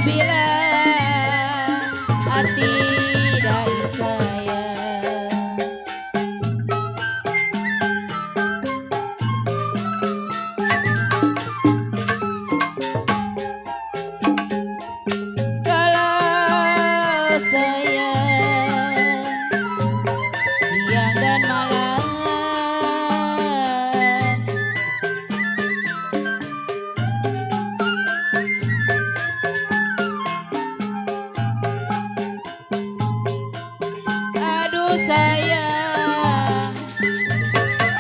apabila hati dari saya kalau saya siang dan malam aduh sayang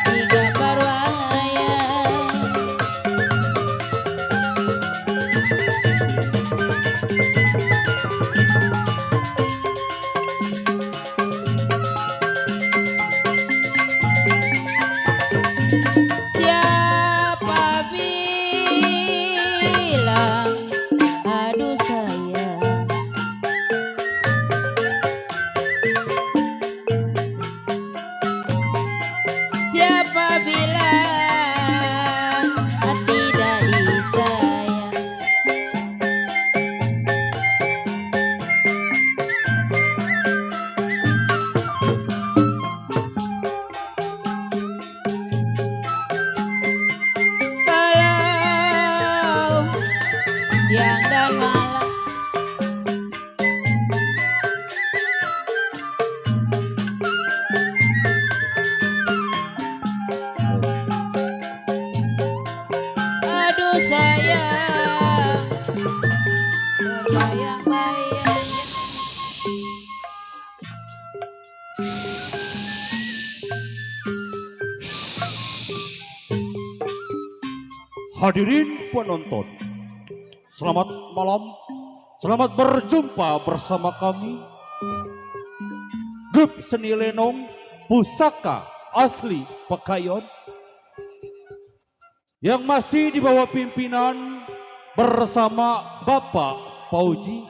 digambar wayang siapa bilang aduh sayang siapa bilang tidak disayang kalau siang dan malam aduh sayang terbayang-bayang Hadirin penonton, selamat malam, selamat berjumpa bersama kami grup seni lenong pusaka asli Pekayon yang masih di bawah pimpinan bersama Bapak Pauji,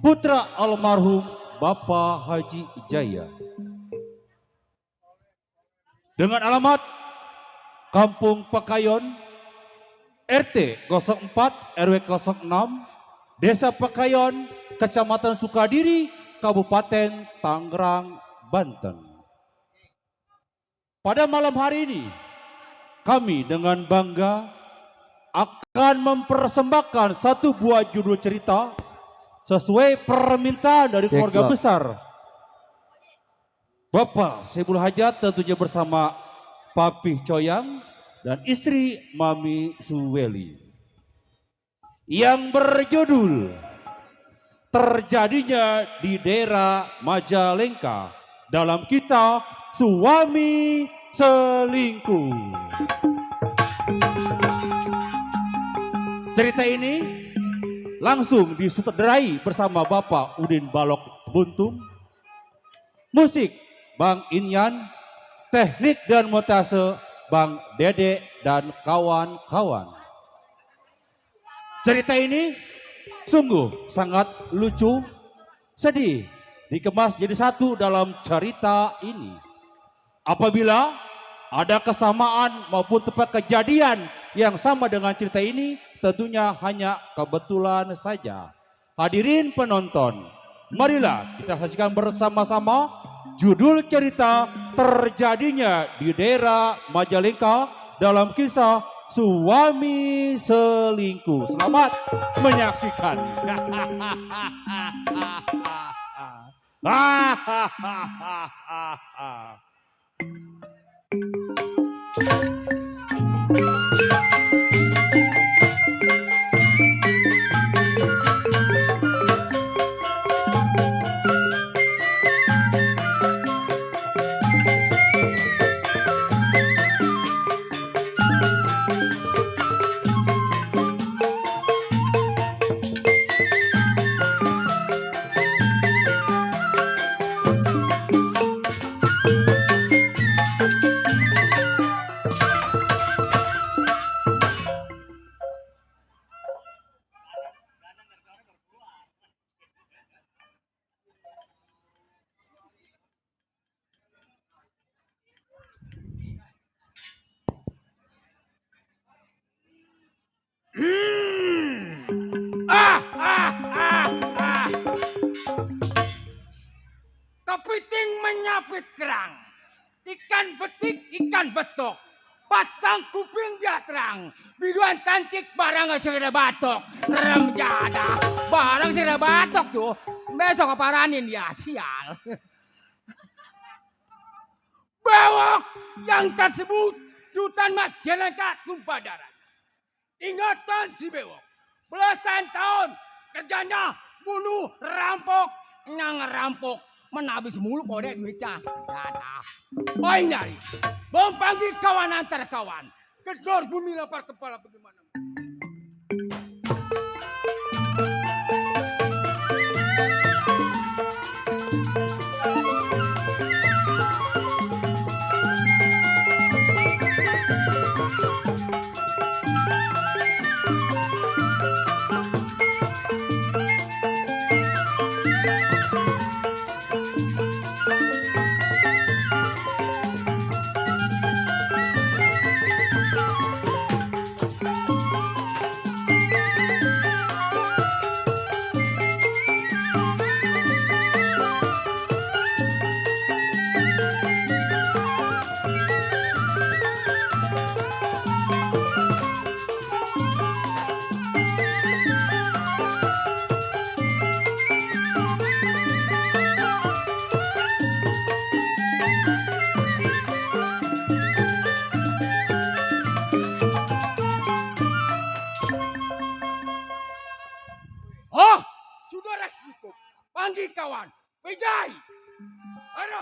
putra almarhum Bapak Haji Jaya, dengan alamat Kampung Pekayon, RT 04 RW 06, Desa Pekayon, Kecamatan Sukadiri, Kabupaten Tangerang, Banten. Pada malam hari ini, kami dengan bangga akan mempersembahkan satu buah judul cerita sesuai permintaan dari keluarga besar Bapak Sebul Hajat, tentunya bersama Papih Coyang dan istri Mami Suweli, yang berjudul Terjadinya di Daerah Majalengka dalam kisah Suami Selingkuh. Cerita ini langsung disutradarai bersama Bapak Udin Balok Buntung, musik Bang Inyan, teknik dan montase Bang Dede dan kawan-kawan. Cerita ini sungguh sangat lucu, sedih, dikemas jadi satu dalam cerita ini. Apabila ada kesamaan maupun tempat kejadian yang sama dengan cerita ini, tentunya hanya kebetulan saja. Hadirin penonton, marilah kita saksikan bersama-sama judul cerita Terjadinya di Daerah Majalengka dalam kisah Suami Selingkuh. Selamat menyaksikan. capit kerang, ikan betik, ikan betok, patang kuping dia terang, biduan cantik barang segera batok, rem jada, barang segera batok tuh, besok aparanin dia, sial. Bewok yang tersebut Dutan Majalengka tumpah darah. Ingatan si Bewok, belasan tahun kerjanya bunuh, rampok, ngerampok, menabis mulu kode duitnya. Data. Poin dari, bom panggil kawan antar kawan, kedor bumi lapar kepala bagaimana? Oh, sudah cukup. Panggil kawan. Bejai. Ayo.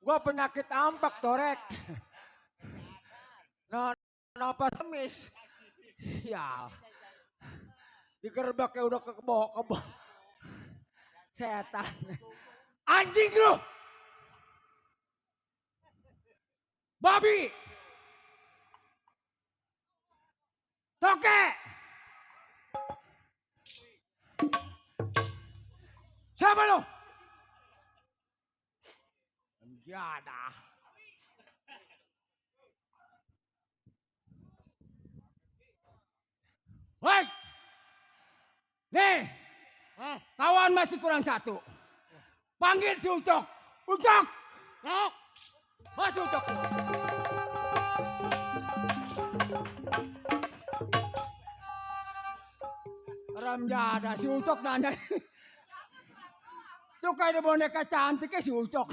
Gua penyakit ampak torek. Napa semis? Ya. Digerbaknya udah ke kebo. Setan. Anjing lu. Babi. Toke. Siapa lu? Jada. Woi. Nih. Kawan masih kurang satu. Panggil si Ucok. Ucok. Mas Ucok. Ramjada si Ucok nanya. Itu kayak boneka cantiknya si Ucok.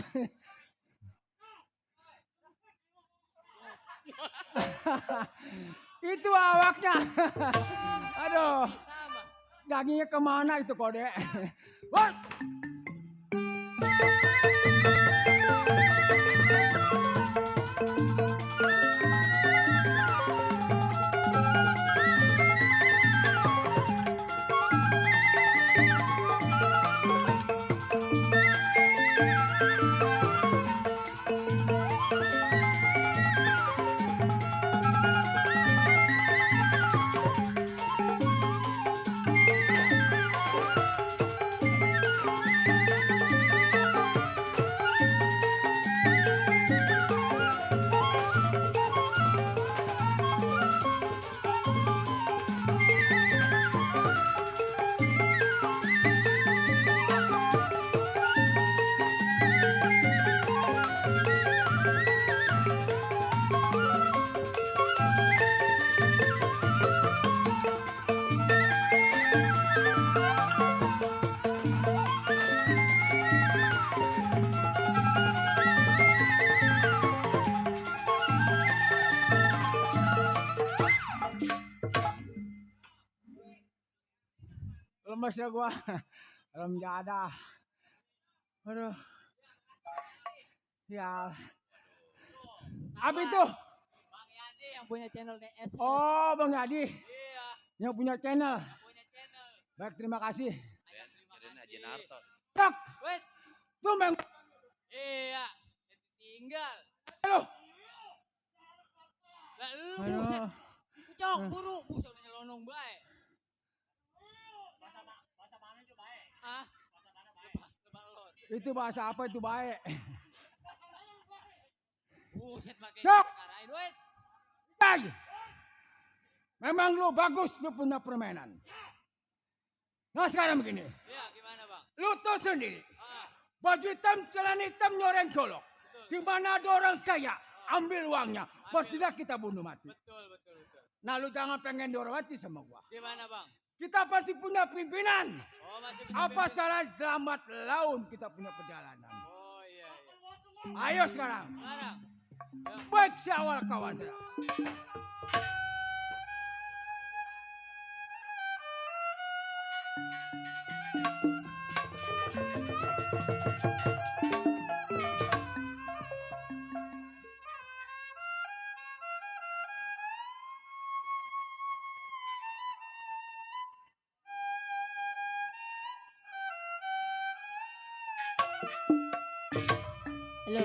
Itu awaknya. Aduh. Dagingnya kemana itu kode? Woi. Lemes ya gua. Belum ada. Aduh. Ya. Apa itu? Bang Yadi yang punya channel DS. Oh, Bang Yadi. Iya, Yang punya channel. punya channel. Baik, terima kasih. Ayo, terima kasih. Tak, Wait, tuh Bang. iya, tinggal. Halo. Lah lu buset. Aduh. Cok, buru, buset udah nyelonong bae. Hah? Lebah lor. Itu bahasa apa itu baik? Buset pakai Cok. ngarahin, wait. Tay. Memang lu bagus, lu punya permainan. Nah sekarang begini, Iya, gimana bang? lu tahu sendiri. Ah, Baju hitam, celana hitam, nyoreng golok. betul. Di mana ada orang kaya, ambil uangnya. Pas tidak kita bunuh mati. Betul, betul, betul. Nah lu jangan pengen dihormati sama gua. Gimana bang? Kita pasti punya pimpinan. Oh, masih punya Apa pimpin. salah lambat laun kita punya perjalanan. Oh, iya, iya. Ayo sekarang, Sekarang. Ya. baik si awal kawan saya. Halo.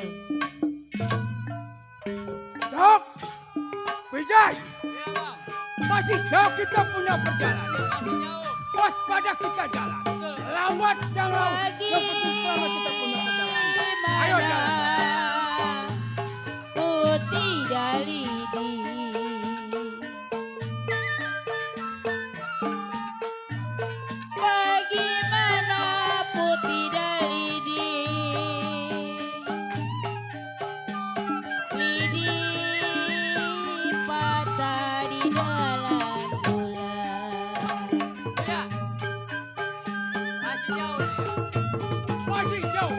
Dok, Vijay, Iya bang, masih jauh kita punya perjalanan. masih jauh. Waspada kita jalan. Betul. Lambat dan laut. Pagi Yang penting selamat kita punya perjalanan. Ayo mana jalan. putih dalidi. Bagaimana putih dalidi? Lidi patah di dalam bulan. Ya, masih jauh nih. Masih jauh.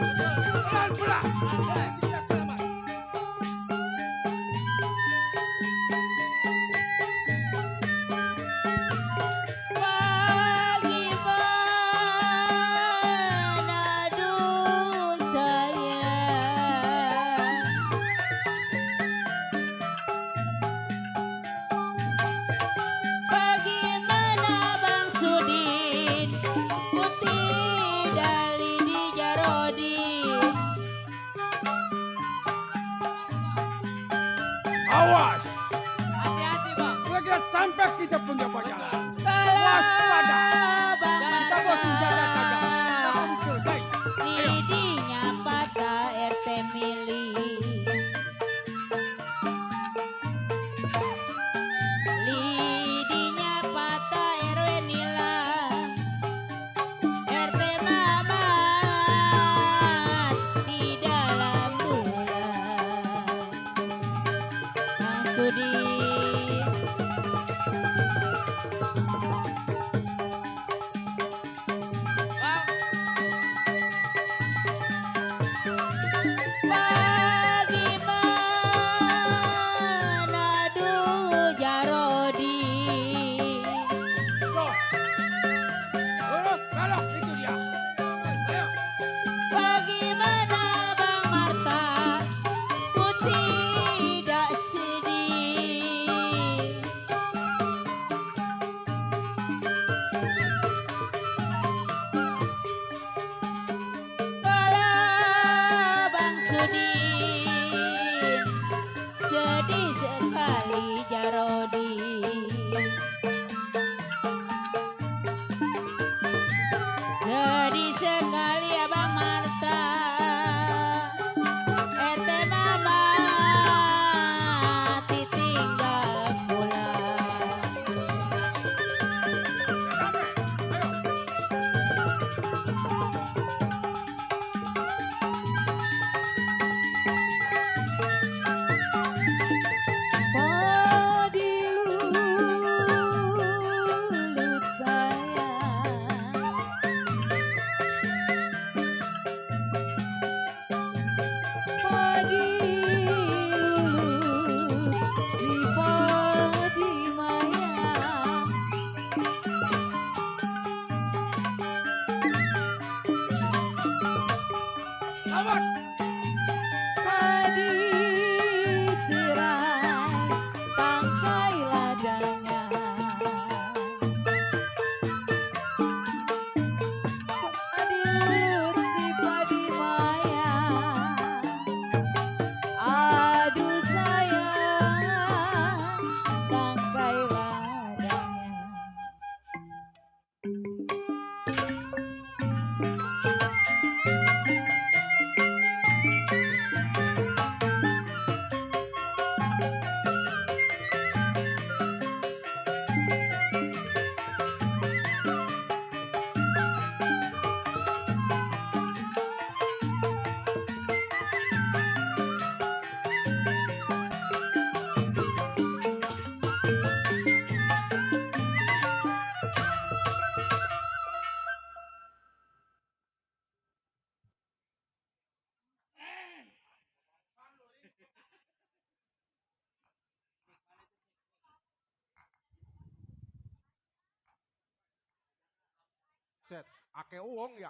Set, ake uang ya.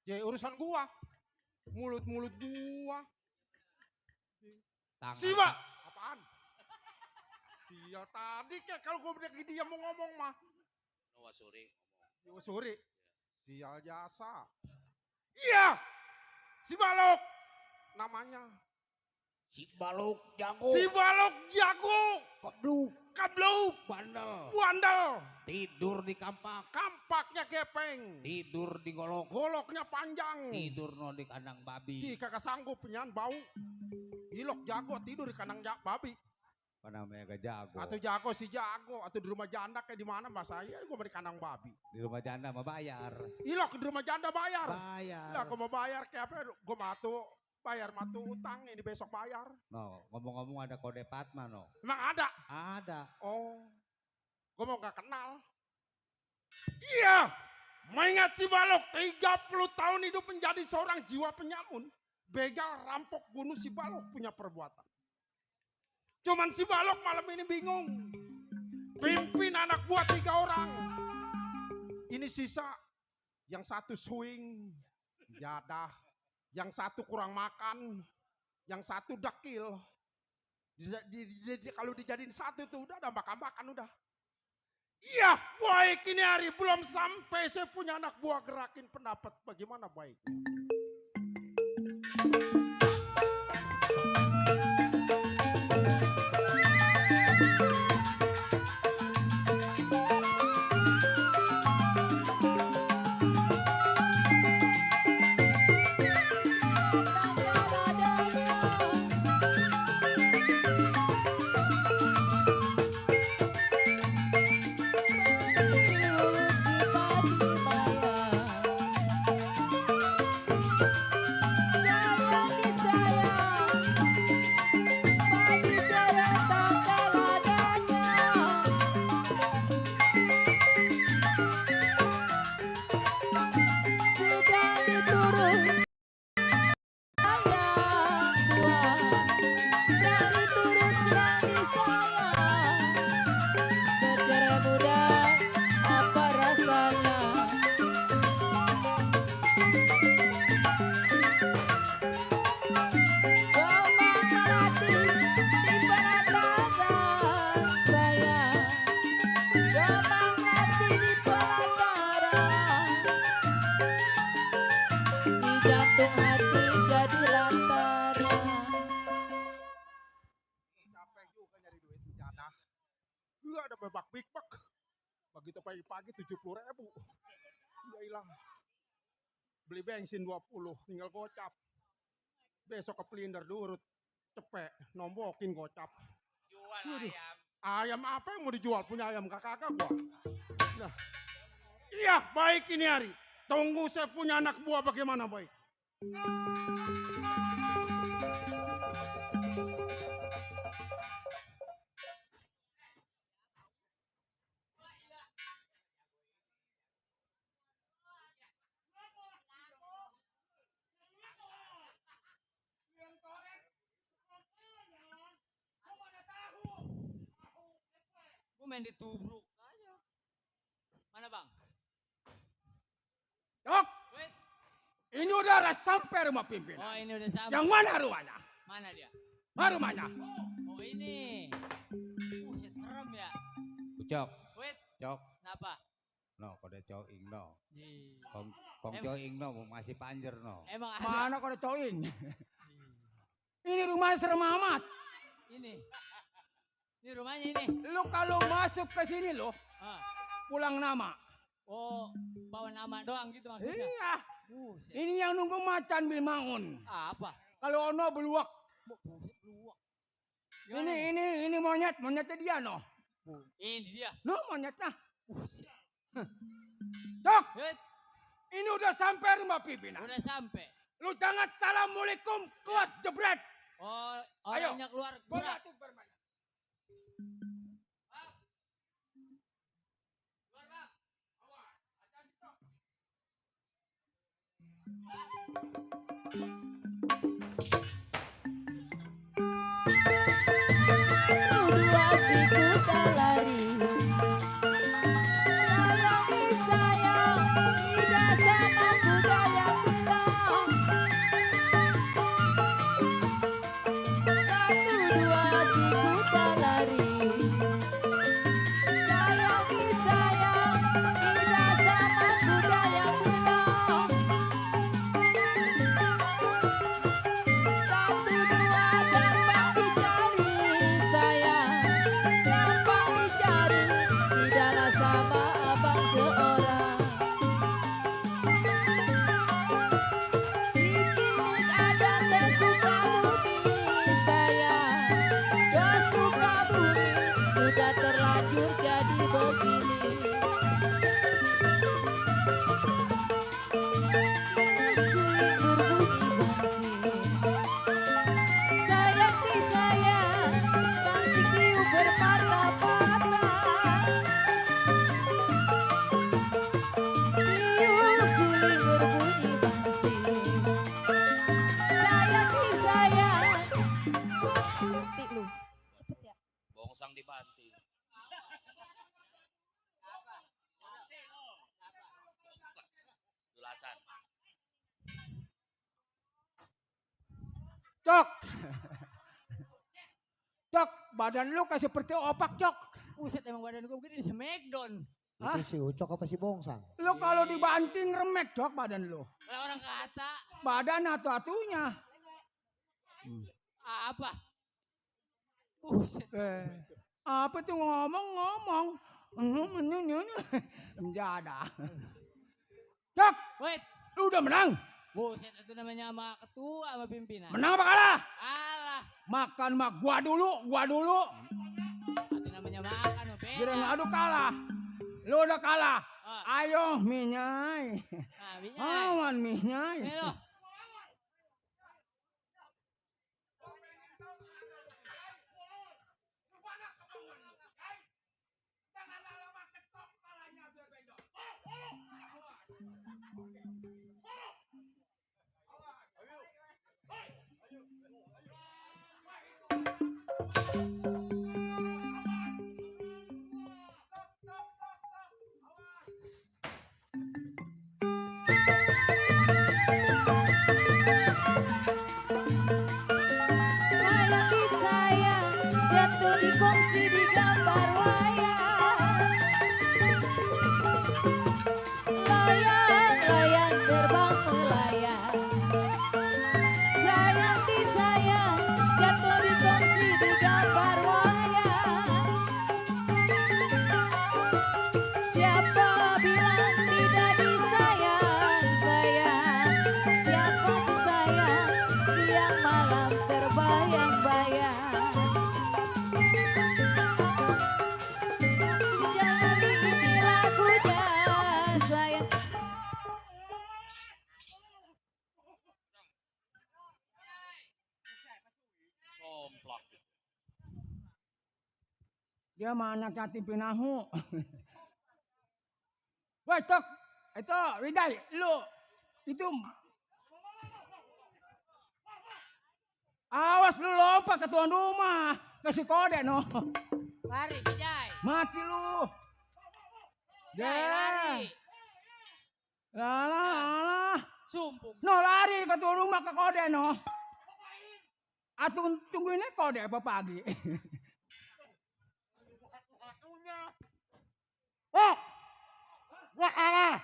Jadi urusan gua. Mulut-mulut gua. Siwa. Apaan? Sial tadi kayak kalau gua bilang dia mau ngomong mah. Sore. Sial jasa. Iya. Si Balok namanya. Si Balok jago. Si Balok jago. Kabluk. Bandel. Tidur di kampak. Kampaknya gepeng. Tidur di golok. Goloknya panjang. Tidur no di kandang babi. Ih, kagak sanggup penyan bau. Ilok jago tidur di kandang babi. Apa namanya gak jago? Atau jago si jago. Atau di rumah janda kayak di mana mbak saya. Gue mau di kandang babi. Di rumah janda mau bayar. Ilok di rumah janda bayar. Bayar. Lah gue mau bayar kayak apa. Gue bayar matu utang ini besok bayar. No, ngomong-ngomong ada kode Padma no. Emang ada? Ada. Oh. Gue mau gak kenal. Iya. Mengingat si Balok 30 tahun hidup menjadi seorang jiwa penyamun. Begal, rampok, bunuh si Balok punya perbuatan. Cuman si Balok malam ini bingung. Pimpin anak buah 3 orang. Ini sisa. Yang satu swing. Jadah. Yang satu kurang makan. Yang satu dekil. Kalau dijadiin satu tuh udah ada makan-makan udah. Iya baik ini hari belum sampai saya punya anak buah gerakin pendapat bagaimana baik. Jantung hati jadi lantaran. Capek juga nyari duit jadah. Gua ada bebak big-bak. Begitu pagi-pagi 70.000. Ya hilang. Beli bensin 20, tinggal gocap. Besok ke Pelinder durut. Cepet, nombokin gocap. Jual Waduh. ayam. Ayam apa yang mau dijual? Punya ayam kakak gua. Nah. Iya, baik ini hari. Tunggu saya punya anak buah bagaimana baik. Gue main ditubruk aja. Mana bang? Dok, Wait. ini udah sampai rumah pimpinan. Oh ini udah sampai. Yang mana rumahnya? Mana dia? Rumahnya. Oh ini. Serem ya. Ucok, Wait. cok. Kenapa? No, kode coing no. Di. Kong Em- coing no, masih panjer no. Emang ada. Mana kau ada coin? Ini rumah serem amat. Ini. Ini rumahnya ini. Lu kalau masuk ke sini lo, Ah. pulang nama. Oh bawa nama doang gitu maksudnya. Iya. Buset. Ini yang nunggu macan Bimangun. Apa? Kalau ono beluak. Buset luwak. Gimana Ini monyetnya dia no. Ini dia. No monyetnya. Buset. Dok, Wait. ini udah sampai rumah pimpinan. Udah sampai. Lu jangan assalamualaikum kuat jebret. Oh Ayo. orangnya keluar Gua gerak. tuh permen. Keluar bang. Dua siku tak lari begini. Suling berbunyi bangsil. Sayang disayang, bangsi kriuk berpatah-patah. Kriuk suling berbunyi bangsil. Sayang disayang. Tik lu, cepet ya. Bongsang dibanting. Julasan. Cok. Cok, badan lu kayak seperti opak, Cok. Buset emang badan gue begini di Smackdown. Hah? Itu si Ucok apa si Bongsang? Lu kalau dibanting remek, Cok, badan lu. Lah orang kata Badan atu-atunya. apa? Buset. Apa tuh ngomong-ngomong? Menjada. Cok, Wait, lu udah menang. buset itu namanya sama ketua sama pimpinan. Menang apa kalah? Kalah. Makan mah gua dulu. Itu namanya makan, beda. Kira ngadu kalah. Lu udah kalah. Ah. Ayo minyai. Nah, binyai. Awan minyai. Nih lo. Sayang disayang, jatuh di kongsi di gambar wayang. Layang-layang terbang melayang. Sayang disayang, jatuh di kongsi di gambar wayang. Siapa bilang tidak disayang, sayang. Siapa disayang, siang malam terbayang-bayang. Jadi ini lagunya, sayang. Somplak. Dia mah anak yatim pinahu. Woi, Cok. Itu, Widai, lu. Itu. Awas lu lompat ke tuan rumah. Kasih kode, no. Lari, Bijay. Mati lu. Bijay, lari. Alah. Sumpung. No, lari ke tuan rumah ke kode, no. Atau tungguinnya kode apa pagi. Oh, gua kalah.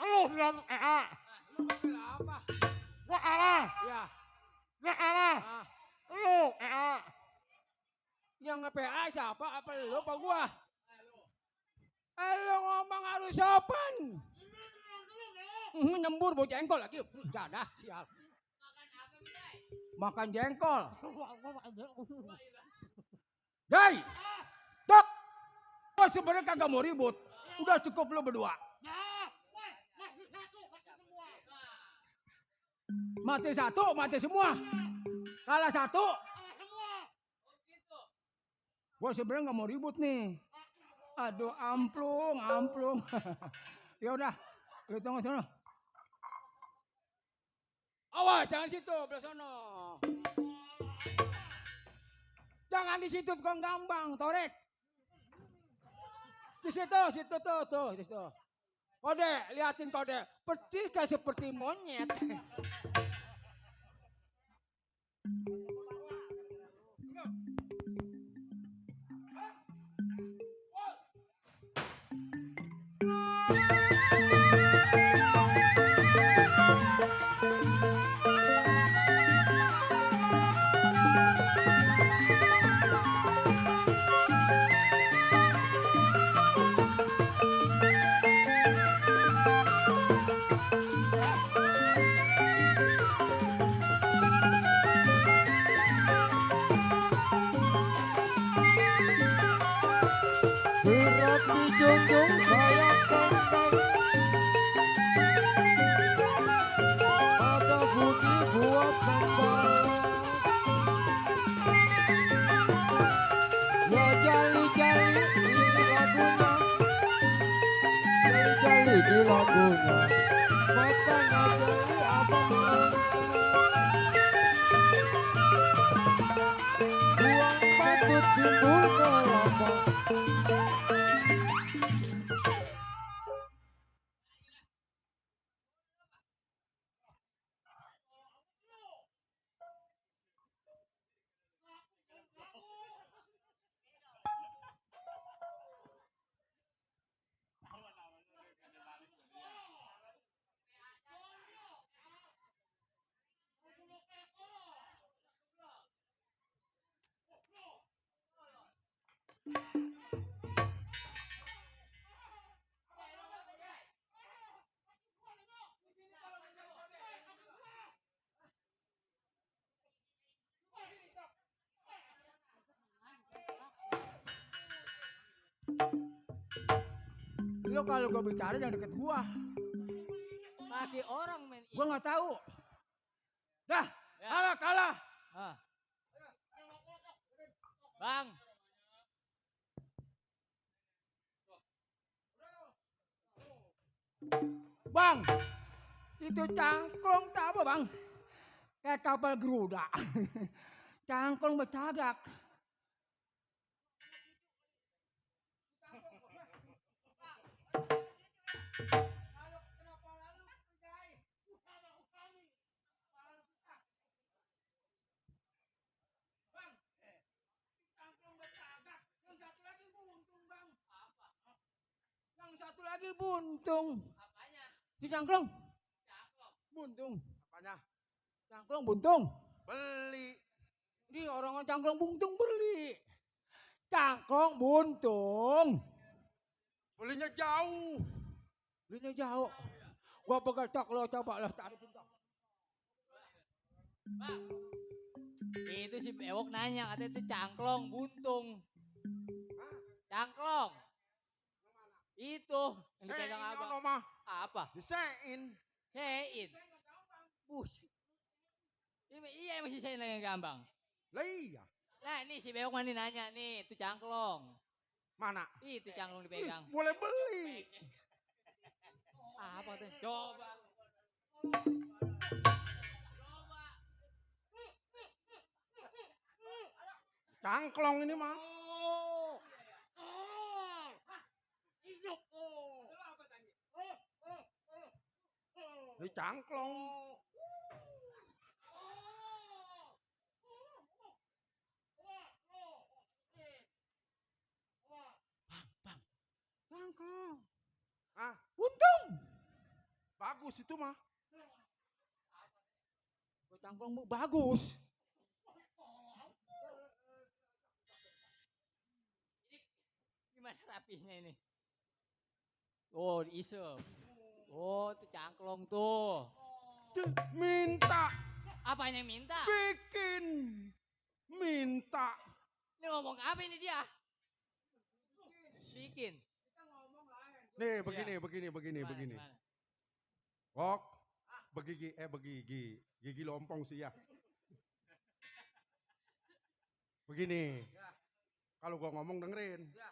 Lu bilang kalah. Lu bilang apa? Gua kalah. Ya. Gua kalah. Lu kalah. Yang nge-PA siapa? Apa lu apa gua? Lu ngomong harus sopan. Nyembur bau jengkol lagi. Jadah, sial. Makan jengkol. Jai, Tok, gua sebenarnya kagak mau ribut. Udah cukup lu berdua. Mati satu, mati semua. Kalah satu. Gua sebenarnya nggak mau ribut nih. Aduh, amplung. Ya udah, lu tunggu sana. Awas, jangan situ, belah sono. Jangan di situ tukang gambang, torek. Di situ tuh, di situ. Kode, liatin kode. Persis kayak seperti monyet. Sok dijunjung sayang tenteng. Ada budi buat membalas. Ya jali-jali ini lagunya. Jali-jali di lagunya. Makanya jali apa maunya. Buang patut timbul kelapa. Lo kalau gue bicara jangan deket gua. Kaki orang men. Gua nggak tahu. Dah, Ya. kalah. Ah. Bang. Bang, itu cangklong tak apa bang? Kayak kapal geruda. Cangklong bercagak. Yang satu lagi buntung. Apanya? Si cangklong. Cangklong. Buntung. Apanya? Cangklong buntung. Beli. Ini orang cangklong buntung beli. Cangklong buntung. Belinya jauh. Belinya jauh. Gua pegal tok lo coba lo tarik tok. Bang. Itu si bewok nanya katanya itu cangklong buntung. Cangklong. Itu yang dipegang Sein abang. ono mah. Apa? Disein. Sein. Buset. Iya masih sein lagi gampang. Lah iya. Nah ini si bewok mani nanya nih itu cangklong. Mana? Itu cangklong dipegang. Boleh beli. Apa tuh? Coba. Cangklong ini mah. Ini cangklong. Cangklong. Ah, Buntung. bagus itu mah. Cangklong bagus. Gimana rapihnya ini? Oh diisep. Oh itu cangklong tuh. Minta. Apa yang minta? Bikin. Minta. Ini ngomong apa ini dia? Bikin. Nih begini, Iya. begini. Gimana? Kok. Begigi. Gigi lompong sih ya. Begini. Kalau gua ngomong dengerin. Ya.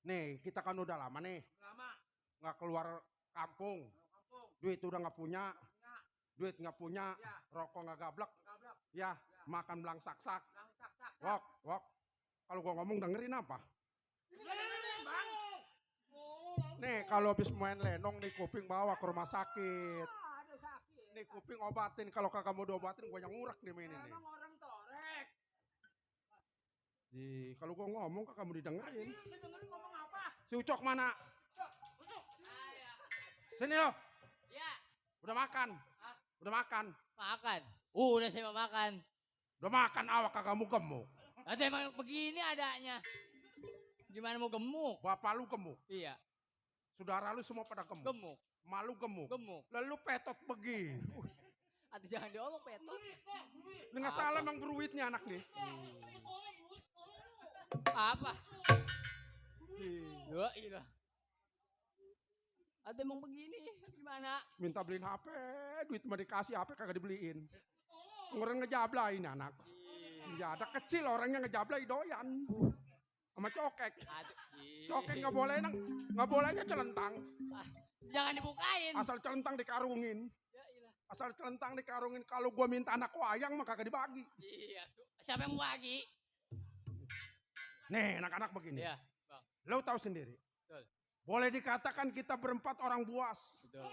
Nih, kita kan udah lama nih. Lama. Nggak keluar kampung. Duit udah nggak punya. Duit nggak punya. Ya. Rokok nggak gablek. Gablek. Ya, makan belang sak-sak. Tak. Wok. Kalau gua ngomong dengerin apa? Bang. Nih, kalau habis main lenong nih kuping bawa ke rumah sakit. Ada sakit. Nih kuping obatin. Kalau kagak mau diobatin gua yang ngurek nih main ini. Emang orang torek. Kalau gua ngomong kagak mau didengerin. Saya dengerin ngomong apa? Si Ucok mana? Sini lo. Ya. Udah makan. Hah? Udah makan. Makan. Udah saya mau makan. Udah makan awak kagak mau gemuk. Atau emang begini adanya. Gimana mau gemuk? Bapak lu gemuk. Iya. Saudara lu semua pada gemuk. Gemuk. Malu gemuk. Gemuk. Lalu petot begini. Atau jangan diomong petot. Ini nggak salah emang beruitnya anak nih. Apa? ilah. Atau emang begini, gimana? Minta beliin HP, duit mah dikasih, HP kagak dibeliin. Orang ngejablay ini anak. Ya ada kecil orangnya ngejablay doyan. Sama cokek. Aduh, Cokek nggak boleh nggak bolehnya celentang. jangan dibukain. Asal celentang dikarungin. Ya ilah. Asal celentang dikarungin. Kalau gua minta anak wayang mah kagak dibagi. Iya tuh. Siapa yang mau bagi? Nih anak-anak begini. Iya, Bang. Lo tahu sendiri. Betul. Boleh dikatakan kita berempat orang buas. Betul.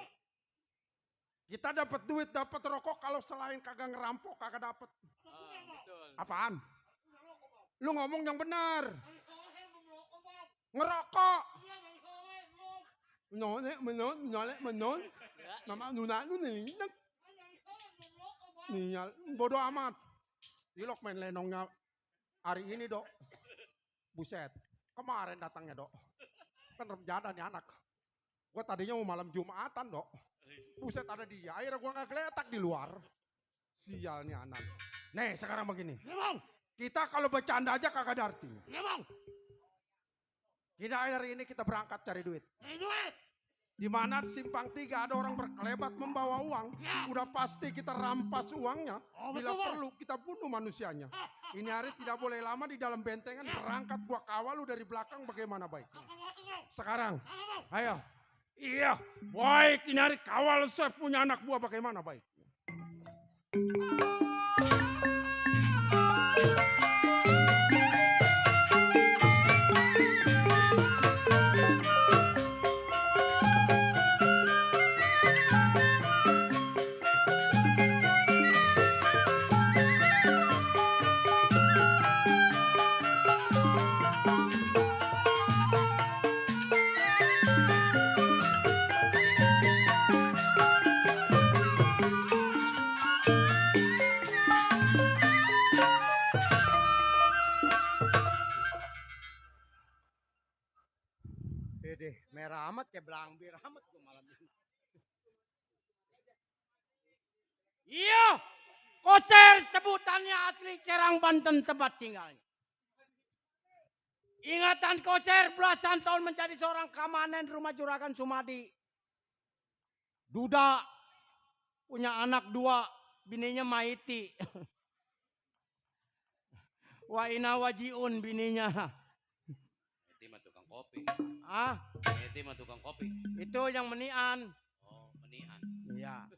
Kita dapat duit, dapat rokok. Kalau selain kagak ngerampok, kagak dapat. Betul. Apaan? Lu ngomong yang benar. Ngerokok. Menon. Ya, Nama nuna nu nilinak. Nih, bodoh amat. Dilok main lenongnya hari ini, Dok. Buset. Kemarin datangnya, Dok. Kan remjana nih anak. Gua tadinya mau malam Jumatan, Dok. Buset ada dia. Akhirnya gua nggak geletak di luar. Sial nih anak. Nih sekarang begini. Kita kalau bercanda aja kagak ada artinya. Kita hari ini kita berangkat cari duit. Di mana di simpang 3 ada orang berkelebat membawa uang. Udah pasti kita rampas uangnya. Bila perlu kita bunuh manusianya. Ini hari tidak boleh lama di dalam bentengan. Berangkat gua kawal lu dari belakang bagaimana baiknya. Sekarang, ayo. Iya, baik ini hari kawal saya punya anak buah bagaimana baik. Merah amat kayak belang bir amat gue malam ini. Iya, Koser sebutannya asli Serang Banten tempat tinggalnya. Ingatan Koser belasan tahun menjadi seorang kamanen rumah Juragan Sumadi. Duda punya anak 2, bininya Maiti. Waina wajiun bininya. Itu mah tukang kopi. Ah, Itu mah tukang kopi. itu yang menian. Oh, menian. Iya.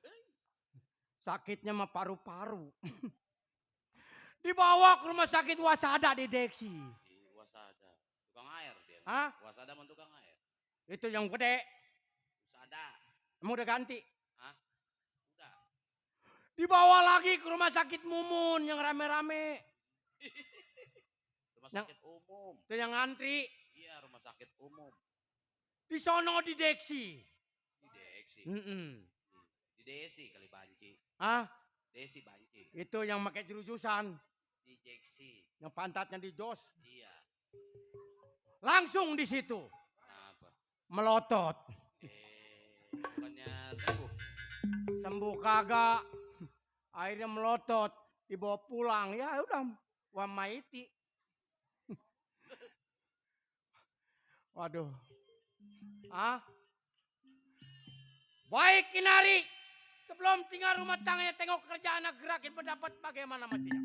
Sakitnya mah paru-paru. Dibawa ke rumah sakit Wasada di Deksi. Di Wasada. Tukang air dia. Hah? Wasada mah tukang air. Itu yang gede. Wasada. Emang udah ganti. Hah? Udah. Dibawa lagi ke rumah sakit Mumun yang rame-rame. Rumah Yang- sakit umum. Itu yang ngantri. Iya, rumah sakit umum. Di sono di Deksi. Di Deksi. Di Desi kali Banci. Ah, Desi Banci. itu yang pakai jerujusan. Di Jeksi. Yang pantatnya di jos. Iya. Langsung di situ. Kenapa? Melotot. Bukannya sembuh. Sembuh kagak. Akhirnya melotot. Dibawa pulang. Ya udah. Wah Maiti. Waduh. Ah? Baik Kinari. Sebelum tinggal rumah tangganya tengok kerjaan gerakin pendapat bagaimana mestinya.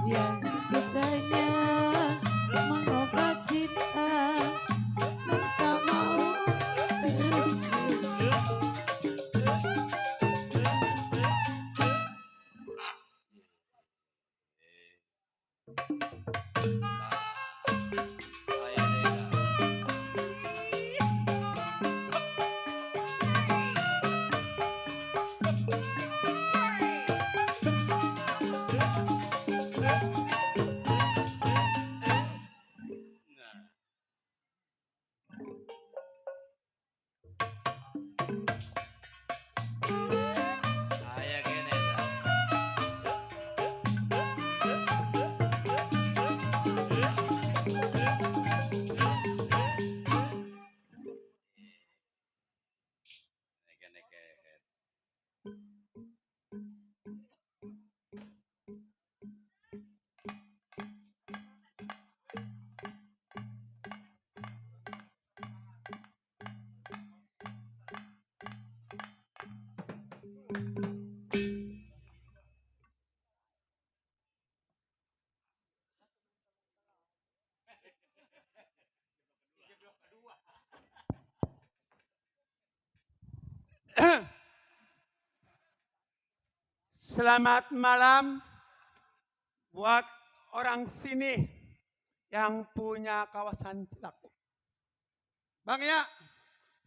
yang sukanya mengobat cinta, tak mau terus. Kayak gini dah. Neke-neke. Selamat malam buat orang sini yang punya kawasan Cilaku. Bang ya,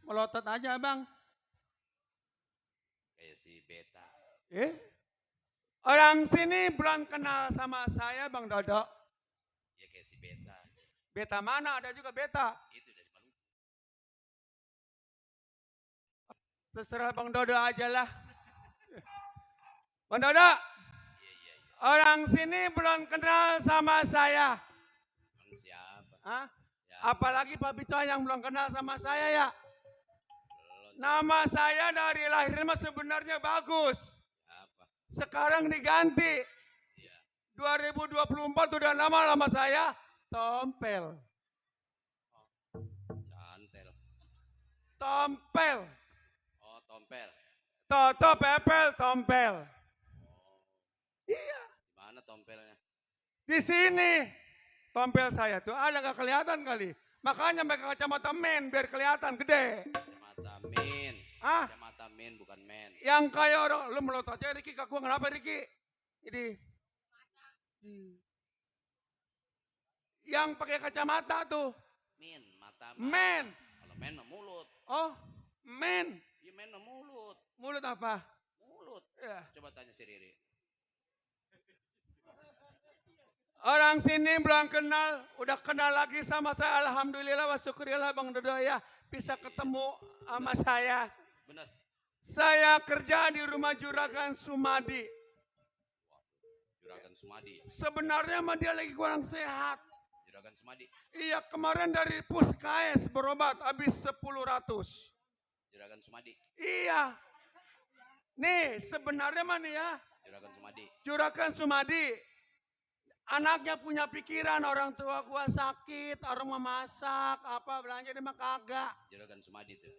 melotot aja bang. Kayak si Beta. Orang sini belum kenal sama saya Bang Dodo. Ya kayak si Beta. Beta mana? Ada juga beta. Itu dari Maluku. Terserah Bang Dodo aja lah. Bang Dodo, Iya, iya, iya. orang sini belum kenal sama saya. Emang siapa? Hah? Siapa? Apalagi Pak Bicoy yang belum kenal sama saya ya. Belum. Nama saya dari lahir mah sebenarnya bagus. Apa? Sekarang diganti. Iya. 2024 udah nama saya Tompel. Cantel. Tompel. Oh, Tompel. Toto Pepel Tompel. Oh, Iya. di mana Tompelnya? Di sini. Tompel saya tuh ada gak kelihatan kali. Makanya pakai kacamata men biar kelihatan gede. Kacamata Min. Ah, Kacamata Min bukan men. yang kayak orang lu melotot aja Riki ke gua kenapa Riki? Ini. Yang pakai kacamata tuh. Min, mata Men. Kalau men mah mulut. Oh, men. Iya men mah mulut. Mulut apa? Mulut. Ya. Coba tanya si Riri. Orang sini belum kenal, udah kenal lagi sama saya. Alhamdulillah wa syukurillah Bang Dodo ya. Bisa ketemu sama saya. Bener. Saya kerja di rumah Juragan Sumadi. Juragan Sumadi. Sebenarnya mah dia lagi kurang sehat. Juragan Sumadi. Iya kemarin dari Puskes berobat habis 10 ratus. Juragan Sumadi. Iya. Nih sebenarnya mah nih ya. Juragan Sumadi. Juragan Sumadi. Anaknya punya pikiran orang tua gua sakit, orang memasak, apa belanja dia mah kagak. Juragan Sumadi tuh.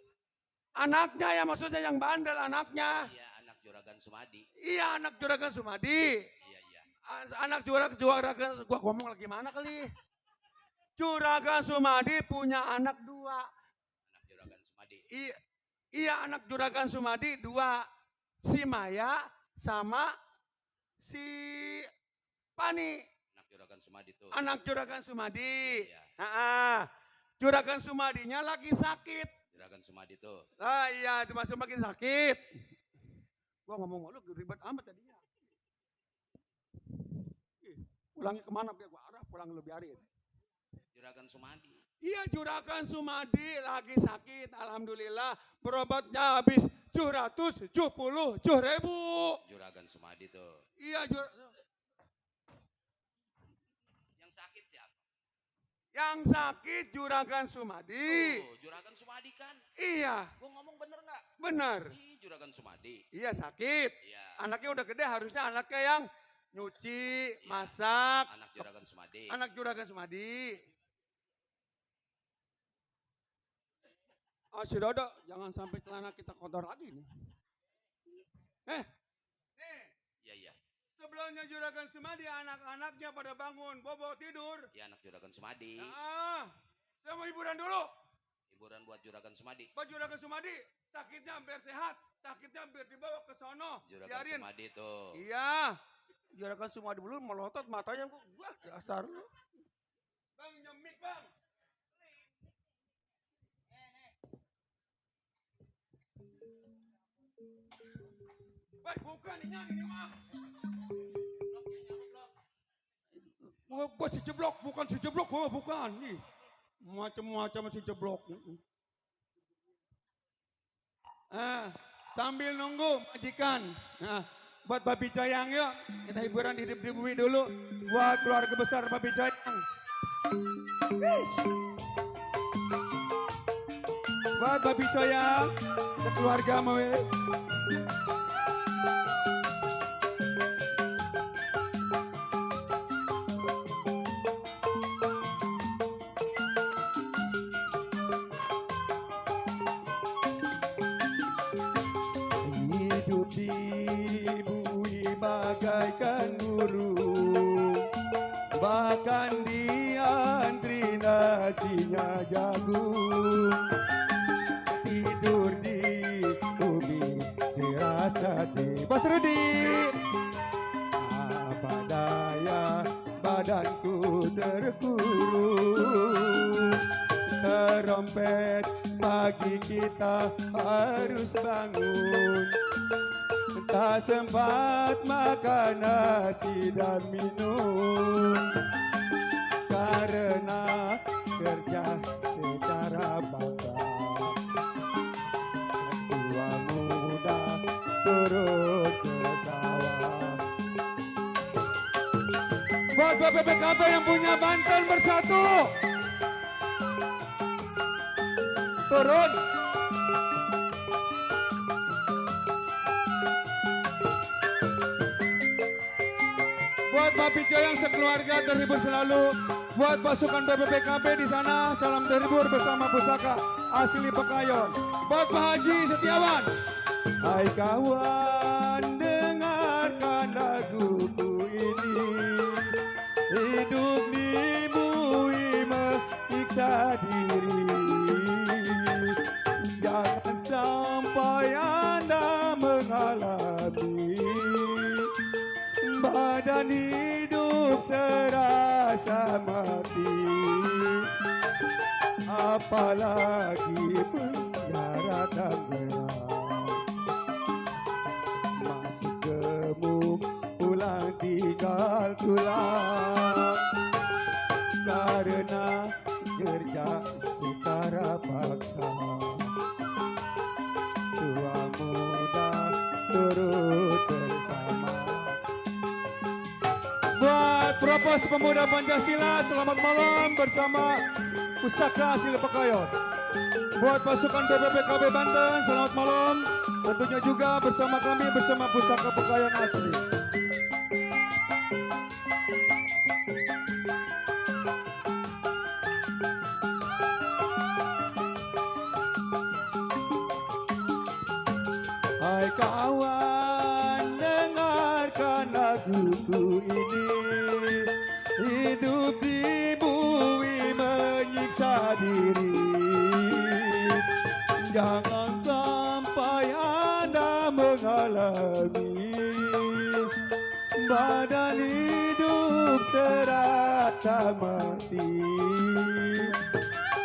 Anaknya ya maksudnya yang bandel anaknya. Iya anak Juragan Sumadi. Iya anak Juragan Sumadi. Iya iya. Anak Juragan, gua ngomong lagi mana kali. Juragan Sumadi punya anak 2. Anak Juragan Sumadi. Iya, anak Juragan Sumadi 2. Si Maya sama si Pani. Anak Juragan Sumadi tuh. Anak Juragan Sumadi. Iya. Juragan Sumadinya lagi sakit. Juragan Sumadi tuh. Iya, cuma semakin sakit. Gua ngomong lu ribet amat tadinya. Pulangnya kemana? Biar gua arah pulang lu biarin. Juragan Sumadi. Iya, Juragan Sumadi lagi sakit. Alhamdulillah berobatnya habis 770.000. Juragan Sumadi tuh. Iya, Yang sakit siapa? yang sakit Juragan Sumadi. Tuh, Juragan Sumadi kan. Iya, Gua ngomong bener nggak? benar. Ih, Juragan Sumadi. Iya, sakit. Iya. Anaknya udah gede, harusnya anaknya yang nyuci, Iya. masak. Anak Juragan Sumadi. Anak Juragan Sumadi. Si Dodo, jangan sampai celana kita kotor lagi nih. Nih, Iya, iya. sebelumnya Juragan Sumadi anak-anaknya pada bangun, bobo tidur. Iya, anak Juragan Sumadi. Saya mau hiburan dulu. Hiburan buat Juragan Sumadi. Buat Juragan Sumadi, sakitnya hampir sehat, sakitnya hampir dibawa ke sono. Juragan Biarin. Sumadi tuh. Iya, Juragan Sumadi dulu melotot matanya, wah dasar lu. Bang, nyemik bang. Wah, bukan ini mah. Buat si jeblok, bukan si jeblok, bukan. Nih, macam-macam si jeblok. Sambil nunggu majikan. Buat Babi Jayang yuk, kita hiburan di bumi dulu. Buat keluarga besar Babi Jayang. Buat Babi Jayang, sekeluarga mewes. Hidup di bumi bagaikan burung, bahkan diantri nasinya jagung. Tidur di bumi terasa Mas Rudi. Apa daya badanku terkurung. Terompet pagi kita harus bangun. Tak sempat makan nasi dan minum. Karena kerja secara paksa. Tua muda turun ke sawah. Buat BPKB yang punya Banten bersatu. Turun. Buat Babi Jayang sekeluarga terhibur selalu. Buat pasukan BPKB di sana, salam terhibur bersama pusaka asli Bekayon. Buat Pak Haji Setiawan. Hai kawan, dengarkan laguku ini. Hidup di bumi menyiksa diri. Jangan sampai Anda mengalami badan hidup terasa mati, apalagi penjara dan gelap. Masih gemuk pulang tinggal tulang, karena kerja secara paksa. Tua muda turut bersama. Buat Propos Pemuda Pancasila, selamat malam bersama Pusaka Asli Bekayon. Buat pasukan BPKB Banten, selamat malam. Tentunya juga bersama kami, bersama Pusaka Bekayon Asli. Hai kawan, dengarkan laguku ini. Hidup di bumi Jangan sampai Anda mengalami badan hidup serata mati,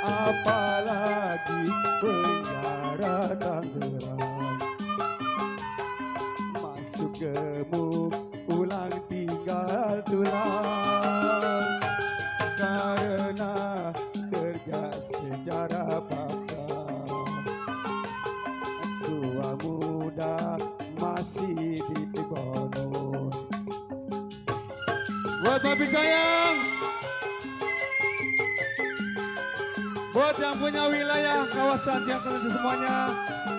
apalagi penjara Tangerang. Masuk gemuk, pulang tinggal tulang, karena kerja secara paksa. Tua muda masih ditimbun. Buat papi sayang, buat yang punya wilayah kawasan yang kalian semuanya,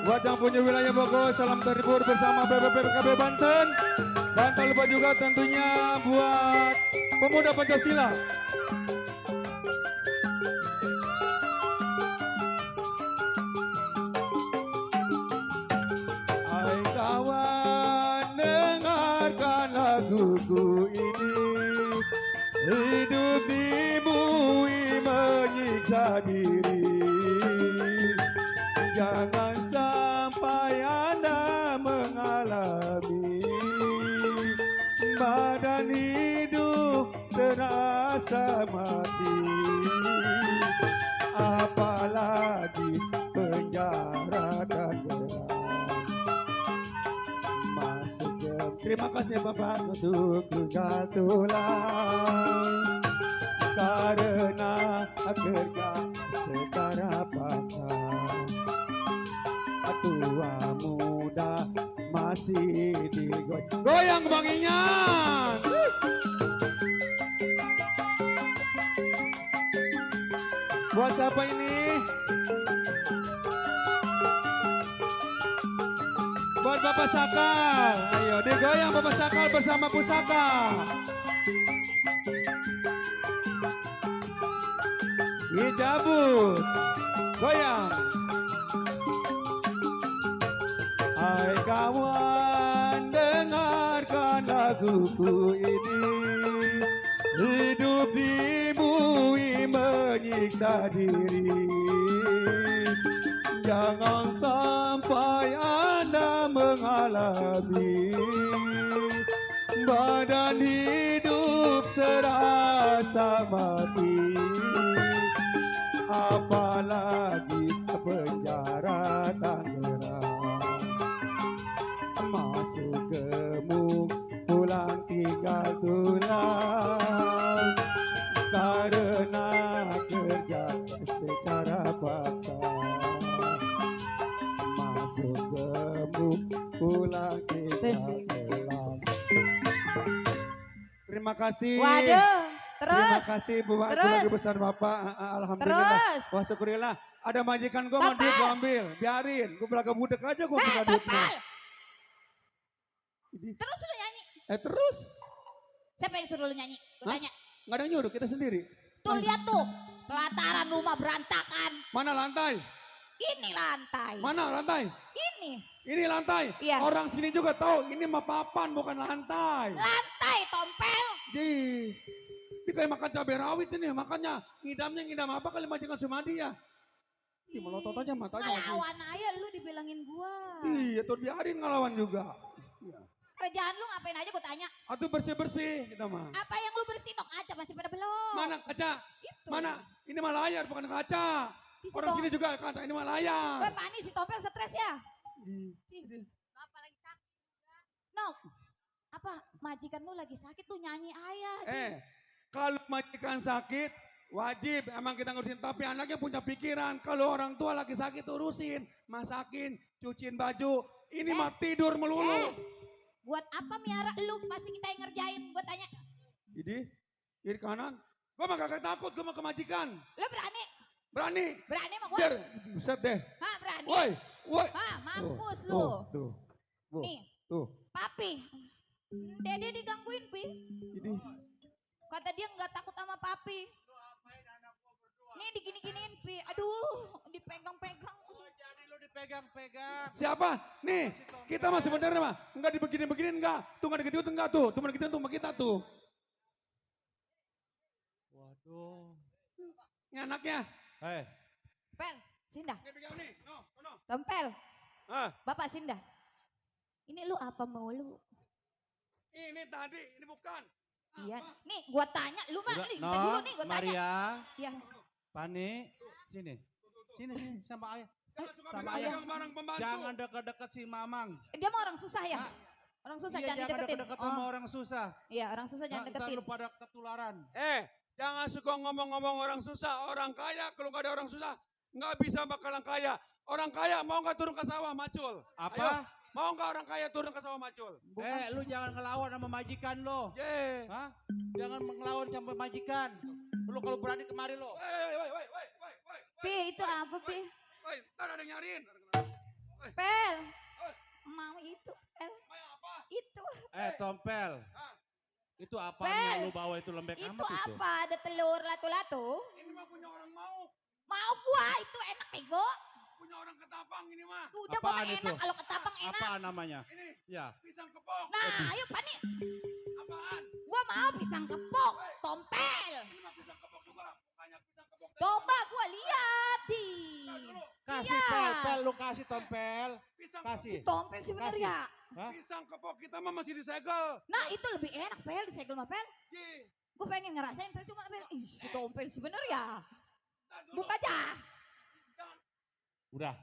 buat yang punya wilayah Bogor, salam terhibur bersama BPPKB Banten. Dan tak lupa juga tentunya buat pemuda Pancasila. Hai kawan, dengarkan laguku ini. Hidup di bumi menyiksa diri. Jangan sampai Anda mengalami badan hidup terasa mati, apalagi penjara Tangerang. Masuk ke... Terima kasih Bapak untuk tinggal tulang, karena kerja secara paksa. Tua muda masih goyang Bang Inyan. Buat siapa ini? Buat Bapak Sakal. Ayo digoyang Bapak Sakal bersama Pusaka. Dicabut, goyang. Hai kawan, dengarkan laguku ini. Hidup di bumi menyiksa diri. Jangan sampai Anda mengalami badan hidup serasa mati, apalagi penjara Tangerang. Masuk gemuk, pulang tinggal tulang, karena kerja secara paksa. Masuk gemuk, pulang tinggal tulang. Terima kasih. Waduh, Terima terus. kasih Bu terus. Keluarga besar Bapak. Alhamdulillah. Terus. Wah syukurillah. Ada majikan gue mau duit gue ambil. Biarin. Gue belakang budek aja gue minta duitnya. Topal. Terus lu nyanyi. Terus. Siapa yang suruh lu nyanyi? Gue Hah? tanya. Nggak ada yang nyuruh kita sendiri. Tuh lihat tuh. Pelataran rumah berantakan. Mana lantai? Ini lantai. Mana lantai? Ini. Ini lantai. Iya. Orang sini juga tahu ini mah papan bukan lantai. Lantai tompel. Ji. Ini kayak makan cabai rawit ini. Makanya ngidam apa kali majikan Sumadi ya. Ih, melotot aja matanya. Ngelawan aja lu dibilangin gua. Iya tuh biarin ngelawan juga. Iya. Kerjaan lu ngapain aja gue tanya. Atuh bersih-bersih kita mah. Apa yang lu bersihin? Oh, kaca masih pada belum. Mana kaca? Itu. Mana? Ini mah layar bukan kaca. Di situ. Orang sini juga kaca, ini mah Gue layar. panik si tompel stres ya. Ih, Apa lagi sakit? No. Apa majikan lu lagi sakit tuh nyanyi ayah. Kalau majikan sakit wajib emang kita ngurusin, tapi anaknya punya pikiran. Kalau orang tua lagi sakit urusin, masakin, cuciin baju. Ini mah tidur melulu. Buat apa miara lu pasti kita yang ngerjain? Gue tanya. Jadi kiri kanan. Gue mah gak takut, gue mau ke majikan. Lu berani? Berani. Berani sama gue? Biar, buset deh. Hah berani? Woi, woi. Hah mampus lu. Tuh. Nih. Tuh. Papi. Dede digangguin Pi. Ini. Kata dia nggak takut sama papi. Nih digini-giniin Pi. Aduh dipegang-pegang. Jadi lu dipegang-pegang. Siapa? Nih, kita mah sebenarnya mah enggak dibegini-beginiin enggak. Tuh enggak dikit enggak tuh. Cuma dikit tuh sama kita tuh. Waduh. Ini anaknya. Hei, Per, sini dah. Nih pegang nih. No. Tompel, Hah? Bapak Sinda. Ini lu apa mau lu? Ini tadi, ini bukan. Iya. Nih gua tanya, lu mah Udah, nih, kita dulu nih gua tanya. Maria, Iya. Pani, sini. Sini sama ayah. Jangan suka Sama pegang barang pembantu. Jangan dekat-dekat si Mamang. Dia mah orang susah ya? Hah? Orang susah Iya, jangan jangan dideketin. dekat-dekat sama orang susah. Iya, orang susah jangan Ntar deketin. lu pada ketularan. Jangan suka ngomong-ngomong orang susah. Orang kaya, kalau nggak ada orang susah, nggak bisa bakalan kaya. Orang kaya mau nggak turun ke sawah, macul? Apa? Ayo, mau nggak orang kaya turun ke sawah, macul? Lu jangan ngelawan sama majikan lo. Ye. Hah? Jangan ngelawan sama majikan. Lu kalau berani kemari lo. Woi. Pi, itu apa, Pi? Woi, ntar ada yang nyariin. Pel. Mau itu, Pel. Mau apa? Itu. Tompel. Hah? Itu apa Pel. yang lu bawa itu lembek Itu amat itu? apa? Ada telur latu-latu? Ini mah punya orang mau. Mau gua, itu enak bego. Punya orang ketapang ini mah. Udah gua mah Apaan enak itu? kalau ketapang enak. Apaan namanya? Ini Ya. pisang kepok. Nah, ayo Pani. Apaan? Gua mau pisang kepok, tompel. Ini mah pisang kepok juga. Bukannya pisang kepok. Coba gua lihat di. Kasih Iya. pel, lu kasih tompel. Pisang Kasih. Si tompel sih bener Kasih. ya. Hah? Pisang kepok kita mah masih disegel. Nah, itu lebih enak, Pel, disegel mah, Pel. Ye. Gua pengen ngerasain, Pel, cuma Pel. Ih, si tompel sih bener ya. Ntar dulu. Buka aja. Udah.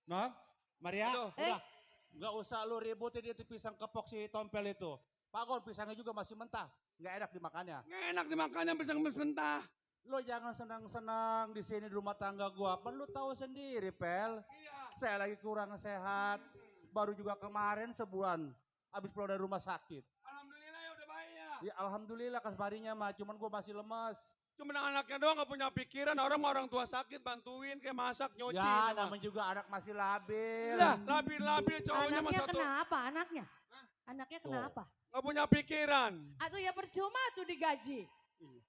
Noh, Maria, Aduh. udah. Nggak usah lu ributin itu pisang kepok si tompel itu. Pagon pisangnya juga masih mentah. Nggak enak dimakannya. Nggak enak dimakannya pisang mentah. Lo jangan senang-senang di sini di rumah tangga gua. Kan lu tahu sendiri, Pel. Iya. Saya lagi kurang sehat. Baru juga kemarin sebulan habis pulang dari rumah sakit. Alhamdulillah ya udah baik ya. Ya alhamdulillah kasbarinya mah, cuman gua masih lemas. Cuma anaknya doang nggak punya pikiran. Orang tua sakit bantuin kayak masak nyuci. Ya, sama. namanya juga anak masih labil. Lah, labil-labil cowoknya mah Anaknya satu. kenapa anaknya? Anaknya Tuh. kenapa? Nggak punya pikiran. Atau ya percuma tuh digaji.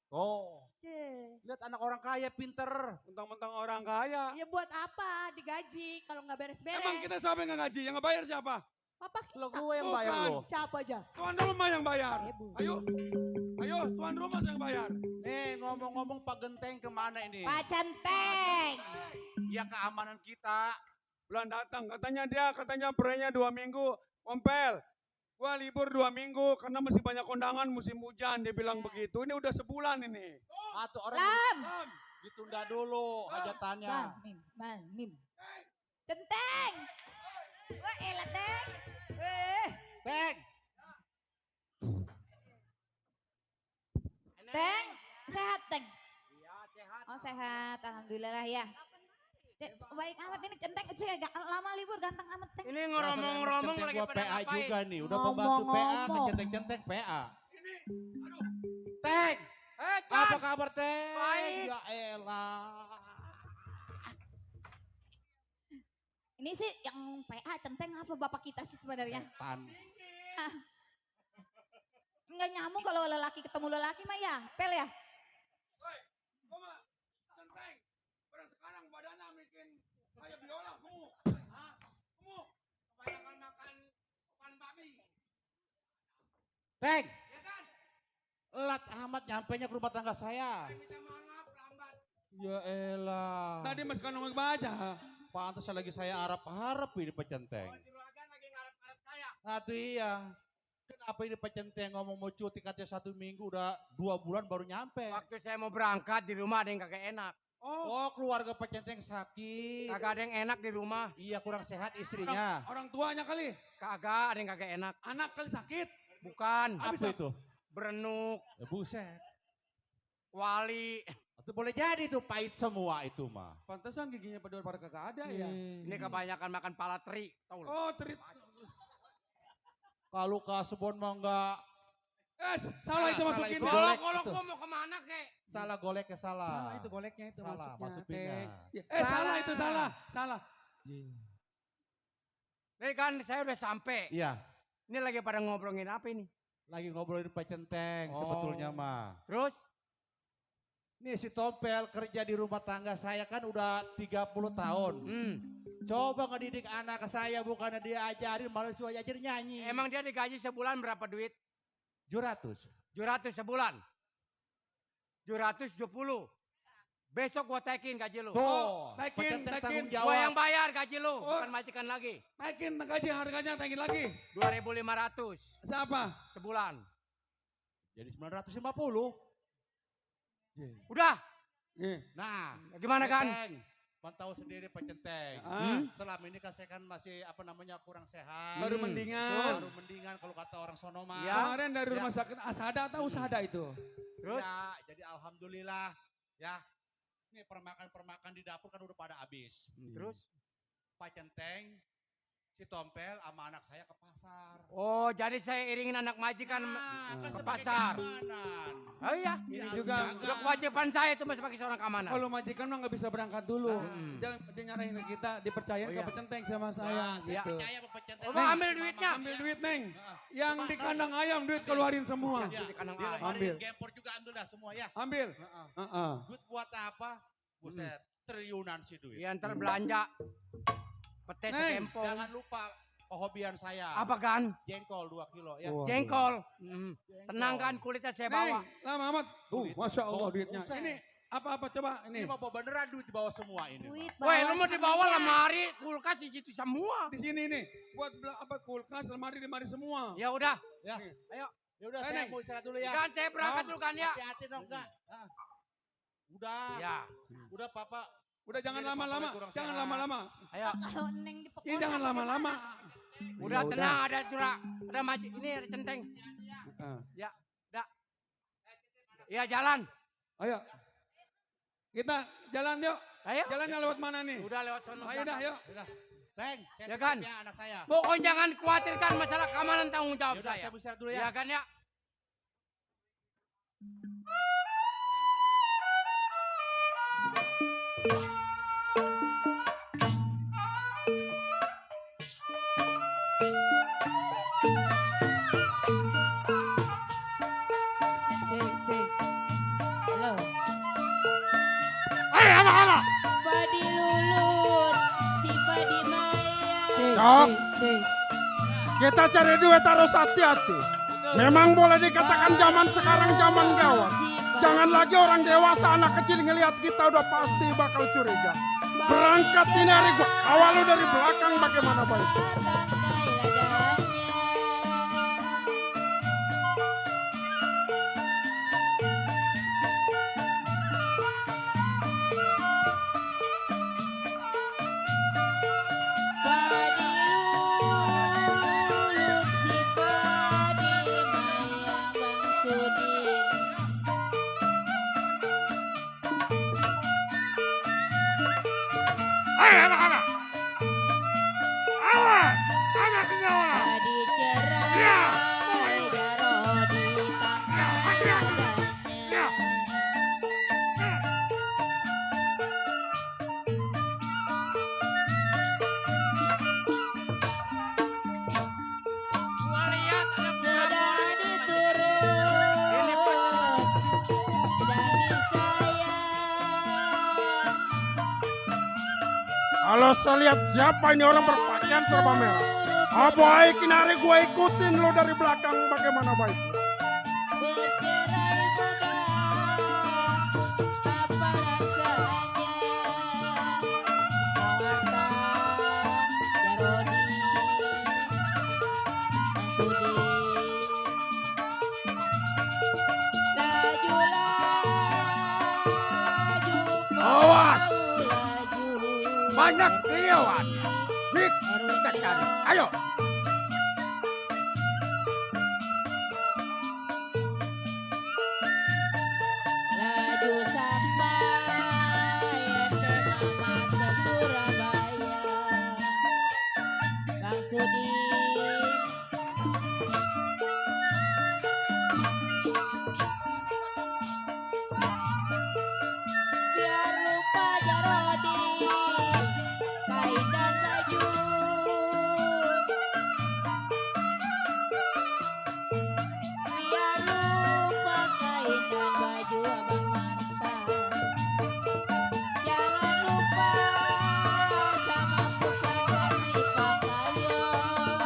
Oh, Cih. lihat anak orang kaya pinter. Mentang-mentang orang kaya. Ya buat apa digaji kalau nggak beres-beres? Emang kita siapa yang nggak gaji? Yang nggak bayar siapa? Papa Lo kita. gue yang bayar Bukan. lo. Siapa aja? Tuan rumah yang bayar. Ibu. Ayo, tuan rumah yang bayar. Nih ngomong-ngomong Pak Genteng kemana ini? Pak Centeng. Ya keamanan kita. Bulan datang, katanya perayanya 2 minggu. Kompel, gua libur 2 minggu karena masih banyak kondangan musim hujan. Dia bilang begitu. Ini udah sebulan ini. Atau orang Lam. ditunda dulu hajatannya. Mim. Centeng. Wah, elah, Teng. Teng, Teng, sehat, Teng. Iya sehat. Oh, sehat. Alhamdulillah ya. Baik amat ini Centeng, saya agak lama libur ganteng amat, Teng. Ini ngomong-ngomong Centeng lagi gua pada PA ngapain? juga nih. Udah pembantu PA, Ngomong-ngomong. kecenteng-centeng PA. Ini, aduh. Teng, Chan. apa kabar Teng? Baik. Ya elah. Ini sih yang PA Centeng apa bapak kita sih sebenarnya? Setan. Enggak nyambung kalau lelaki ketemu lelaki mah ya, Pel ya. Woi, gua mah centeng. Pada sekarang badannya bikin kayak biola, gemuk. Gemuk. Kebanyakan makan babi. Teng, Ya kan? lat amat nyampenya ke rumah tangga saya. Minta maaf, lambat. Ya elah. Tadi mas kandung baca. Pantas lagi saya harap-harap ini Pak Centeng. Juragan lagi ngarep-ngarep saya. Aduh iya. Kenapa ini Pak Centeng ngomong mau cuti katanya 1 minggu udah 2 bulan baru nyampe. Waktu saya mau berangkat di rumah ada yang kagak enak. Oh keluarga Pak Centeng sakit. Kagak ada yang enak di rumah. Iya kurang sehat istrinya. Orang tuanya kali. Kagak ada yang kagak enak. Anak kali sakit. Bukan. Apa itu? Berenuk. Ya, buset. Wali. Itu boleh jadi tuh pahit semua itu mah. Pantesan giginya pada kagak ada ya. Ini kebanyakan makan pala teri. Tahu lu? Oh, trip. Kalau kasebon mah enggak. Salah itu salah masukin. itu. ya. Golek Kalau itu. gua mau kemana kek? Salah goleknya salah. Salah itu goleknya itu Salah, masuknya. masukinnya. Teng. Salah itu salah. Salah. Nih kan saya udah sampai. Iya. Ini lagi pada ngobrolin apa ini? Lagi ngobrolin Pak Centeng Oh. sebetulnya mah. Terus? Nih si Tompel kerja di rumah tangga saya kan udah 30 tahun. Coba ngedidik anak saya bukannya diajarin malah suruh ajarin nyanyi. Emang dia digaji sebulan berapa duit? 700. 700 sebulan. 770. Besok gua taikin gaji lu. Tuh, taikin. tanggung Gua yang jawab. bayar gaji lu, Oh. bukan majikan lagi. Taikin gaji harganya, taikin lagi. 2.500 Siapa? sebulan. Jadi 950. Udah, Nah, gimana kan? Centeng, pantau sendiri Pak Centeng. Ah, Selama ini kan saya kan masih kurang sehat. baru mendingan. Baru mendingan kalau kata orang sono mah. Ya. Kemarin dari rumah sakit Asada atau Usada itu? Terus? Ya, jadi alhamdulillah ya. Ini permakan di dapur kan udah pada habis. Terus? Pak Centeng, si Tompel sama anak saya ke pasar. Oh, jadi saya iringin anak majikan Nah, kan ke sebagai pasar. keamanan. Oh iya, Ini Harus juga jaga. udah kewajiban saya itu sebagai seorang keamanan. kalau majikan mah nggak bisa berangkat dulu. Hmm. Jangan nyarahin ke kita, dipercayain Oh, ke iya. Pecenteng sama saya. Nah, saya gitu. percaya sama Pak Centeng. Oh, mau ambil duitnya? Ambil duit, Neng. Nah, Yang di kandang ayam duit keluarin semua. ya, di kandang di ayam. lemari Ambil. gempor juga ambil dah semua ya. Ambil. Heeh. Heeh. Duit buat apa? Buset, triliunan sih duit. Ya ntar belanja. Pete Neng, sekempong. Jangan lupa kehobian saya. Apa kan? Jengkol 2 kilo ya. Wah. Jengkol. Tenang kan kulitnya saya bawa. Neng, lama amat. Tuh, Duit. Masya Allah Oh, duitnya. buset. Ini apa-apa coba Ini ini. mau bawa beneran duit di bawah semua ini. Duit Woi, lu mau dibawa semuanya. lemari, kulkas di situ semua. Di sini nih, buat apa kulkas, lemari semua. Ya udah, Ya. Ayo. Ya udah Eh, saya Neng. mau istirahat dulu ya. kan saya berangkat dulu kan ya. Hati-hati dong enggak. Udah. Ya, Udah Papa. Udah jangan Ini lama-lama, Papa kurang jangan sehat. lama-lama. ayo. Kalau Neng di Ini jangan lama-lama. Udah Ya tenang, ada curah, ada maji, ini ada centeng. Ah. Ya jalan. Ayo. Kita jalan yuk. Ayo. Jalannya lewat mana nih? Udah lewat sono. Ayo dah, yuk. Udah. Teng, saya Ya titip kan? ya anak saya. Pokoknya jangan khawatirkan masalah keamanan tanggung Ya jawab udah saya. saya mau istirahat dulu ya. Ya kan ya? Cek. Halo. Ayo anak-anak. Padi Lulut, si Padi Maya. Cok. Cek. Kita cari duit harus hati-hati. Memang boleh dikatakan zaman sekarang zaman gawat. Jangan lagi orang dewasa anak kecil ngelihat kita udah pasti bakal curiga. Berangkat ini hari gua awal lu dari belakang bagaimana baiknya. Ayo anak-anak. Awas. Anak kenyawaan. Ya. Ya. Gua lihat ada bulan ini Kalau saya lihat siapa ini orang berpakaian serba merah. Aboy kinari gue ikutin lo dari belakang bagaimana baiknya. Awas. Banyak kenyawaan. Nik, kita cari. Ayo. Laju sampai ente mamat ke Surabaya. Bang Sudi. Biar lupa Jarodi, kain dan baju. Biar lupa kain dan baju Abang Marta. Jangan lupa sama pusaka si Pakayon.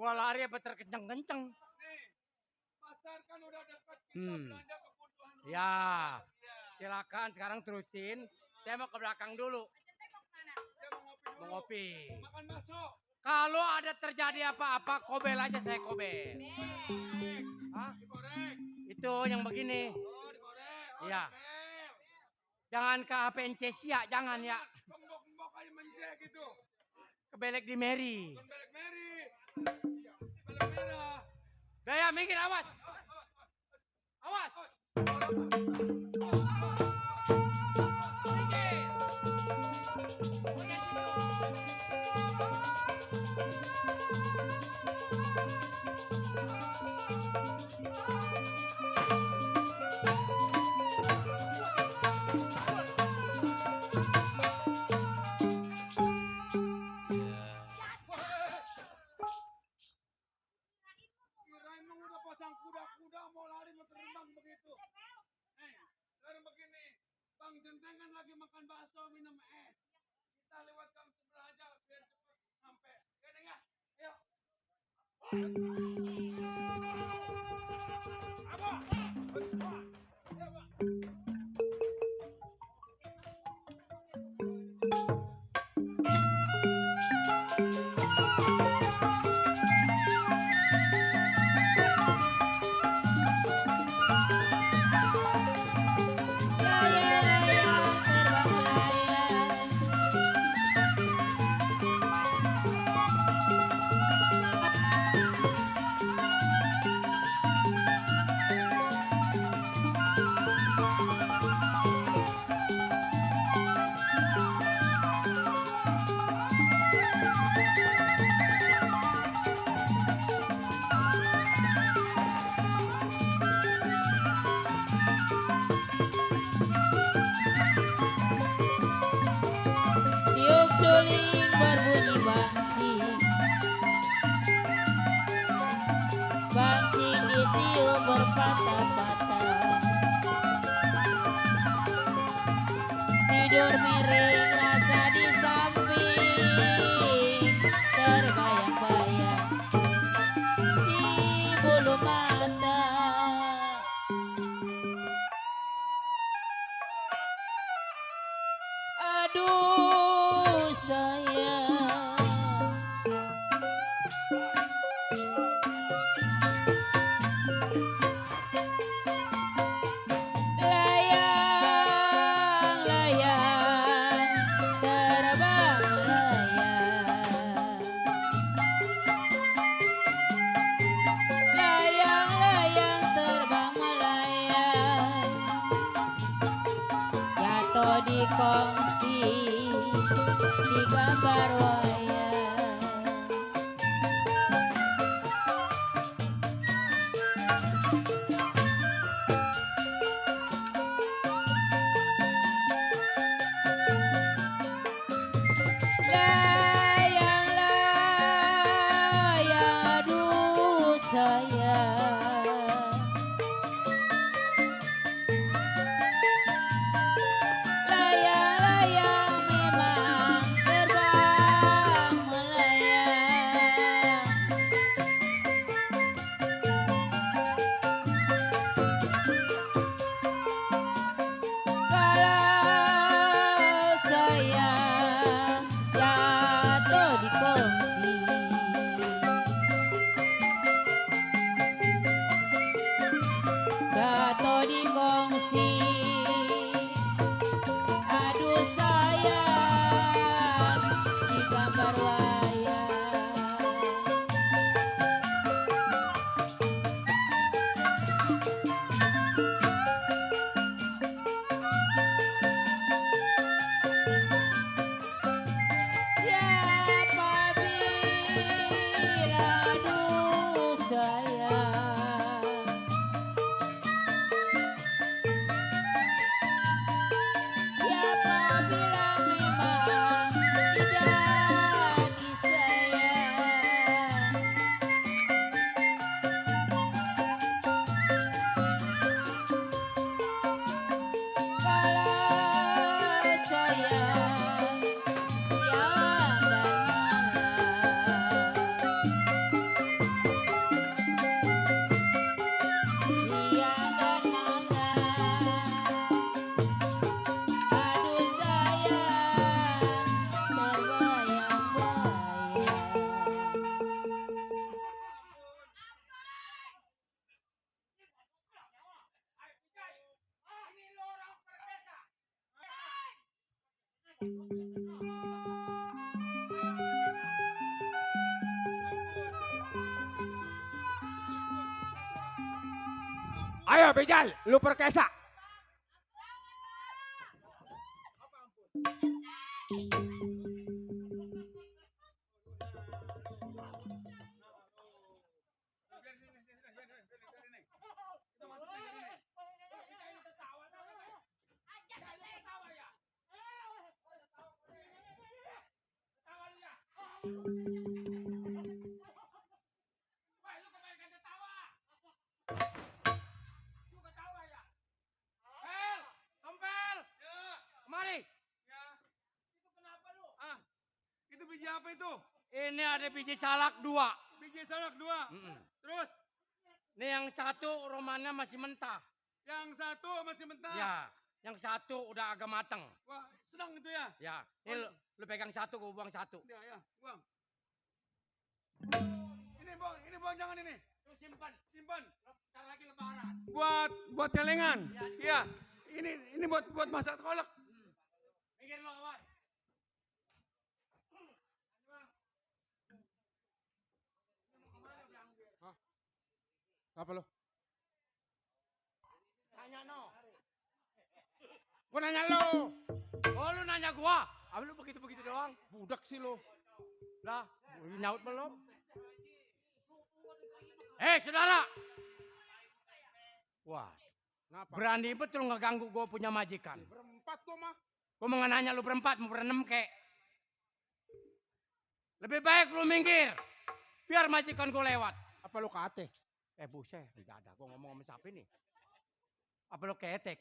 Gua lari apa terkenceng-kenceng. Pasar kan udah dekat, kita Hmm. belanja kebutuhan rumah. Ya, silakan sekarang terusin. Saya mau ke belakang dulu. Saya mau ngopi dulu. Mau ngopi. Makan bakso. Kalau ada terjadi apa-apa, kobel aja saya kobel. Hah? Digoreng. Itu yang begini. Oh, digoreng. Oh, Iya. dipel. Jangan ke HPNC Sia, jangan ya. Gembok-gembok kayak mencek gitu. Kebelek di Mary. Bukan belek meri. Belek merah. Gaya minggir, awas. Awas. Minggir. Kirain lu udah pasang kuda-kuda mau lari mau terbang begitu. Sekarang begini. Bang Jenteng kan lagi makan bakso minum es. Kita lewat gang sebelah aja biar cepat sampai. Ya Neng ya. Ayo. Apa? Layang-layang terbang melayang. Tiup suling berbunyi bangsing. Bangsing ditiup berpatah-patah. Tidur miring rasa di samping. Terbayang-bayang di bulu mata. Aduh sayang, layang-layang terbang melayang. Layang-layang terbang melayang. Jatuh di kongsi di gambar wayang. Layang-layang aduh sayang. Layang-layang memang terbang melayang. Kalau sayang jatuh di kongsi, jatuh di kongsi. Aduh sayang di gambar wayang. Siapa bila aduh sayang. Siapa bilang memang tidak disayang. Kalau sayang siang dan malam. Ayo Bejal, lu perkesa. Kemari. Itu biji apa itu? Ini ada biji salak 2. Biji salak 2. Terus Ini yang satu romannya masih mentah. yang satu masih mentah. Ya, yang satu udah agak mateng. Wah, senang itu ya? Ya, ini lu pegang satu, gue buang satu. Ya, ya, buang. Ini buang jangan ini. Lu simpan. Simpan. Ntar lagi lebaran. Buat celengan. Iya. Ini buat masak kolak. Minggir lo, awas. Apa lo? Tanya no. Gua nanya lo. Oh, lu nanya gua. Apa lu begitu-begitu doang? Budak sih lo. Lah, nyaut belum? Saudara. Wah, Kenapa? berani betul ngeganggu gua punya majikan. Berempat gua mah. Gua mau nanya lu berempat, mau berenam kek. Lebih baik lu minggir. Biar majikan gua lewat. Apa lo kate? Buset, tidak ada. Gua ngomong sama siapa nih? Apa lu ketek?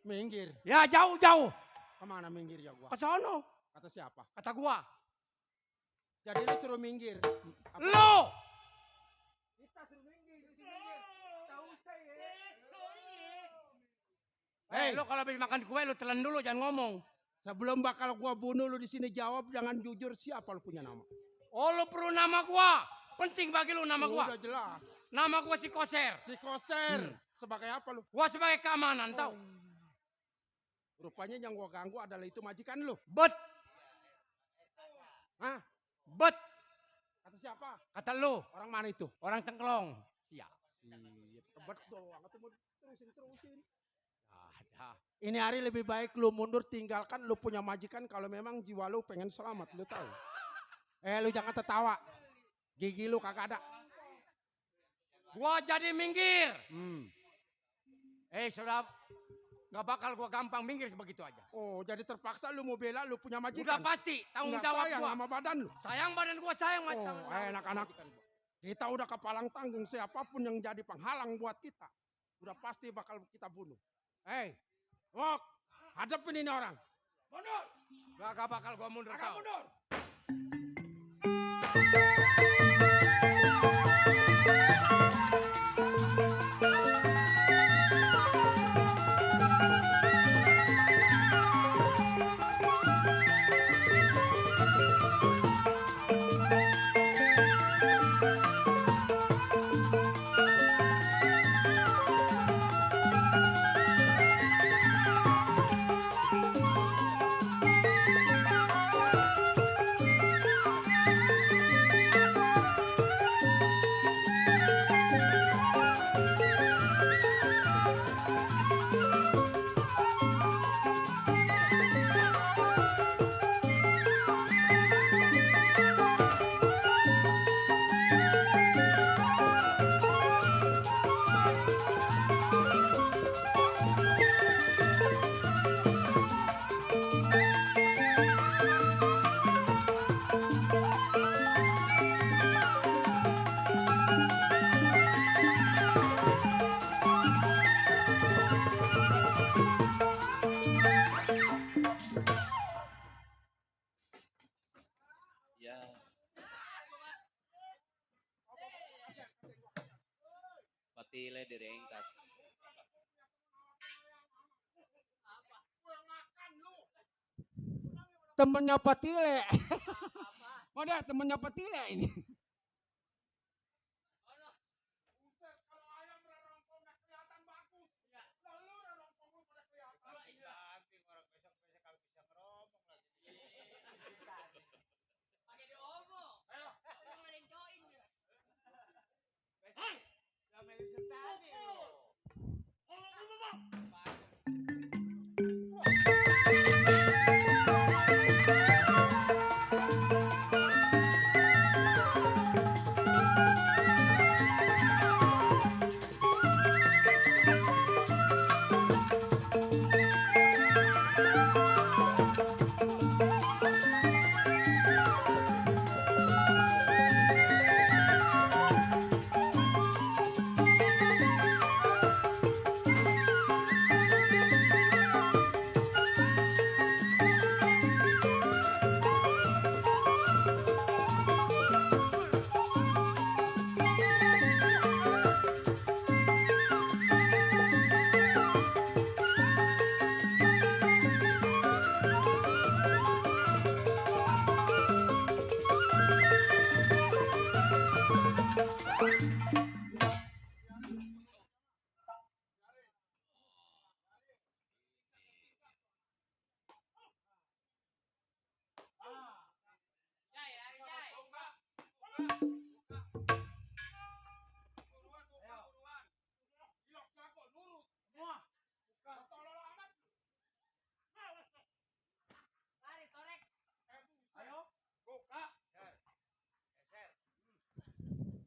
Minggir. Ya, jauh-jauh. Kemana minggir ya gua? Ke sono. Kata siapa? Kata gua. Jadi lo suruh minggir. Lu! Kita suruh minggir. Tahu saya. Lu kalau habis makan kue lu telan dulu, jangan ngomong. Sebelum bakal gua bunuh lu di sini jawab jangan jujur siapa lu punya nama. Oh, lu perlu nama gua. Penting bagi lu nama gua. Udah jelas. Nama gua si Koser. Si Koser. Sebagai apa lu? Gua sebagai keamanan, tau. Rupanya yang gua ganggu adalah itu majikan lu. Bet. Hah? Bet. Kata siapa? Kata lu. Orang mana itu? Orang Cengklong. Siap. Tebet doang. Terusin. Ada. Ini hari lebih baik lu mundur tinggalkan lu punya majikan kalau memang jiwa lu pengen selamat lu tahu. Lu jangan tertawa. Gigi lu kagak ada. Gua jadi minggir. Saudara. Gak bakal gua gampang minggir sebegitu aja. Oh, jadi terpaksa lu mau bela lu punya Udah majikan. pasti. Tanggung Nggak jawab sayang gua. sama badan lu. Sayang badan gua, sayang Oh, anak-anak. Kita udah kepalang tanggung siapapun yang jadi penghalang buat kita. Udah pasti bakal kita bunuh. Wok, hadapin ini orang. Mundur. Gak bakal gua mundur tau. Mundur. Patile direngkas. Temennya Patile. Mana temennya Patile ini?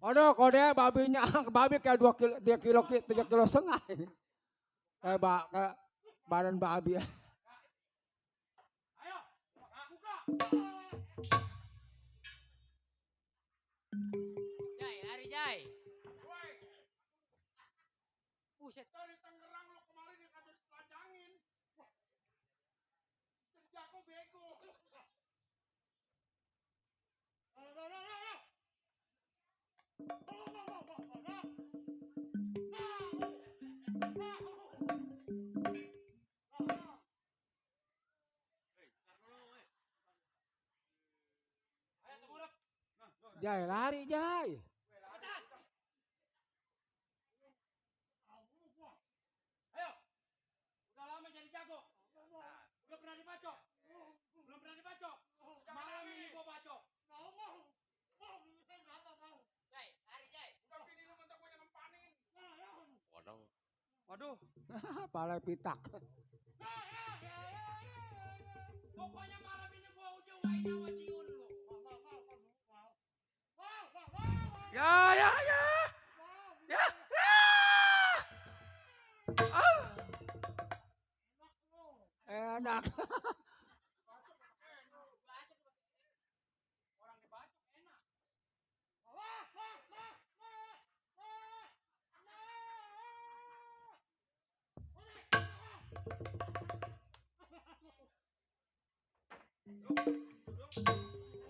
Aduh, kode babinya, babi kayak 3 kilo setengah ini. Kayak badan babi. Jai, lari Jai. Buset. Dari Tangerang lo kemarin dia kagak ditelanjangin. Kerja aku bego. Jai, lari Jai. Udah lama jadi jago. Udah pernah dibacok. Belum pernah dibacok. Malam ini gua bacok. Jai, lari Jai. Udah bini lu bentar gua yang nempanin. Waduh. Waduh. Pala pitak. Pokoknya malam ini gua ujuwain sama Jiun lu. Ya. Enak. Orang dibacok enak.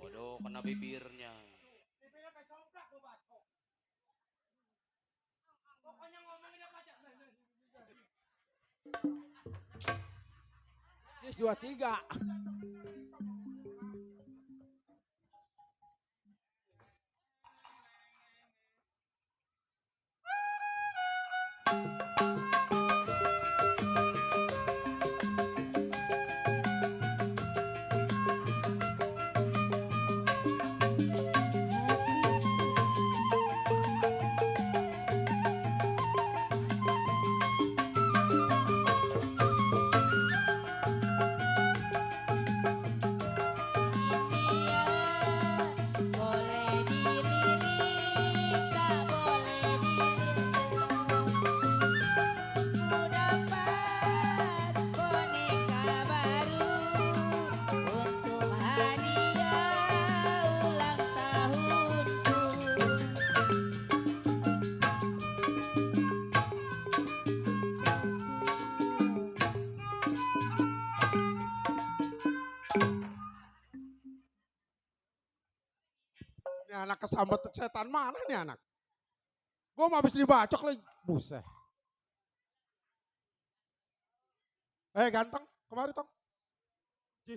Waduh, kena bibirnya. Bibirnya kayak somplak gua bacok. Pokoknya ngomongin apa aja. Jis 23. Boleh dilirik, tak boleh dilirik. Ku dapat boneka baru untuk hadiah ulang tahunku. Ini anak kesambet setan mana nih anak? Gua mau habis dibacok lagi. Buset. Ganteng, kemari tong. Ji.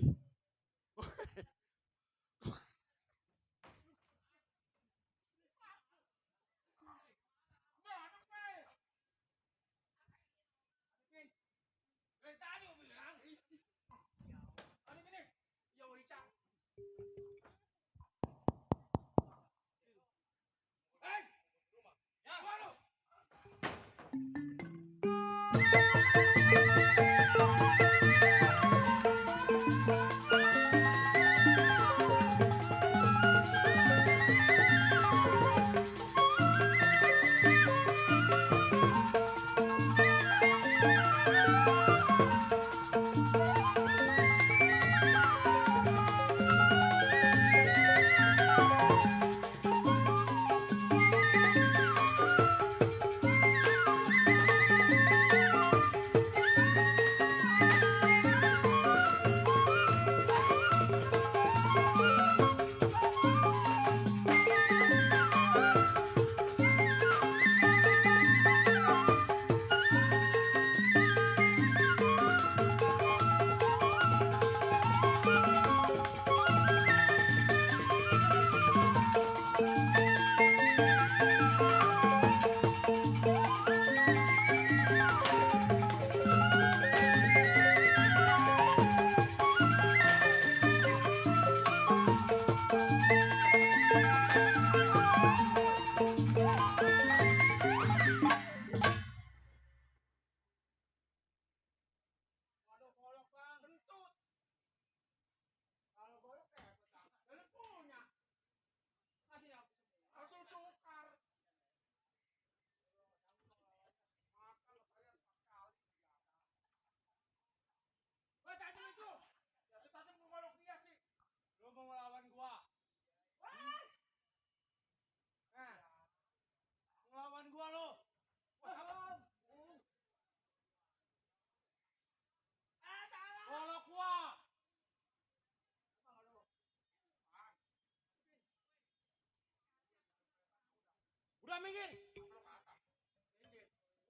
minggir.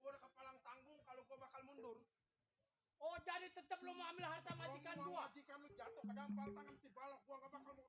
Gue udah kepalang tanggung kalau gue bakal mundur. Oh, jadi tetap lu mau ambil harta majikan gua. Majikan lu jatuh ke dampal tangan si balok, gua gak bakal mundur.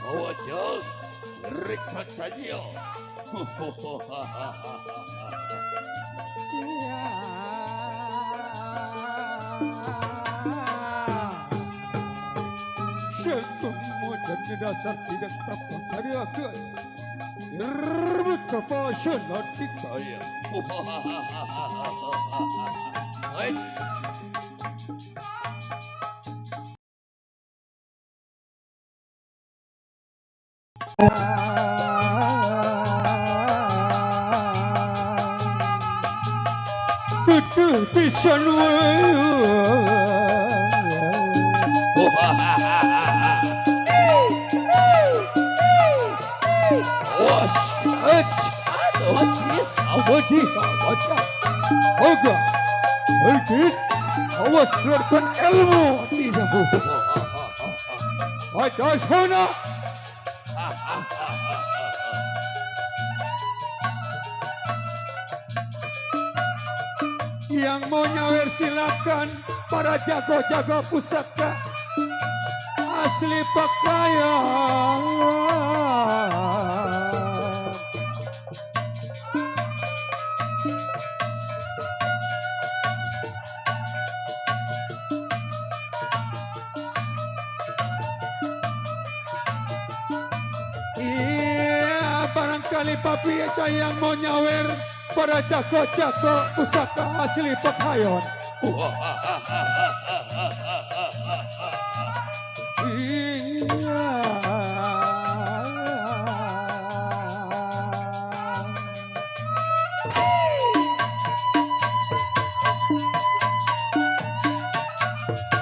Wajah, rekat saja. Syaitanmu dan dasar tidak dapat tariakan. Berbetapa syanatik saya. Betul pisan awas keluarkan ilmu tidak baca sana. Yang mau nyawer silakan, para jago-jago pusaka asli pakaian. Iya, barangkali papi yang mau nyawer para jago-jago pusaka asli pakaian. Iya.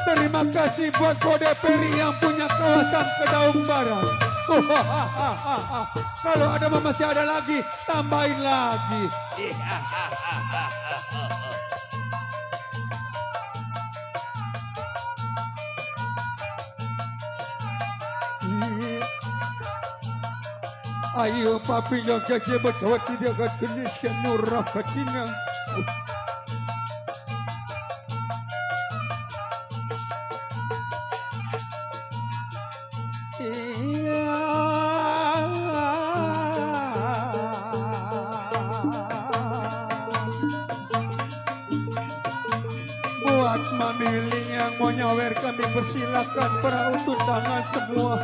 Terima kasih buat Kode Peri yang punya kawasan Kedaung Barat. Kalau ada masih ada lagi, tambahin lagi. Ayo papi jaga jebat bahwa tidak akan Indonesia nurah ke Cina. Buat mamiling yang mau nyawer kami persilakan para undangan semua.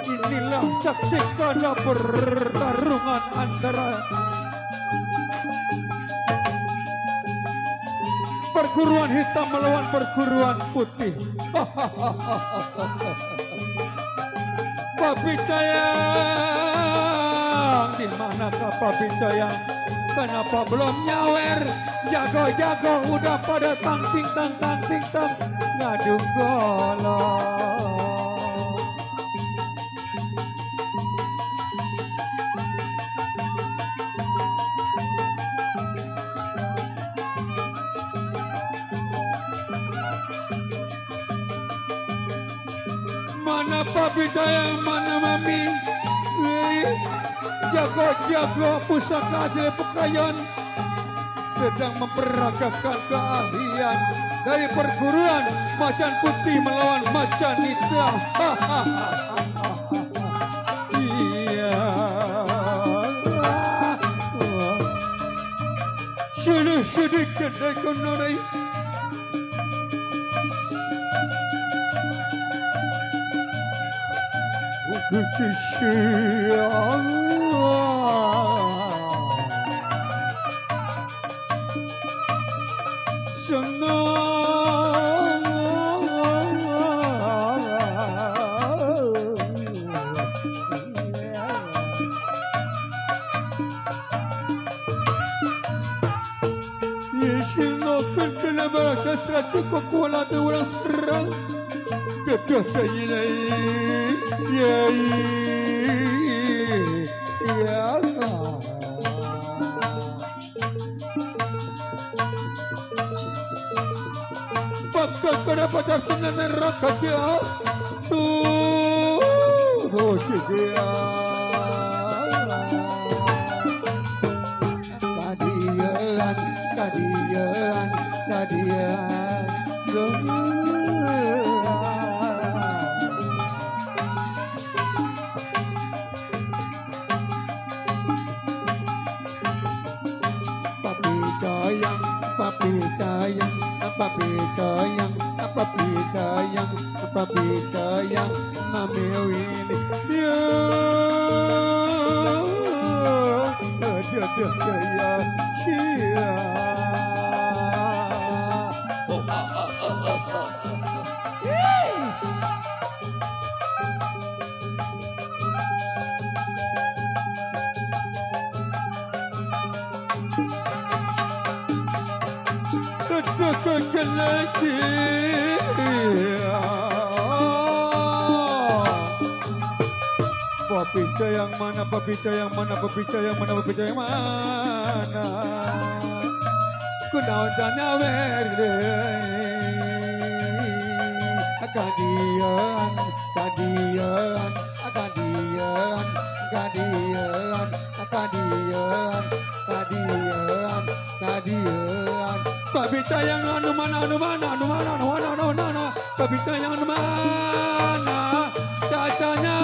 Inilah saksikan pertarungan antara perguruan hitam melawan perguruan putih. Papi sayang, di manakah papi sayang? Kenapa belum nyawer? Jago-jago udah pada tang-ting tang ngadu golong. mana papi sayang, mana mami. Jago-jago pusaka hasil pekayon sedang memperagakan keahlian dari perguruan macan putih melawan macan hitam. Iya. Sudah kedai konorai. Cukup kuala tu orang serang Kedah saya ya Pakai kena pacar senang neraka jauh Tuh dia Kadian papi sayang mami ini dia Papi sayang mana, papi sayang mana, papi sayang mana, papi sayang mana. Ku naon tanya werde. Kadian, kadian, kadian, kadian, kadian, kadian, kadian. Papi sayang anu mana, anu mana, anu mana, anu mana, anu mana. Papi sayang anu mana. Cacanya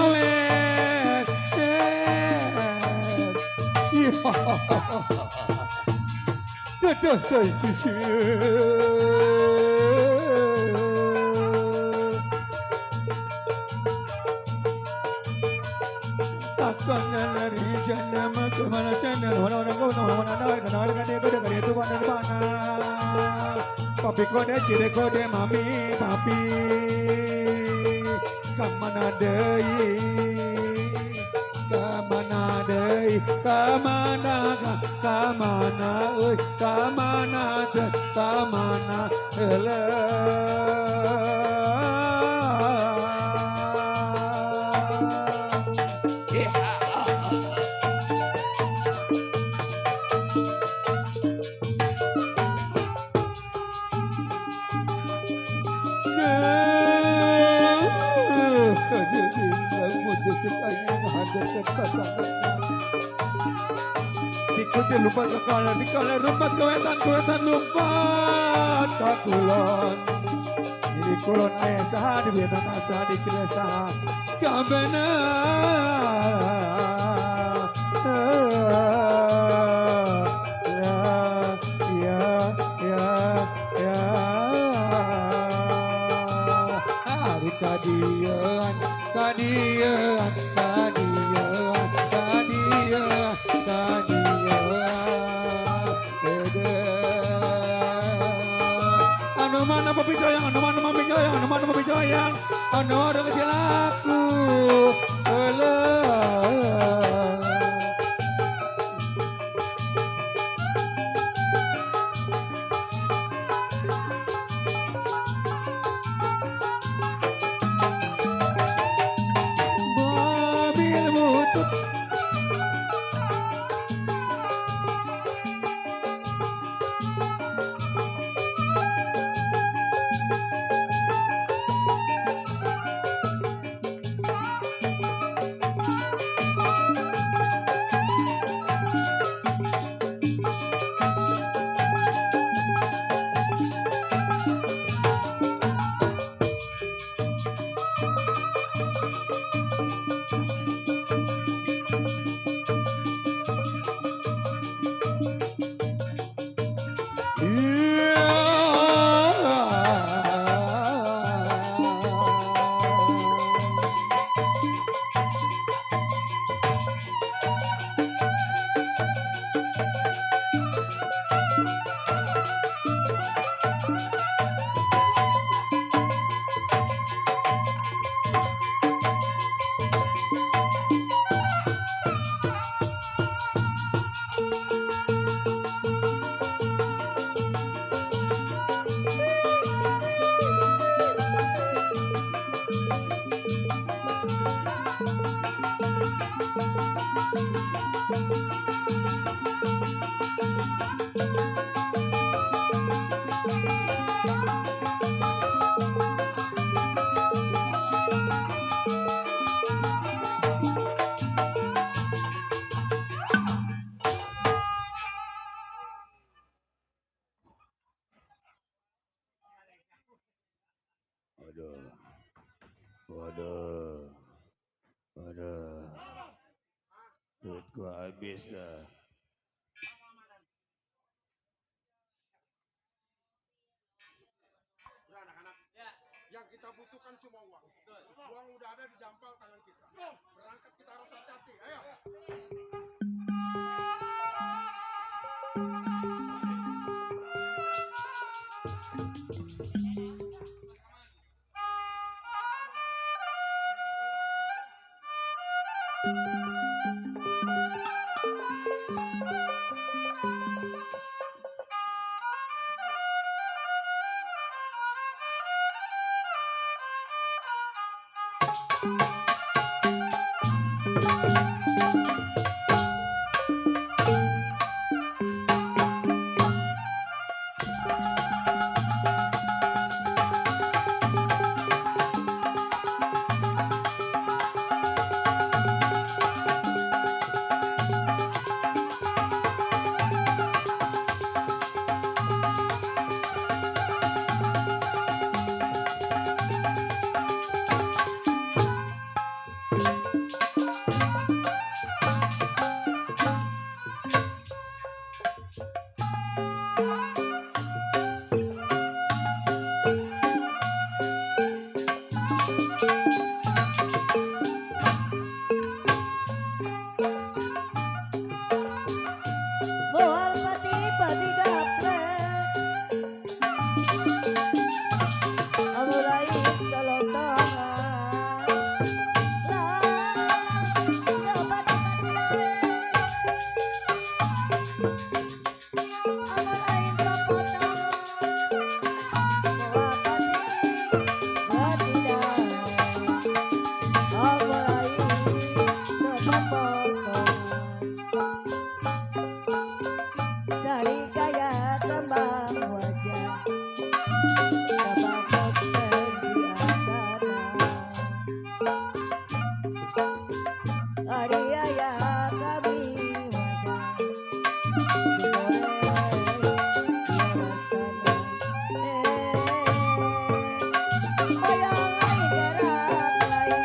Dadah saya takkan lari jana kemana jana mana itu mana papi kode cire kode mami papi kamana deui kamana deui kamana euy kamana teh kamana Ikuti lupa kekala di kala rupat kewetan lupa kakulon. Di kulon ayah saha di wetan asa di kira saha kabena. Hari kadian, kadian, kadian, kadian, kadian. Anu mana papi sayang, anu mana mami sayang, anu mana papi sayang, anu ada kecil aku. Duit gua habis dah. Ya anak-anak, yang kita butuhkan cuma uang. Uang udah ada di dampal tangan kita. Berangkat kita harus hati-hati. Ayo. Mohon pati-pati gaplek mulai kelontongan lah coba mulai kepotongan bawa pati mulai kepotongan Sari kaya kembang wajah Kembang poster di asana Hari ayah kami wajah Digoreng di asana Bayang lain gerak lain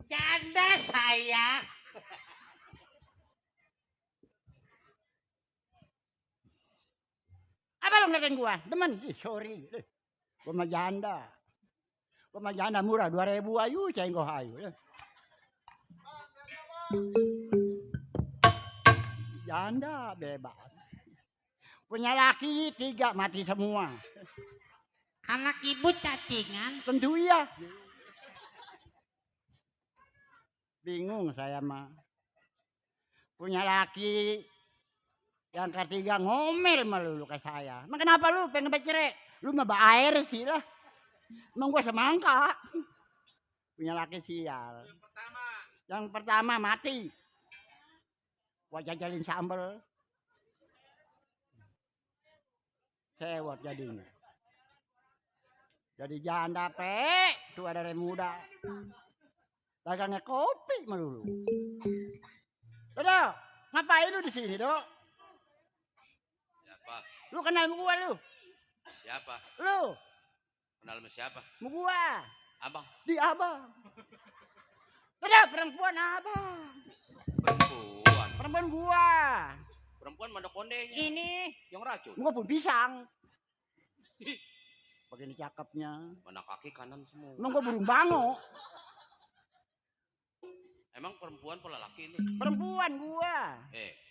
Janda saya. Apa lo ngeliatin gua? Demen? Ih, sorry. Gua mah janda. Gua mah janda murah 2.000 ayu cenggoh ayu. Janda bebas. Punya laki 3 mati semua. Anak ibu cacingan. Tentu iya. Bingung saya mah. Punya laki yang ketiga ngomel melulu ke saya. Emang kenapa lu pengen bercerai? Lu mah air sih lah. Emang gua semangka. Punya laki sial. Yang pertama mati. Gua jajalin sambel. Sewot jadinya. Jadi janda tua dari muda. Dagangnya kopi melulu. Dodo, ngapain lu di sini, Dok? Siapa? Lu kenal sama gua lu? Siapa? Lu? Kenal sama siapa? Sama gua. Abang. Di abang. Dodo, perempuan abang. Perempuan. Perempuan gua. Perempuan mana kondenya? Ini. Yang racun. Gua pun pisang. Begini cakepnya. Mana kaki kanan semua. Emang gua burung bango. Emang perempuan pola laki ini? Perempuan gua.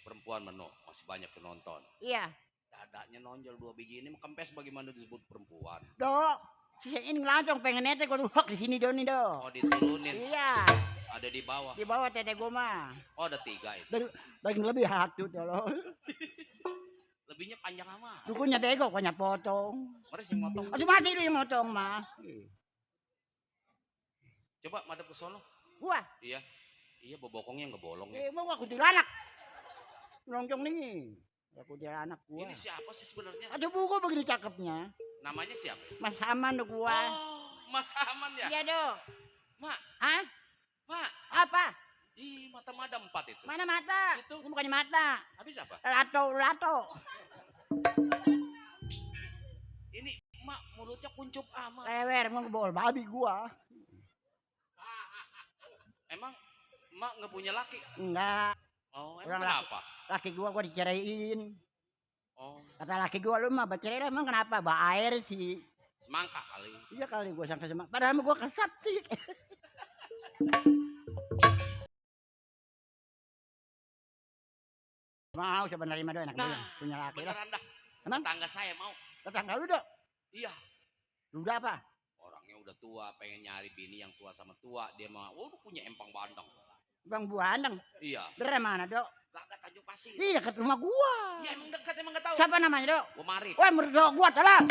Perempuan meno masih banyak penonton. Iya. Dadanya nonjol 2 biji ini kempes bagaimana disebut perempuan? Dok, si ini ngelancong pengen nete gua tuh hok di sini Doni, Dok. Oh, diturunin. Iya. Ada di bawah. Di bawah tete gua mah. Oh, ada 3 itu. Bagi lebih hatu tolong. Lebihnya panjang amat. Dukunya bego kok potong. Mari sing motong. Aduh mati lu yang motong mah. Coba madep ke sono. Gua. Iya. Iya, bobokongnya ngebolong ya. Mau aku kuntilanak. Nongcong nih. Aku kuntilanak gua. Ini siapa sih sebenarnya? Aduh buku begini cakepnya. Namanya siapa? Mas Aman dok gua. Oh, Mas Aman ya? Iya dok. Mak. Hah? Mak. Apa? Ih, mata ada 4 itu. Mana mata? Itu. Ini bukannya mata. Habis apa? Lato. Ini mak mulutnya kuncup amat. Lewer, mau ngebol babi gua. Emang mak nggak punya laki? Enggak. Oh, Orang emang kenapa? Laki gua diceraiin. Oh, Kata laki gua lu mah bercerai lah, emang kenapa? Air sih. semangka kali. Iya kali gua sangka semangka. Padahal gua kesat sih. Mau sebenarnya mah enak punya laki lah. Beneran dah. Emang? Tetangga saya mau. Tetangga lu dok? Iya. Lu udah apa? Orangnya udah tua, pengen nyari bini yang tua sama tua. Dia mah, udah punya empang bandeng. Bang Buandeng. Iya. Dari mana dok? Gak Tanjung Pasir. Iya dekat rumah gua. Iya emang dekat, emang gak tahu. Siapa namanya dok? Gua Marit. Wah mertua gua telang.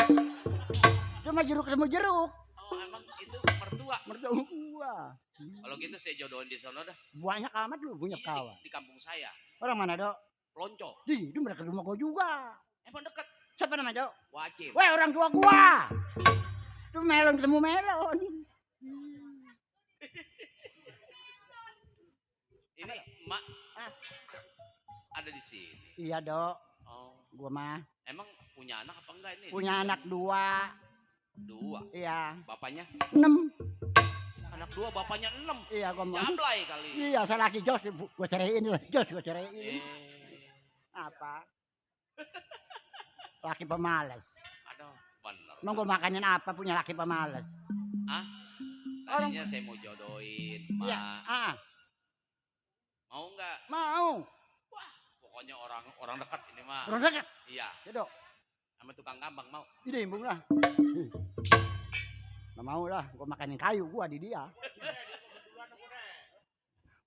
Cuma jeruk ketemu jeruk. Oh emang itu mertua. Mertua gua. Kalau gitu saya jodohin di sono dah. Banyak amat lu punya Iya, kawan. di kampung saya. Orang mana dok? Lonco. Di dekat rumah gua juga. Emang dekat. Siapa namanya dok? Wajib. Wah orang tua gua. Itu melon ketemu melon. Ini mak ada di sini. Iya dok. Oh, Gua mah emang punya anak apa enggak ini? punya anak 2. 2. Iya. Bapaknya 6. anak 2, bapaknya 6. Iya gua mah. Jablay kali. Iya saya laki Jos gua ceraiin. Jos gua ceraiin. Apa? Laki pemalas. Aduh, bener. Emang gua makanin apa punya laki pemalas? Ah? Tadinya saya mau jodohin, mak. Iya. Ah, Mau enggak? mau. Pokoknya orang dekat ini mah. Orang dekat. Iya. Ya dok. Sama tukang gambang mau. Ini imbung lah. Nggak mau lah, gua makanin kayu gua di dia.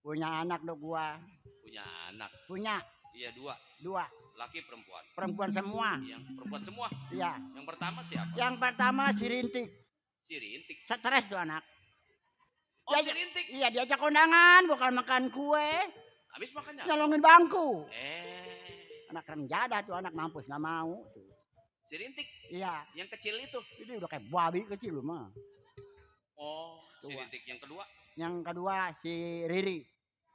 Punya anak dok gua. Punya anak. Punya Iya 2. 2. Laki perempuan. Perempuan semua. Yang perempuan semua. Iya. Yang pertama siapa? Yang pertama si Rintik. Si Rintik. Stres tuh anak. Oh, si Rintik. Iya, diajak kondangan, bukan makan kue. Habis makannya. Nyolongin bangku. Eh, Anak remjada tuh, anak mampus nggak mau. Tuh. si Rintik Iya, yang kecil itu. ini udah kayak babi kecil lu mah. Oh, si Tua. Rintik yang kedua. Yang kedua si Riri.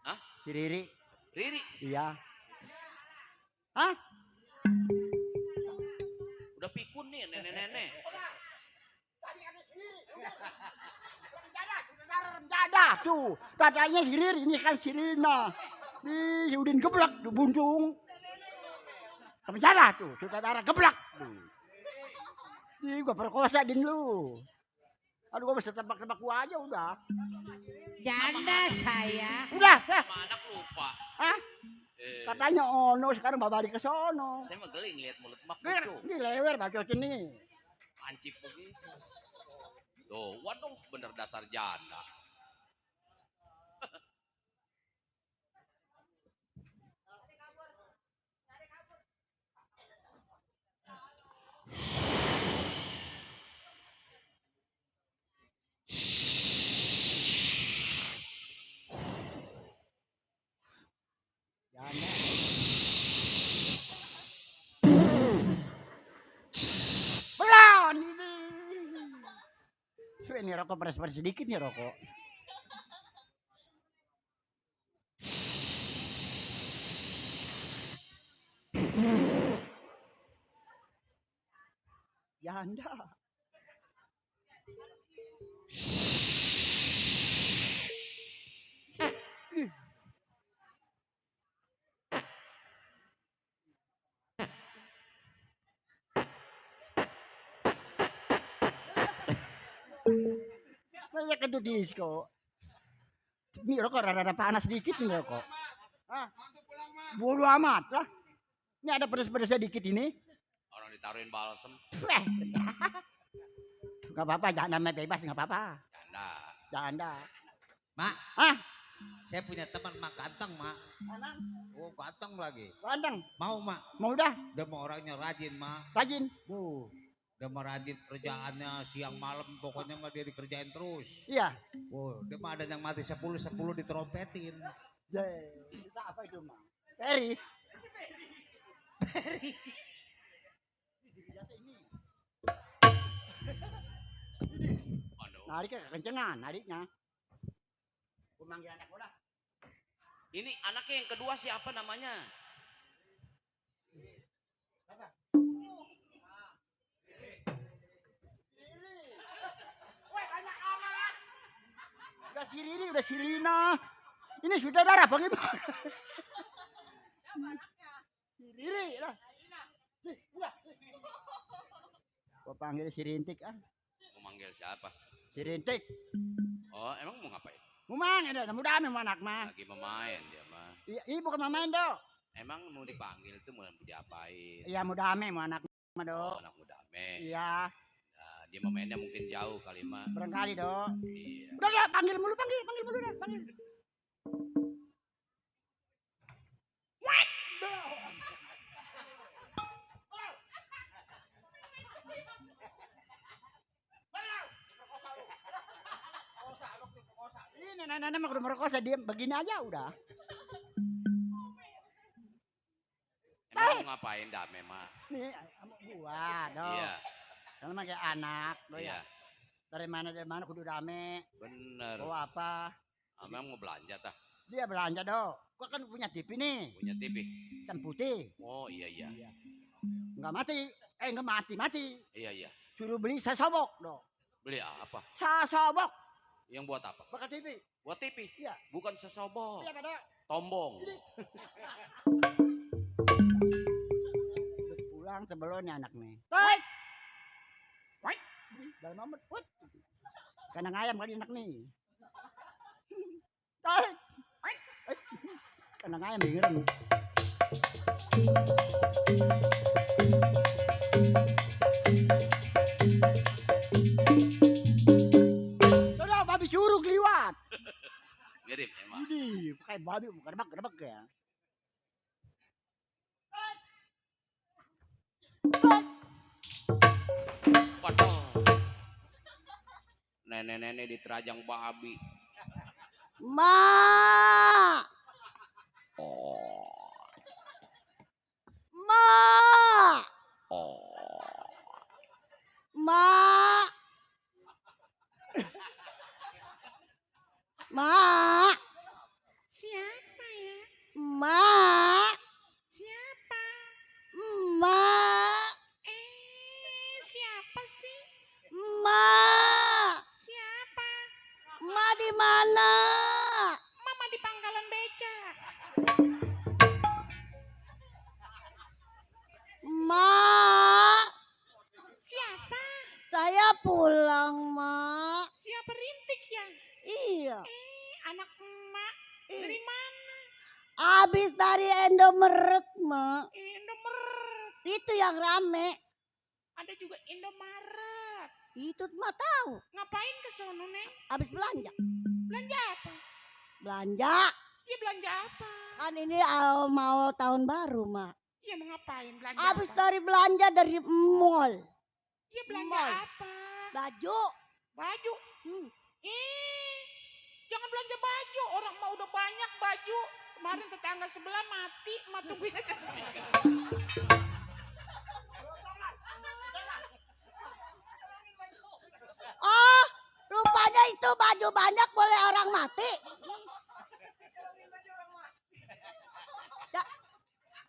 Hah? Si Riri. Riri. Iya. Hah? Udah pikun nih nenek-nenek. Remjada tuh. Katanya si Riri, ini kan si Rina. Ih, udin geblek, tuh buntung. Remjada tuh, saudara geblek. Tuh. Ih, gua perkosa din lu. Aduh, gua bisa tebak-tebak gua aja udah. Janda saya. Udah, Sama anak lupa. Hah? Eh, Katanya ono, sekarang mau balik ke sono. saya mah geling lihat mulut mak Nih, lucu. ini lewer bacot ini. Pancip begitu. Tuh, waduh, bener dasar janda. Janda. Belon ini. Ini rokok peres-peres sedikit nih rokok. Janda. Saya ke disco. Ini rokok rada-rada panas sedikit nih rokok. Hah? Bodoh amat lah. Ini ada pedes-pedesnya dikit ini. Orang ditaruhin balsem. Gak apa-apa, jangan namanya bebas, gak apa-apa. Janda. Janda. Mak, Hah? saya punya teman mak ganteng mak. Anang, Oh ganteng lagi. ganteng. Mau mak? Mau dah, Udah mau orangnya rajin mak. rajin. Udah mau rajin kerjaannya siang malam pokoknya mah dia dikerjain terus. Iya. Dia mah ada yang mati 10 ditrompetin. Kita apa itu, Mang? Ferry. Aduh. Nariknya kekencengan, nariknya. Gue manggil anak bola. Ini anaknya yang kedua siapa namanya? Udah si Riri, udah si Lina. Ini sudah darah bagaimana? Si Riri lah. Gue panggil si Rintik ah. Mau manggil siapa? Si Rintik. Oh, emang mau ngapain? Mau main ada, mudah sama anak mah. Lagi memain dia mah. Iya, bukan mau main dok. Emang mau dipanggil tuh mau diapain? Iya, mau dame mau anak mah Oh, dok. anak muda me. Iya, Nah, dia mau mainnya mungkin jauh kali mah. barangkali dok. Iya. Udah, panggil mulu, panggil mulu dah, panggil. Ini nenek-nenek mau merkosa dia begini aja udah. Emang mau ngapain dame mah? Nih, sama gua dok. Iya, Karena mah kayak anak, dok iya. ya. Dari mana kudu rame. Bener. Bawa apa? Emang mau belanja tah? Dia belanja dok. Gua kan punya TV nih, Punya TV. hitam putih. Oh, iya iya. Nggak mati. Nggak mati. Iya iya. Suruh beli sasobok dok. Beli apa? Sasobok. Yang buat apa? Pakai TV. Buat TV. Iya. Bukan sesobok. Iya, Pak, Dok. Tombong. Udah pulang sebelum nih anak nih. Woi. Woi. Dalam amat. Woi. Kandang ayam kali anak nih. Woi. Woi. Kandang ayam dengerin. Sudah babi curug liwat. Mirip emang. Ini pakai babi gerbak ya. Waduh. Nenek-nenek diterajang babi. Ma. Ma. Ma. Ma. Siapa ya? Ma. Siapa? Ma. Siapa sih? Ma. Siapa? Ma di mana? Mama di pangkalan beca. Ma. Siapa? Saya pulang, Ma. Siapa rintik ya? Iya. Anak emak. Dari mana? Habis dari Indomaret, Ma. Indomaret. Itu yang rame. Ada juga Indomaret. Itu mah tahu. Ngapain ke sono, Neng? Habis belanja. Belanja apa? Belanja. Iya belanja apa? Kan ini mau tahun baru, Ma. Iya mau ngapain belanja Habis apa? dari belanja dari mall. Iya belanja Mall. apa? Baju. Baju. Jangan belanja baju. Orang mau udah banyak baju. Kemarin tetangga sebelah mati. Ma tungguin aja. Oh, rupanya itu baju banyak boleh orang mati.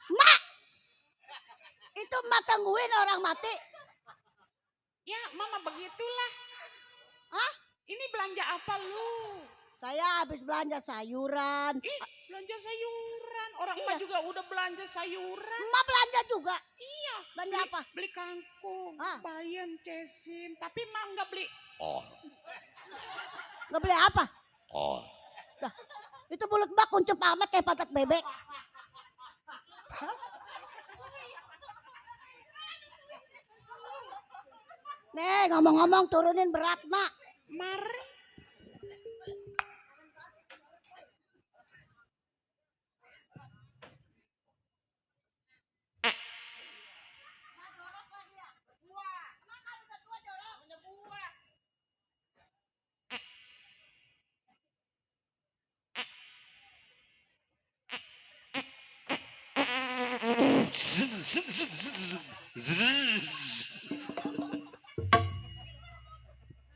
Mak, itu mak tungguin orang mati. Ya, Mama begitulah. Hah? Ini belanja apa lu? Saya habis belanja sayuran. Belanja sayuran. Orang Iya. emak juga udah belanja sayuran. Emak belanja juga. Iya. Belanja apa? Beli kangkung, Ah. bayam, cesim. Tapi emak nggak beli. Nggak beli apa? Dah, itu mulut mak kuncup amat kayak pantat bebek. Nih ngomong-ngomong turunin berat, Mak. Mari.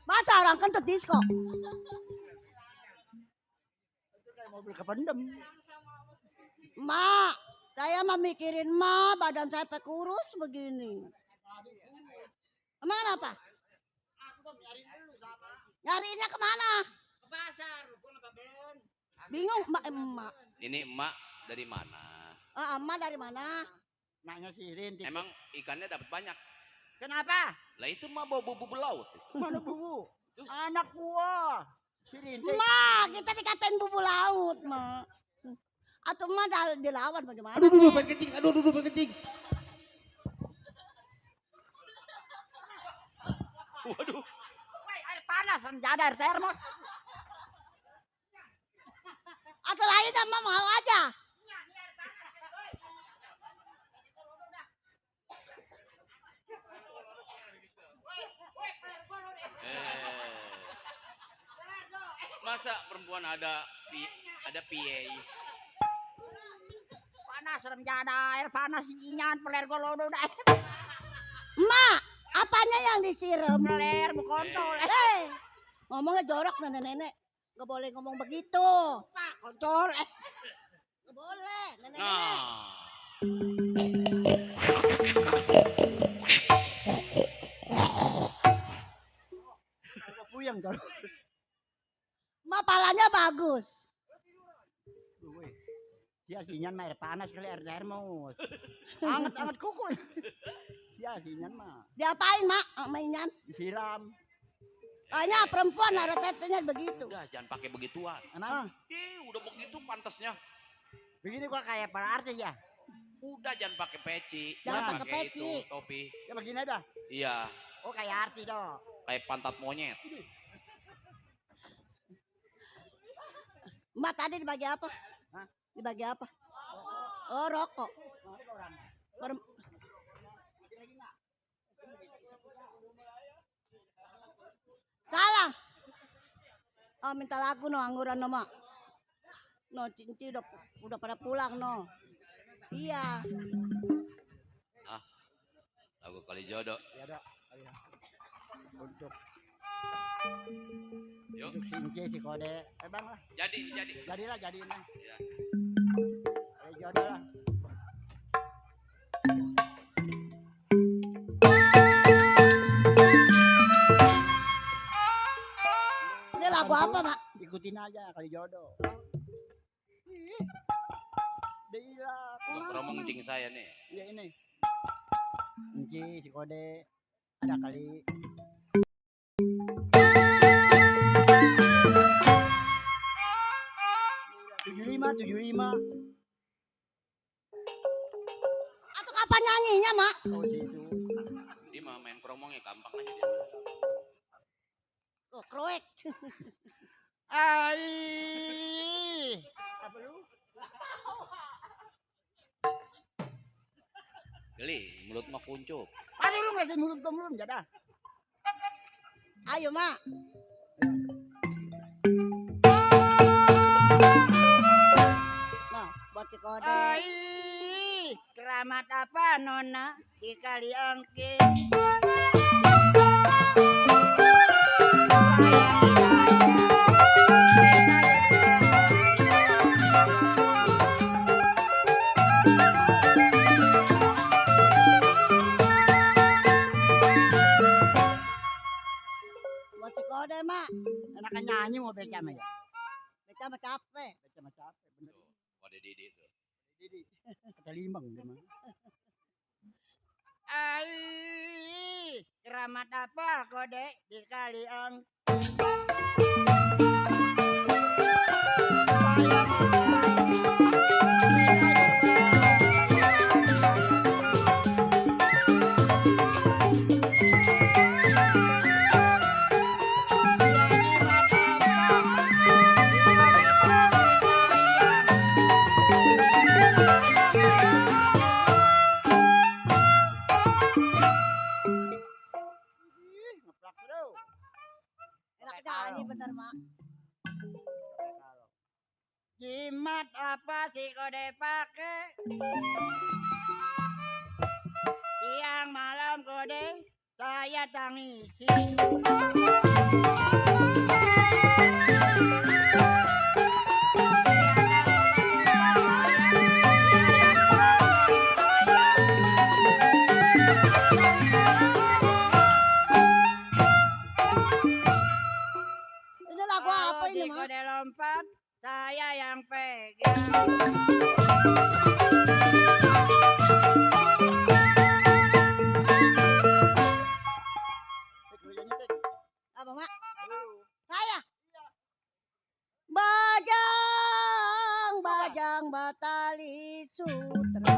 Masa orang kentut disco? Itu kayak mobil kependem. Mak, saya mah mikirin Ma, badan saya sampai kurus begini. Emang kenapa? Nyariinnya kemana? Ke pasar. Bingung, emak. Ini emak dari mana? Emak dari mana? Nanya si Rintik. Emang ikannya dapat banyak? Kenapa? Lah itu mah bawa bubu laut. Mana bubu? Anak gua. Si Rintik. Ma, kita dikatain bubu laut, Ma. Atau Ma dilawan bagaimana? Aduh, pengen kencing. Aduh, pengen kencing. Waduh. Woi, air panas, ada air termos. Atau lain sama mau aja. Masa perempuan ada PA? Panas, ada air panas, inyan, peler golodo dah. Ma, apanya yang disiram? Peler, kontol. Ngomongnya jorok nenek-nenek. Gak boleh ngomong begitu. Kontol. Gak boleh, nenek-nenek. Puyeng tuh. Ma, palanya bagus. Dia sinyan mah air panas kali air termos. Anget kuku. Dia sinyan mah. Diapain, Mak? Mainan? Disiram. Kayaknya perempuan ada tetenya begitu. Udah jangan pakai begituan. Kenapa? Udah begitu pantasnya. Begini gua kayak para artis ya. Udah jangan pakai peci, Jangan pakai itu peci. topi. Ya begini dah. Iya, Oh kayak artis dong. kayak pantat monyet. Mbak tadi dibagi apa? Hah? Dibagi apa? Oh, rokok. Salah. Oh, minta lagu no angguran no, Mak. No, Cinci udah pada pulang no. Iya. Ah, lagu kali jodoh. Ya udah. Ayo. Untuk Yuk, untuk Cinci si Kode. Bang lah. jadi. Jadilah jadiin lah. Ya. Ayo jodoh lah. Ini lagu apa, Mak? Ikutin aja kali jodoh. Dila, Promo ngcing saya nih. iya ini. Cinci si Kode. Ada kali. tujuh lima. Atau kapan nyanyinya, Mak? Oh situ. Dia mah main kromongnya gampang aja dia. Oh, kroek. Ai. Apa lu? Geli, mulut mah kuncup. Aduh lu ngeliatin mulut belum jadah. Ayo, Mak. Nah, buat si Kode. Ai. Keramat apa nona di kali angke? Buat si Kode, Mak. Enakan nyanyi mau beca mah ya. Beca mah capek. Beca mah capek bener. Kode Didi tuh. Didi. Kata limbang dia mah. Ai, keramat apa Kode di kali ang? Ngeplak bro. Enak nyanyi bener, Mak. Jimat apa sih Kode pakai? Siang malam Kode saya tangisi. Ini lagu apa ini, Mak? Kode lompat, saya yang pegang. Apa, Mak? Saya. Bajang batali sutra.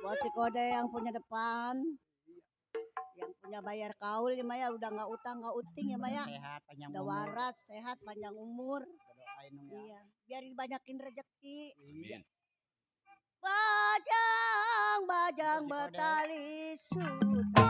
Buat si Kode yang punya depan, yang punya bayar kaul ya Maya, udah nggak utang nggak uting ya Maya, Sehat panjang udah umur. waras sehat panjang umur. Doain dong ya. Iya, biar dibanyakin rezeki. Amin. Bajang Buat si Kode. betali sutra.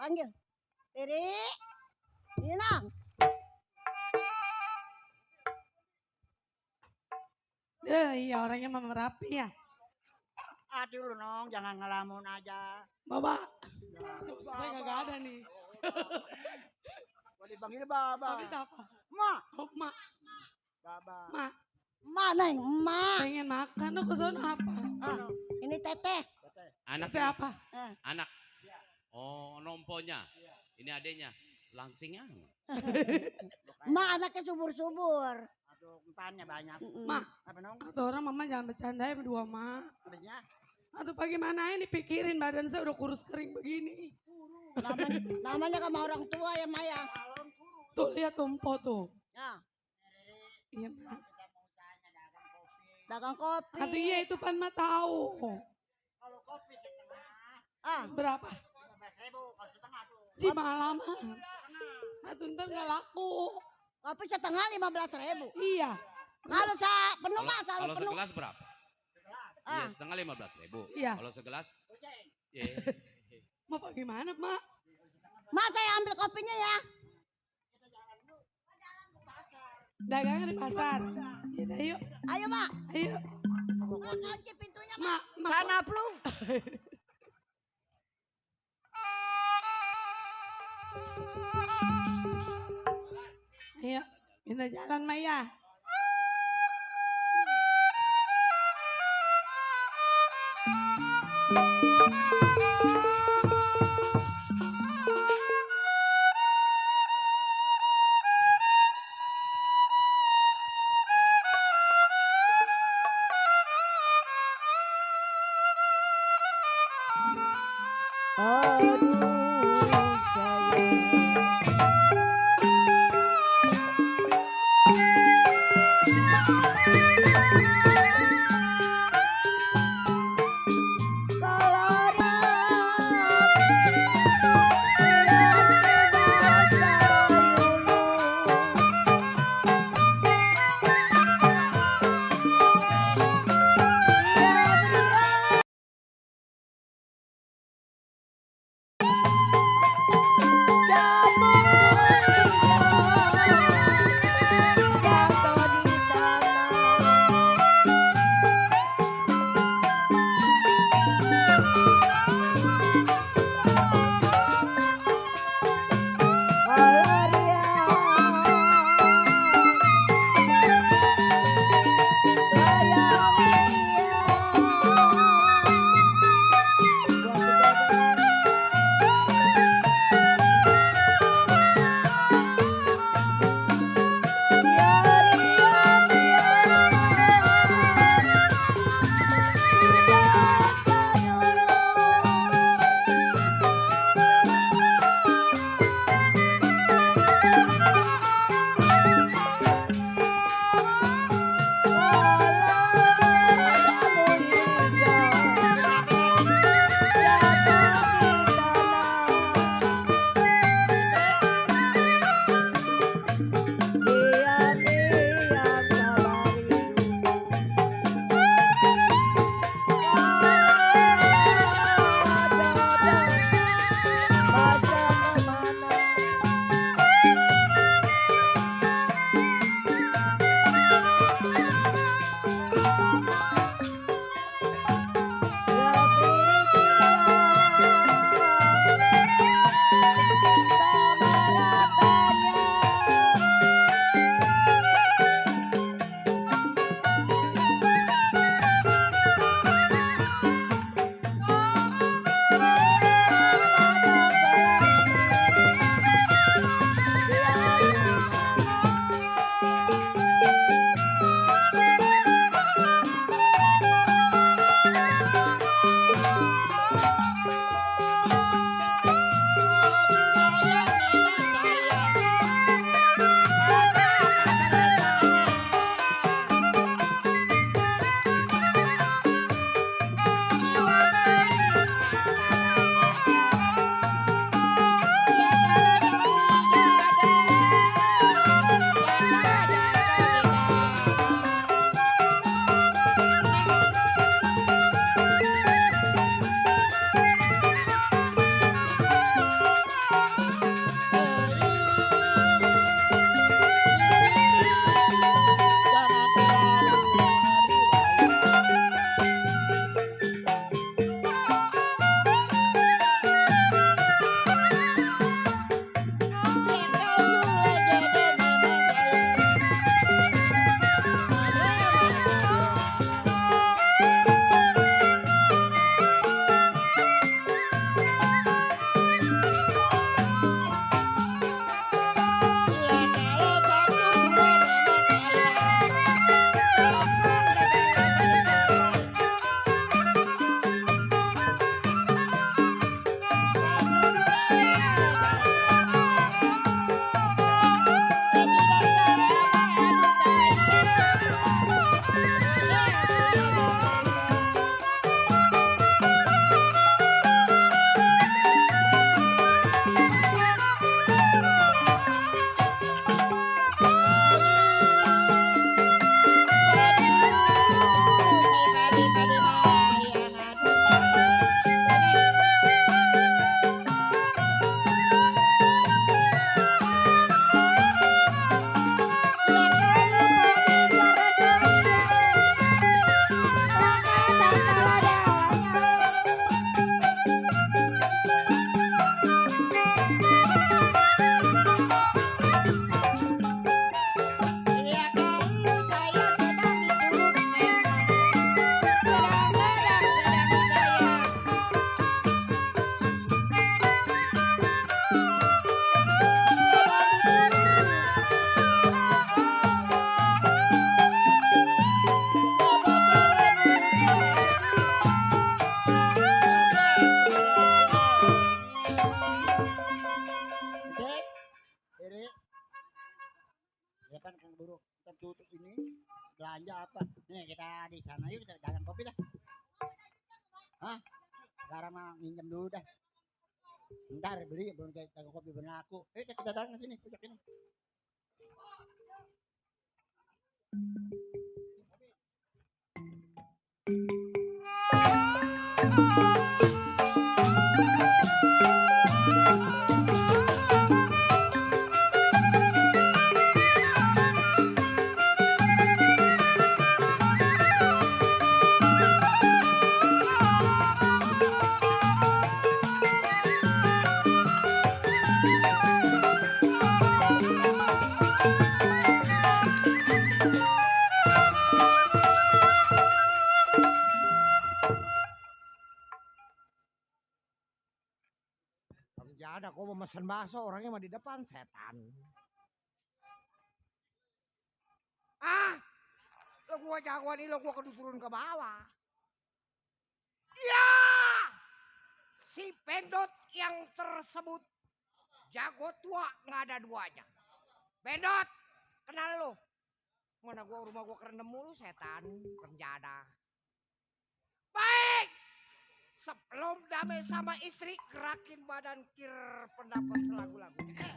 panggil. Riri. Inang. Iya orangnya mama rapi ya. Aduh lu nong, jangan ngelamun aja. Baba, Ya, saya kagak ada nih. Gua dipanggil Baba. Tapi siapa? Ma, Oh, mak, Baba. mak. Mana yang emak? Pengen makan, lo kesana apa? Ah, ini teteh. Anak Itu apa? anak. Oh, nomponya. Ini adenya. Langsingan. Emak anaknya subur-subur. Aduh, empannya banyak. Mak, Apa nong? atau orang mama jangan bercanda ya berdua mak. Habisnya? Atau bagaimana ini dipikirin badan saya udah kurus kering begini. Namanya sama orang tua ya Maya. Tuh lihat tumpo tuh. Ya, Iya mak. dagang kopi. Atau iya itu pan mah tahu. Kalau kopi setengah, Ah, Berapa? 15.000. Kalau setengah tuh. Si malam. Atau ntar nggak laku. kopi setengah 15.000. Iya. Kalau penuh mah kalau Kalau penuh. segelas berapa? Iya, setengah 15.000. Iya. Kalau segelas? Iya. Mau bagaimana mak? Mak saya ambil kopinya ya. Dagangan di pasar. Yaudah yuk. Ayo Mak. Ayo. Kunci pintunya Mak. Mak. Sana plu. Ayo. Minta jalan Maya. Aduh sayang. Kalau dia Ya kan Kang Buruk, kita tutup ini belanja apa? Nih kita di sana yuk kita dagang kopi dah. Hah? Sekarang mah minjem dulu dah. Ntar beli belum kayak dagang kopi bener aku. Kita dagang ke sini, kujak ini. Ya ada kok mau mesen bakso orangnya mah di depan setan. Lo gua jagoan ini lo gua kudu turun ke bawah. Ya! Si Pendot yang tersebut jago tua nggak ada duanya. Pendot, kenal lo? Mana rumah gua kerendam mulu setan, penjada. Baik! Sebelum damai sama istri, gerakin badan kir pendapat selagu-lagunya.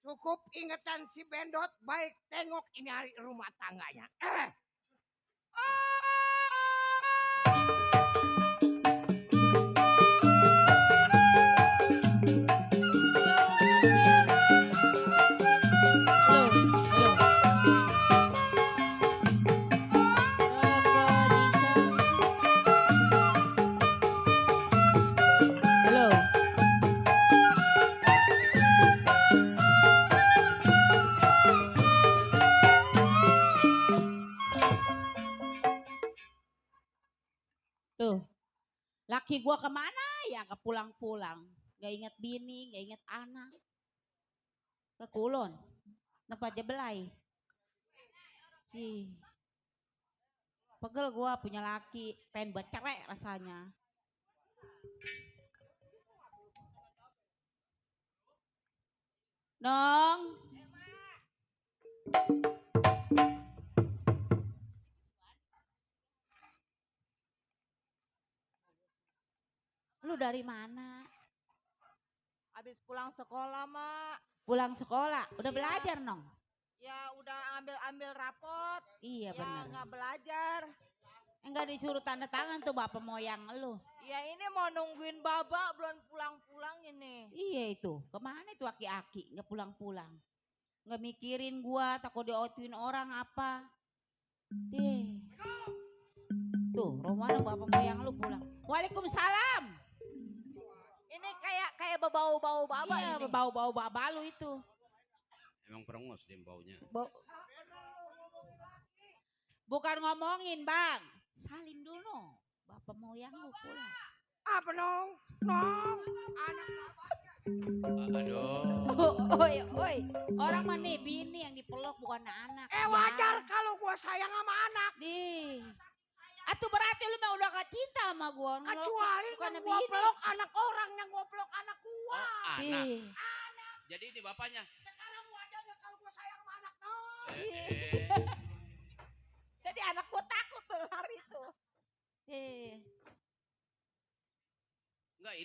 Cukup ingetan si Bendot, baik tengok ini hari rumah tangganya. Tuh, laki gua kemana ya? Gak pulang-pulang. Gak inget bini, gak inget anak. Ke Kulon. Tempat dia belai. Ih. Pegel gua punya laki. Pengen buat cerai rasanya. Nong. Lu dari mana? Habis pulang sekolah, Mak. Pulang sekolah, udah belajar nong? Ya udah ambil rapot. Iya Ya benar. nggak belajar. Enggak disuruh tanda tangan tuh bapak moyang lu. Ya ini mau nungguin Baba belum pulang-pulang ini. Iya itu, kemana itu aki-aki nggak pulang-pulang. Nggak mikirin gua, takut diotuin orang apa. Deh. Tuh, Romana bapak moyang lu pulang. Waalaikumsalam. Ini kayak bau-bau Baba Iya, ini. bau-bau baba lu itu. Emang perengos dia baunya. Bukan ngomongin, Bang. Salim dulu. Bapak moyang lu pulang. Apa nong? Nong, anak Aduh. Oi. Orang mah nih bini yang dipeluk bukan anak. wajar kalau gua sayang sama anak. Nih. Atuh berarti lu mah udah gak cinta sama gua. Kecuali Bukan yang gua bini. peluk anak orang, yang gua peluk anak gua. Oh, anak. Ih. Jadi ini bapaknya. Sekarang wajarnya kalau gua sayang sama anak nong. Jadi anak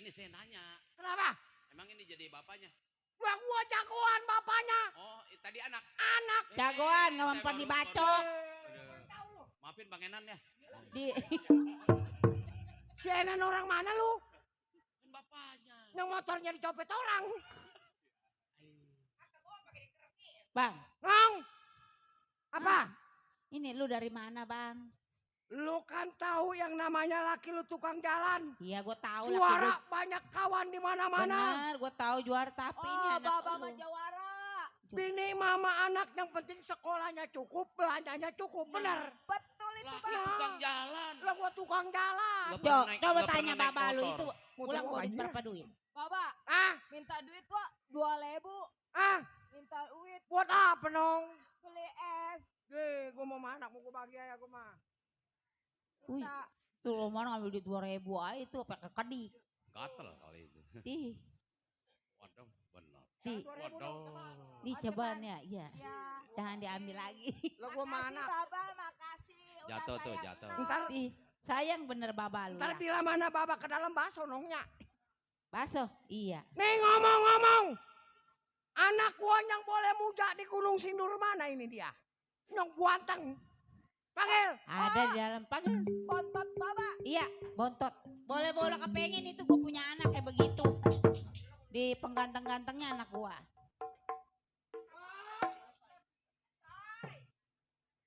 ini saya nanya. Kenapa? Emang ini jadi bapaknya? Lah gua jagoan bapaknya. Oh, tadi anak. Anak. Jagoan, nggak Saya mempan baru- dibacok. baru- Maafin Bang Enan ya. Di, Si Enan orang mana lu? Kan bapaknya. Yang motornya dicopet orang. Bang, Ngong. Apa? ini lu dari mana bang? Lu kan tahu yang namanya laki lu tukang jalan. Iya gue tahu laki Juara gua- banyak kawan di mana-mana. Bener, gue tahu juara tapi ini Oh, anak Baba lu. mah jawara. Bini mama anak yang penting sekolahnya cukup, belanjanya cukup. Bener. Betul itu, Lah, Bang. ini tukang jalan. Lah gua tukang jalan. Nggak pernah naik- Coba nggak tanya pernah naik baba lu motor. itu Motor pulang gua bawa duit banyak. berapa duit? Baba, Ah, minta duit, Pak. 2.000. ah, Minta duit buat apa nong? beli es. Gua mau mana? Mau gua bagi aja gua mah. Wih, Minta tuh lo mana ngambil duit 2.000 aja itu pakai kedik. Gatel kali itu. Ih, Waduh, benar. di, Waduh. di cobaan ya, iya. ya. Jangan diambil lagi. Lah gua Makasih, mana? Baba, makasih. Udah Jatuh tuh, sayang jatuh. Nong. Ntar, Ih, sayang bener baba lu ntar ya. bila mana baba ke dalam baso nongnya. Baso, iya. Nih ngomong-ngomong. Anak gua yang boleh muda di Gunung Sindur mana ini dia? Nyong buanteng. Panggil. Ada di dalam panggil. Bontot, Baba. Iya, bontot. Boleh bola kepengen itu gue punya anak kayak begitu. Di pengganteng-gantengnya anak gua.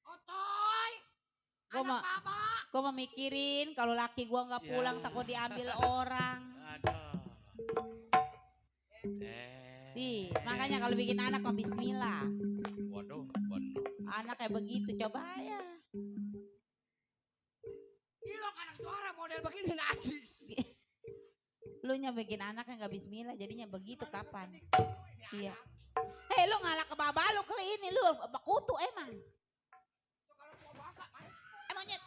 Otoy. Gua Anak mau baba. gua mau mikirin kalau laki gua nggak Ya. pulang takut diambil orang. Aduh. Di, makanya kalau bikin anak mah bismillah. Waduh, benar. Anak kayak begitu coba ya. Gila anak juara model begini najis. Lu nya bikin anak yang nggak bismillah jadinya begitu kapan? Iya. Hei lu ngalah ke baba lu kali ini lu kutu emang. Emangnya.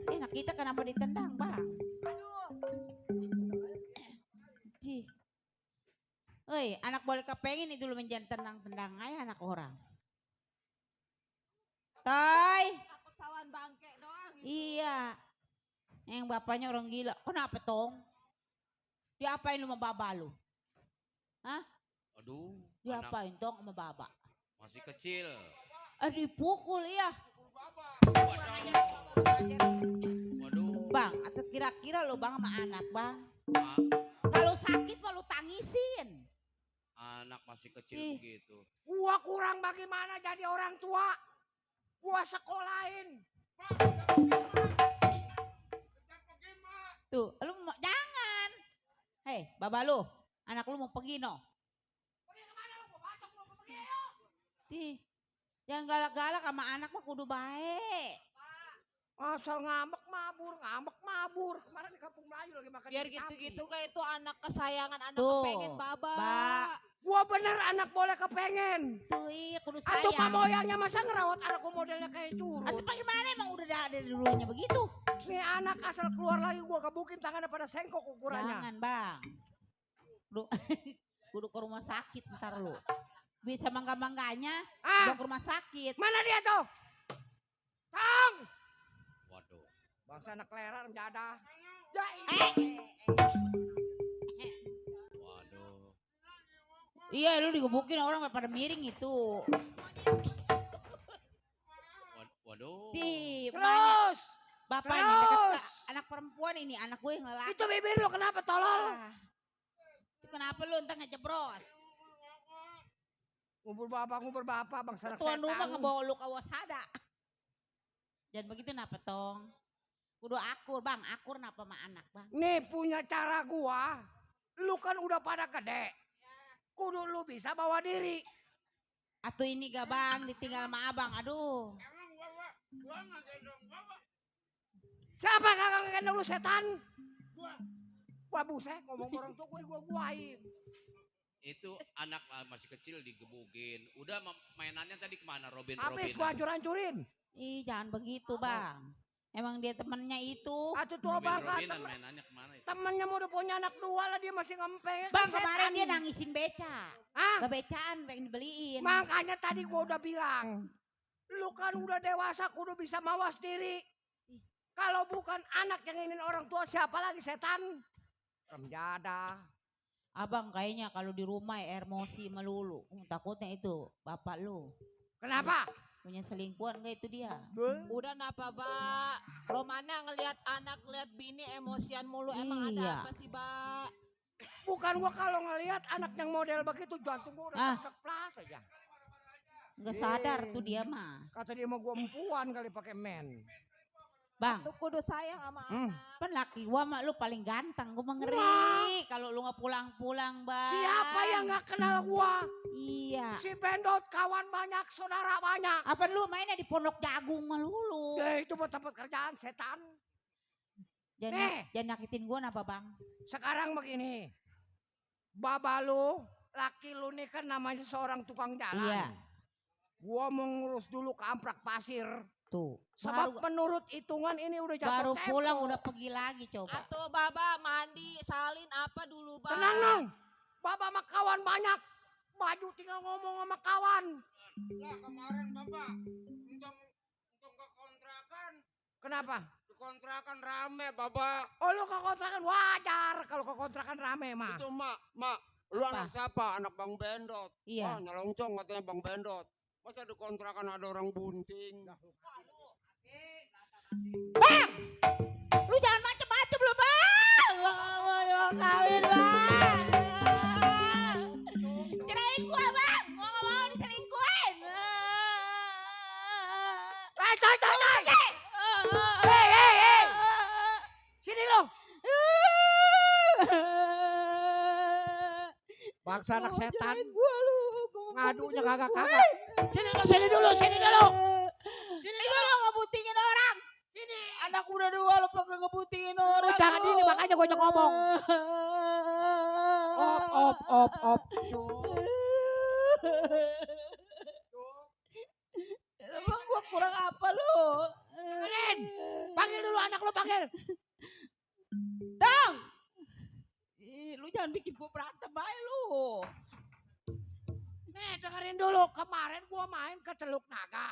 Enak kita kenapa ditendang bang? Aduh. Ji. Oi, anak boleh kepengen itu lu menjangan tendang-tendang aja anak orang. Toy. Takut sawan bangke doang. Iya. Yang bapaknya orang gila. Kenapa tong? Diapain lu sama baba lu? Hah? Aduh, anak Diapain tong sama baba? masih kecil. Dipukul ya. Waduh. Bang, atau kira-kira lu bang sama anak bang? Ma- Kalau sakit mah lu tangisin. anak masih kecil Ih. begitu. Gua kurang bagaimana jadi orang tua. Gua sekolahin. Tuh, lu mau, jangan. Hei, baba lu, anak lu mau pergi no. Di, jangan galak-galak sama anak mah kudu baik. Asal ngambek mabur. Kemarin di Kampung Melayu lagi makan Biar ikan gitu-gitu api. kayak itu anak kesayangan, anak Tuh, kepengen Baba. Gua bener anak boleh kepengen. Tuh, iya kudu Atau pak sayang. moyangnya masa ngerawat anak gua modelnya kayak curut. Atau bagaimana emang udah ada dulunya begitu? Nih anak asal keluar lagi gua kebukin tangannya pada sengkok ukurannya. Jangan bang. Kudu, kudu ke rumah sakit ntar lu. Bisa mangga-mangganya, Ah, bawa ke rumah sakit. mana dia tuh? Tang! Waduh. Bangsa anak keleran jadah. Ya, Waduh. Iya lu digebukin orang pada miring itu. Waduh. Di, terus bapaknya deket ke terus. anak perempuan ini, anak gue yang lelaki. Itu bibir lu kenapa tolol? Ah. Itu kenapa lu entar ngejebros? Ngubur bapak bangsa anak Tuan rumah setan. ngebawa lu ke wasada. Jangan begitu napa tong? Kudu akur bang, akur napa sama anak bang? Nih punya cara gua. Lu kan udah pada gede. Kudu lu bisa bawa diri. Atau ini gak bang, ditinggal sama abang, aduh. Siapa kagak ngegendong lu setan? Gua buset ngomong orang tua gua guain. Itu anak masih kecil digebukin. Udah mainannya tadi kemana Robin? Habis gua hancur-hancurin. Ih jangan begitu bang. Emang dia temennya itu. Atuh tua bangka Robinan mainannya kemana itu? temennya mau udah punya anak dua lah dia masih ngempeng. Bang Setan. kemarin dia nangisin beca. Ah, Kebecaan pengen dibeliin. makanya tadi gua udah bilang. Lu kan udah dewasa kudu bisa mawas diri. Kalau bukan anak yang ingin orang tua siapa lagi setan? Remjada. Abang kayaknya kalau di rumah emosi melulu. Takutnya itu bapak lu. Kenapa? Punya selingkuhan gak itu dia? Udah napa, Mbak? Romana ngelihat anak, ngelihat bini emosian mulu. Emang Iya. ada apa sih, Mbak? Bukan gua kalau ngelihat anak yang model begitu jantung gua udah plas aja. Nggak sadar tuh dia mah. Kata dia mau gua empuan kali pakai men. Bang, Tuh kudu sayang sama anak. kan laki gua mah lu paling ganteng. Gua ngeri kalau lu nggak pulang-pulang, Bang. Siapa yang nggak kenal gua? Iya. Si Bendot kawan banyak, saudara banyak. Apa lu mainnya di Pondok Jagung melulu? Ya itu buat tempat kerjaan setan. Jangan nyakitin gua napa, Bang? Sekarang begini. Baba lu, laki lu nih kan namanya seorang tukang jalan. Iya. Gua mau ngurus dulu ke Amprak Pasir. Tuh. Sebab menurut hitungan ini udah jatuh Baru tempo. pulang udah pergi lagi coba. Atau Baba mandi, salin apa dulu, Bang? Tenang dong. Baba sama kawan banyak. Baju tinggal ngomong sama kawan. Lah kemarin Bapak, untung ke kontrakan. Kenapa? Di kontrakan rame Bapak. Oh lu ke kontrakan wajar kalau ke kontrakan rame mah. Itu mak, lu anak siapa? Anak Bang Bendot. Iya. Wah nyelongcong katanya Bang Bendot. Masa di kontrakan ada orang bunting? Bang! Lu jangan macem-macem lu, Bang! Mau kawin, Bang! Cerain gua, Bang! Gua gak mau diselingkuhin! Hei! Sini lu! Bangsa anak setan. Ngadunya kagak-kagak. Sini dulu. Sini Gua lo ngebutingin orang! Sini. Anak udah dua lo pakai ngebutingin orang. Lu jangan ini makanya gue ajak ngomong. Op. Emang gua kurang apa lu? Dengerin. Panggil dulu anak lu panggil. Dong! Lu jangan bikin gua berantem aja lu. Nih dengerin dulu. Kemarin gua main ke Teluk Naga.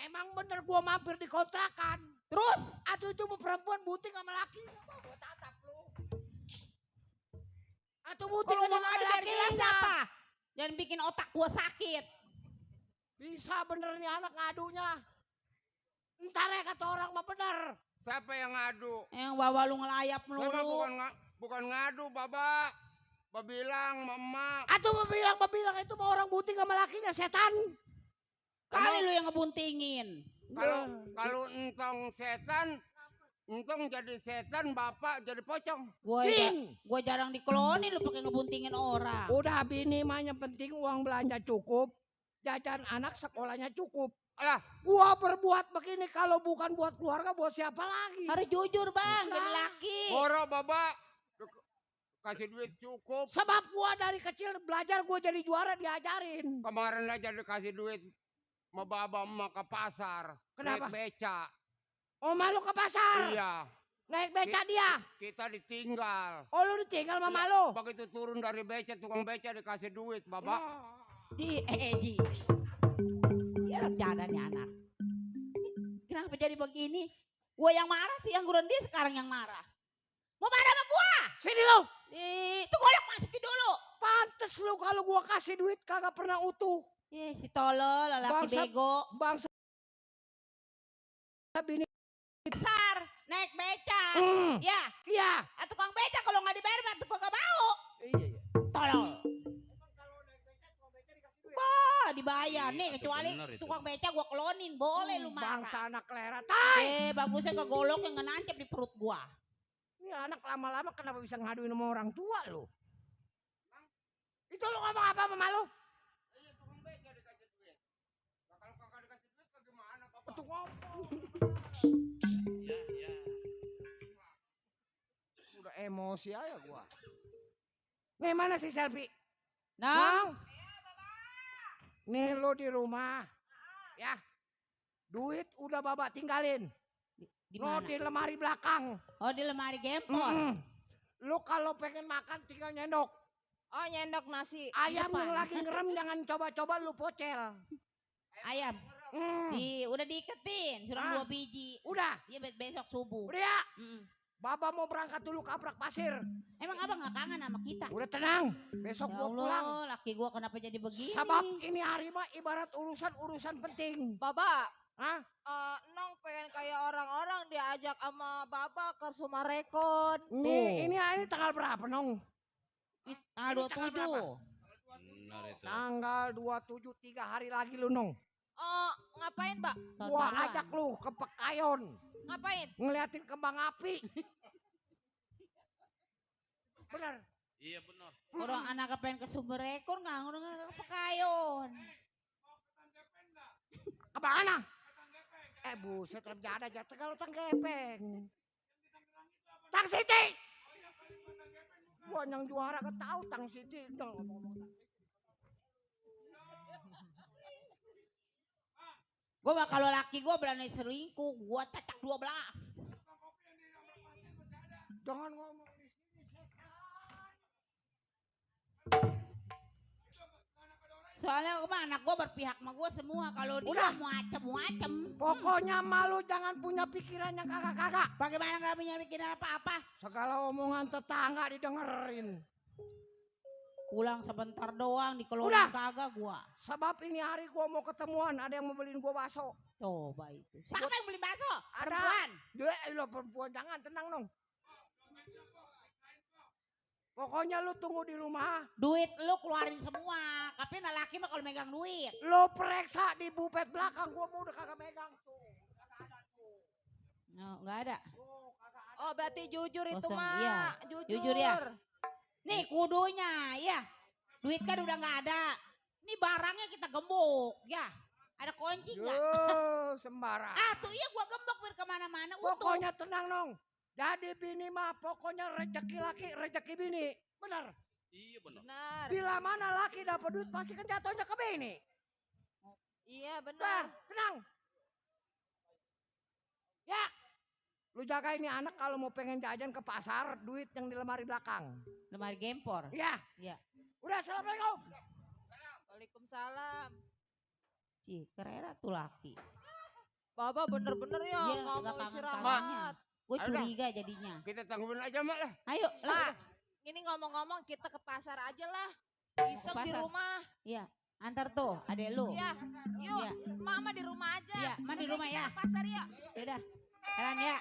Emang bener gua mampir di kontrakan. Terus? Aduh itu perempuan buting sama laki. Gua tatap lu. Atau buting Kalau sama ngomong ada biar jelas lakinya. apa? Jangan bikin otak gua sakit. Bisa bener nih anak ngadunya. Ntar ya kata orang mah bener. Siapa yang ngadu? Yang bawa lu ngelayap Memang melulu. bukan ngadu Bapak. Babilang mama. Atau bilang itu mah orang buting sama lakinya setan. Kali lu yang ngebuntingin. Kalau entong setan, entong jadi setan, bapak jadi pocong. Gua jarang dikelonin lu pakai ngebuntingin orang. Udah bini mah yang penting uang belanja cukup, jajan anak sekolahnya cukup. Alah, gua berbuat begini kalau bukan buat keluarga, buat siapa lagi? Harus jujur Bang, jadi laki. Moro bapak, kasih duit cukup. Sebab gua dari kecil belajar, gua jadi juara diajarin. Kemarin aja dikasih duit. Sama baba emak ke pasar. Kenapa? Naik beca. Oh malu ke pasar? Iya. Naik beca dia? Kita ditinggal. Oh lu ditinggal sama malu? Begitu turun dari beca, tukang beca dikasih duit baba. Ji. Ya rencana nih anak. Kenapa jadi begini? Gua yang marah sih, yang guron dia sekarang yang marah. Mau marah sama gua? Sini lu. Itu golok masukin dulu. Pantes lu kalau gua kasih duit kagak pernah utuh. Si tolol, lelaki bego. Bangsa bini besar, naik beca. Ya. Iya. Tukang beca kalau nggak dibayar mah tukang gak mau. Iya. Tolol. Wah, dibayar nih kecuali tukang beca gua kelonin, boleh lu marah. Bangsa anak lera. Bagusnya ke golok yang ngenancep di perut gua. Ini anak lama-lama kenapa bisa ngaduin sama orang tua lu? Itu lu ngomong apa sama lu? Iya, tukang beca dikasih duit. Kalau kakak dikasih duit bagaimana bapak? Itu ngomong. Ya. Udah emosi aja gua. Nih mana si selfie? Nang. Nih lu di rumah. Ya. Duit udah bapak tinggalin. Di Lo mana? di lemari belakang. Oh, di lemari gempor. Lu kalau pengen makan tinggal nyendok. Oh, nyendok nasi. Ayam yang lagi ngerem jangan coba-coba lu pocel. Ayam. Udah diiketin, suruh 2 biji. Udah. Iya besok subuh. Udah ya. Mm. Baba mau berangkat dulu ke Aprak Pasir. Emang abang gak kangen sama kita? Udah tenang. Besok Ya gua pulang. Allah, laki gua kenapa jadi begini? Sebab ini hari mah ibarat urusan penting. Baba, Hah? Nong pengen kayak orang-orang diajak sama Baba ke Sumarekon. Ini tanggal berapa, Nong? Tanggal Ini berapa? 27. Benar itu. Tanggal 27, 3 hari lagi lu, Nong. Ngapain, Mbak? Gua ajak lu ke Pekayon. Ngapain? Ngeliatin kembang api. Bener. Iya benar. Orang anak pengen ke Sumberekon nggak ke Pekayon. Ke mana? Buset, ada jatuh kalau Tang Gepeng. Tang Siti. Gua yang juara kan tahu Tang Siti. Udah ngomong-ngomong. Gue kalau laki gue berani selingkuh, gue cacak 12. Jangan ngomong di sini, Soalnya anak gue berpihak sama gue semua. Kalau dia Udah. muacem. Pokoknya malu jangan punya pikiran yang kagak-kagak. Bagaimana gak punya pikiran apa-apa? Segala omongan tetangga didengerin. Pulang sebentar doang Udah. dikeluarin kagak gua. Sebab ini hari gua mau ketemuan, ada yang mau beliin gua bakso. Coba itu. Siapa yang beli bakso? Ada. Perempuan. Lo perempuan, jangan tenang dong. Pokoknya lu tunggu di rumah. Duit lu keluarin semua. Tapi laki mah kalau megang duit. Lo periksa di bufet belakang, gua mau udah kagak megang tuh. Kagak ada tuh. No, nggak ada. Tuh, kagak ada. Oh, berarti jujur itu, Kosong, mah. iya. Jujur ya. Nih kudunya, ya. Duit kan udah nggak ada. Nih barangnya kita gembok, ya. Ada kunci nggak? Yo, sembarang. Tuh iya gua gembok biar kemana-mana. Pokoknya tenang dong. Jadi bini mah pokoknya rezeki laki, rezeki bini. Bener. Iya benar. Benar. Bila mana laki dapat duit pasti kan jatuhnya ke bini. Iya, Nah, benar. tenang. Ya. Lu jaga ini anak kalau mau pengen jajan ke pasar, duit yang di lemari belakang. Lemari gempor. Iya. Iya. Udah, assalamualaikum. Waalaikumsalam. Cih, keren tuh laki. Baba bener-bener ya Iya, ngomong nggak istirahat. Gue Ayo curiga jadinya. Kita tangguhin aja, Mak lah. Ayo, Lah, ini ngomong-ngomong kita ke pasar aja lah. Iseng di pasar? rumah. Iya. Antar tuh, adek lu. Iya, yuk. Iya. Mama di rumah aja. Iya, Ma di Udah, rumah kita ya. ke pasar ya. Yaudah, jalan ya.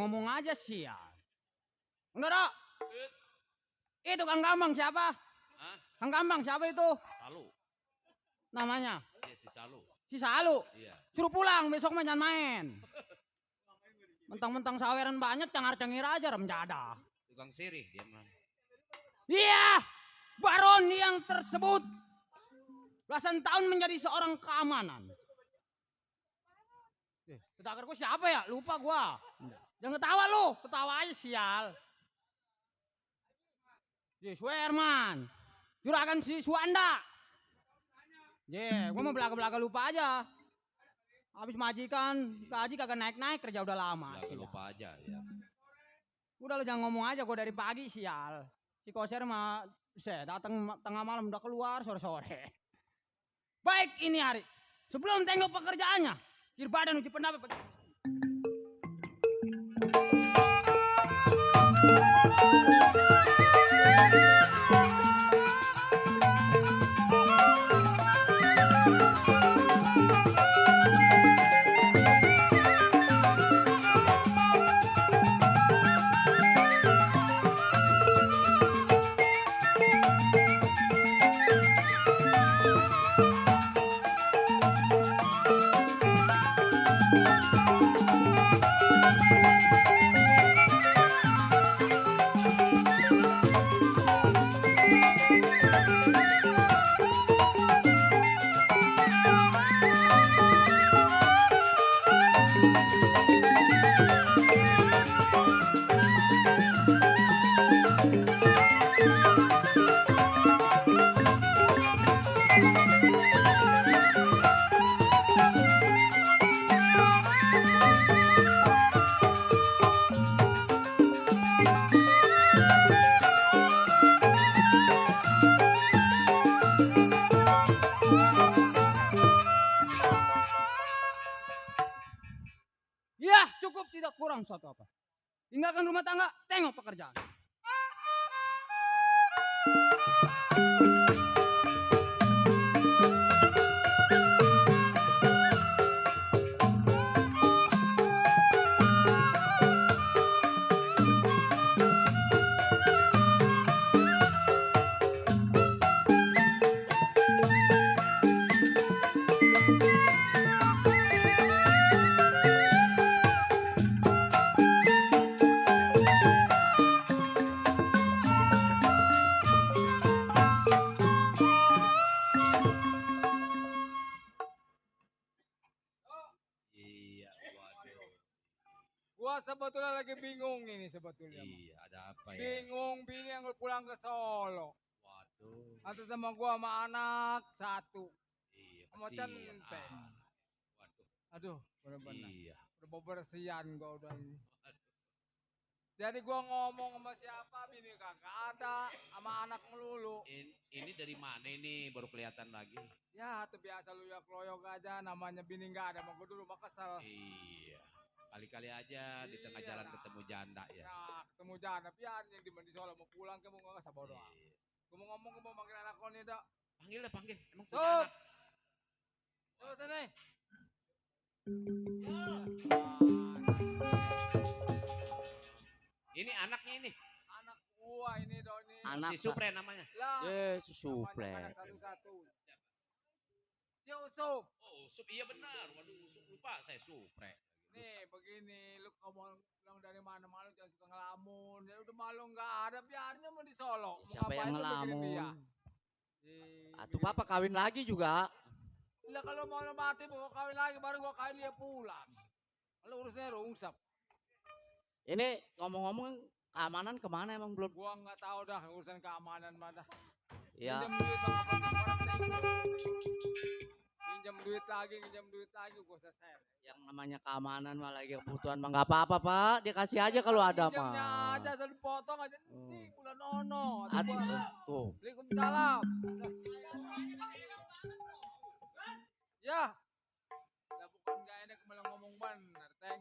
Ngomong aja sih ya. Enggak, Dok. Itu Kang Gambang siapa? Hah? Kang Gambang siapa itu? Salu. Namanya? Iya si Salu. Si Salu. Iya. Suruh pulang besok mah jangan main. Mentang-mentang saweran banyak, cengar-cengir aja rem jadah. Tukang sirih dia mah. Iya, Baron yang tersebut belasan tahun menjadi seorang keamanan. Ketaker gue siapa ya? Lupa gua. Jangan ketawa lu, ketawa aja sial. Suherman, juragan si Suanda. Gua mau belaga-belaga lupa aja. Habis majikan, gaji kagak naik-naik, kerja udah lama. Belaga lupa aja ya. Udah lu jangan ngomong aja, gua dari pagi sial. Si Koser mah, datang tengah malam udah keluar sore-sore. Baik ini hari, sebelum tengok pekerjaannya, kir badan uji pendapat. Ya, cukup tidak kurang suatu apa. Tinggalkan rumah tangga, tengok pekerjaan. Iya, waduh. Gua sebetulnya lagi bingung ini sebetulnya. Iya, ada apa ya? Bingung bini yang pulang ke Solo. Waduh. Atau sama gua sama anak satu. Iya, Sama kasihan. centeng. Waduh. Aduh, bener-bener. Iya. Udah bebersihan gua udah ini. Jadi gua ngomong sama siapa bini kagak ada, sama anak melulu. Ini dari mana ini baru kelihatan lagi? Ya, itu biasa lu ya kloyok aja, namanya bini nggak ada, mau gua dulu mah kesel. Iya. Kali-kali aja di tengah Iya jalan lah. ketemu janda ya. Nah, ketemu janda, biar yang di Solo mau pulang ke mau nggak sabar doang. Iya. Gua mau ngomong, gua mau manggil anak lo nih, Dok. Panggil lah, panggil. Emang punya Sup. anak. Coba sini. Ini anaknya ini. Anak gua ini, Dok nih. Anak Si Supre namanya. Lah, si namanya suple. anak satu-satu. Si Usup. Oh, Sup, iya benar. Waduh, Sup lupa saya Supre. Nih begini, lu kamu pulang dari mana malu jangan suka ngelamun. Ya udah malu nggak ada, biarnya mau di Solo. Mau Siapa yang ngapain lu mikirin dia? ngelamun? Atuh papa kawin lagi juga. Lah kalau mau lu mati mau kawin lagi baru gua kawin dia pulang. Lu urusnya rungsap. Ini ngomong-ngomong keamanan kemana emang belum? Gua nggak tahu dah urusan keamanan mana. Ya. Pinjam duit bang, orang pinjam duit lagi gua selesai. Yang namanya keamanan mah lagi kebutuhan mah nggak apa-apa pak. Dikasih aja kalau ada Pinjamnya mah. aja asal dipotong aja. Nih bulan ono. Tuh. Waalaikumsalam. Ya. Ya bukan gak enak malah ngomong bener, Teng.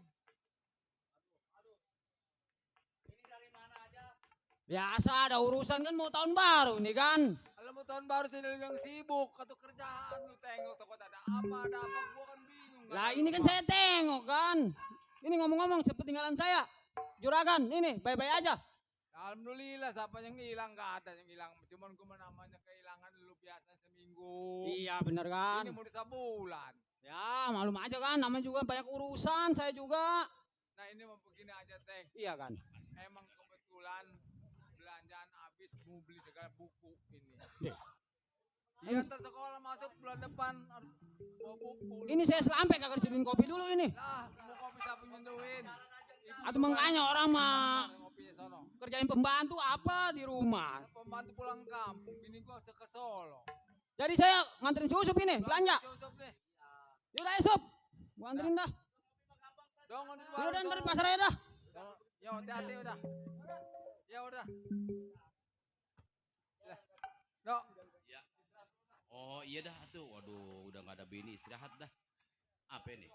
Ini dari mana aja? Biasa ada urusan kan mau tahun baru nih kan. Kalau mau tahun baru sih yang sibuk atau kerjaan lu tengok takut ada apa gua kan bingung. Lah ini kan saya tengok kan. Ini ngomong-ngomong sepeninggalan saya. Juragan ini bye-bye aja. Alhamdulillah siapa yang hilang nggak ada yang hilang. Cuman gua namanya kehilangan dulu biasa seminggu. Iya bener kan. Ini mau sebulan. Ya malum aja kan. Namanya juga banyak urusan saya juga. Nah ini mau begini aja Teng. Iya kan. Emang kebetulan belanjaan habis mau beli segala buku ini. Iya ntar sekolah masuk bulan depan harus bawa buku. Ini saya selampe kagak disediain kopi dulu ini. Lah mau kopi siapa nyentuhin? Atau makanya orang mah kerjain pembantu apa di rumah. Pembantu pulang kampung, bini gua ke Solo. Jadi saya nganterin si Usup ini belanja. Yaudah ya Sup, gua anterin dah. Yaudah ntar di pasar aja dah. Ya hati-hati udah. Ya udah. Dok. Ya. Oh iya dah tuh. Waduh, udah nggak ada bini, istirahat dah. Apa ini?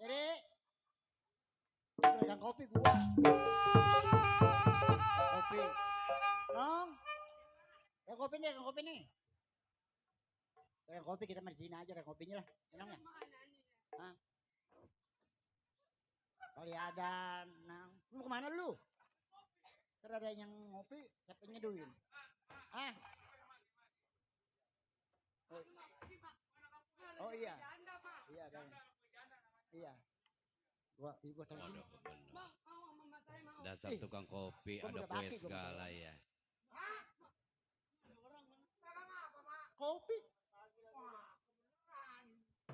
Jadi, pegang kopi gua. Kopi. Nong. Ya kopi nih. Pegang kopi kita main di sini aja, ada kopinya lah. Enak nggak? Hah? Kali ada, Nang. Lu mau kemana lu? Ntar ada yang ngopi, siapa nyeduhin? Hah? Oh iya. Iya, ada. Iya. Gua tahu ini. Dasar tukang kopi, gua ada udah kue baki, gua segala ya. Kopi.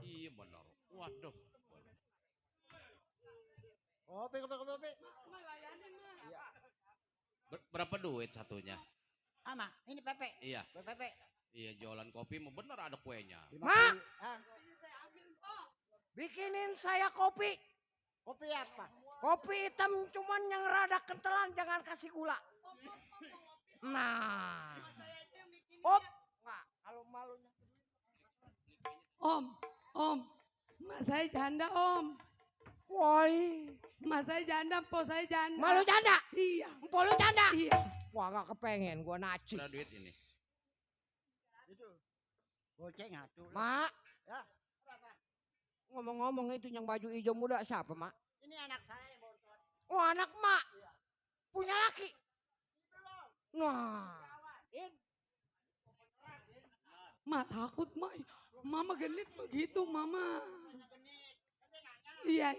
Iya benar. Waduh. Kopi. Iya. Berapa duit satunya? Ama, ini Pepe. Iya. Pepe. Iya jualan kopi mau bener ada kuenya. Mak, Bikinin saya kopi. kopi apa? Kopi hitam cuman yang rada kentelan, jangan kasih gula. Nah. Op. Nggak, kalau malunya. Om, mas saya janda om. Woi. Mas saya janda, po saya janda. Malu janda? Iya. Empo lu janda? Iya. Wah gak kepengen gua nacis. Ada duit ini. Itu. Goceng atuh. Mak. Ya. Ngomong-ngomong itu yang baju hijau muda siapa mak? Ini anak saya yang bontot. Oh anak mak. Punya laki. Nah. Ma takut ma. Mama genit begitu mama. Iya.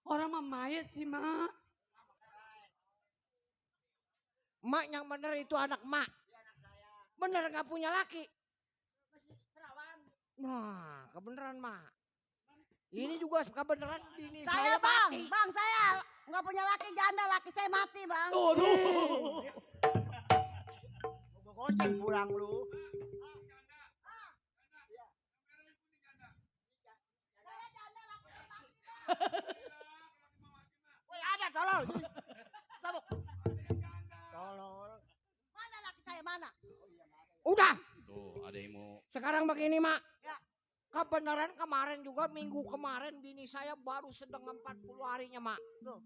Orang mah mayat sih mak. Mak yang bener itu anak mak. Bener gak punya laki. Nah kebeneran mak. Ini juga kebeneran bini Saya saya bang, mati. bang saya nggak punya laki janda, laki saya mati bang. Gua goceng pulang lu. Woi ada tolol. Tolol. Mana laki saya mana? Udah. Tuh ada yang mau. Sekarang begini mak. Ya. Kebenaran kemarin juga minggu kemarin bini saya baru sedang 40 harinya mak. Tuh.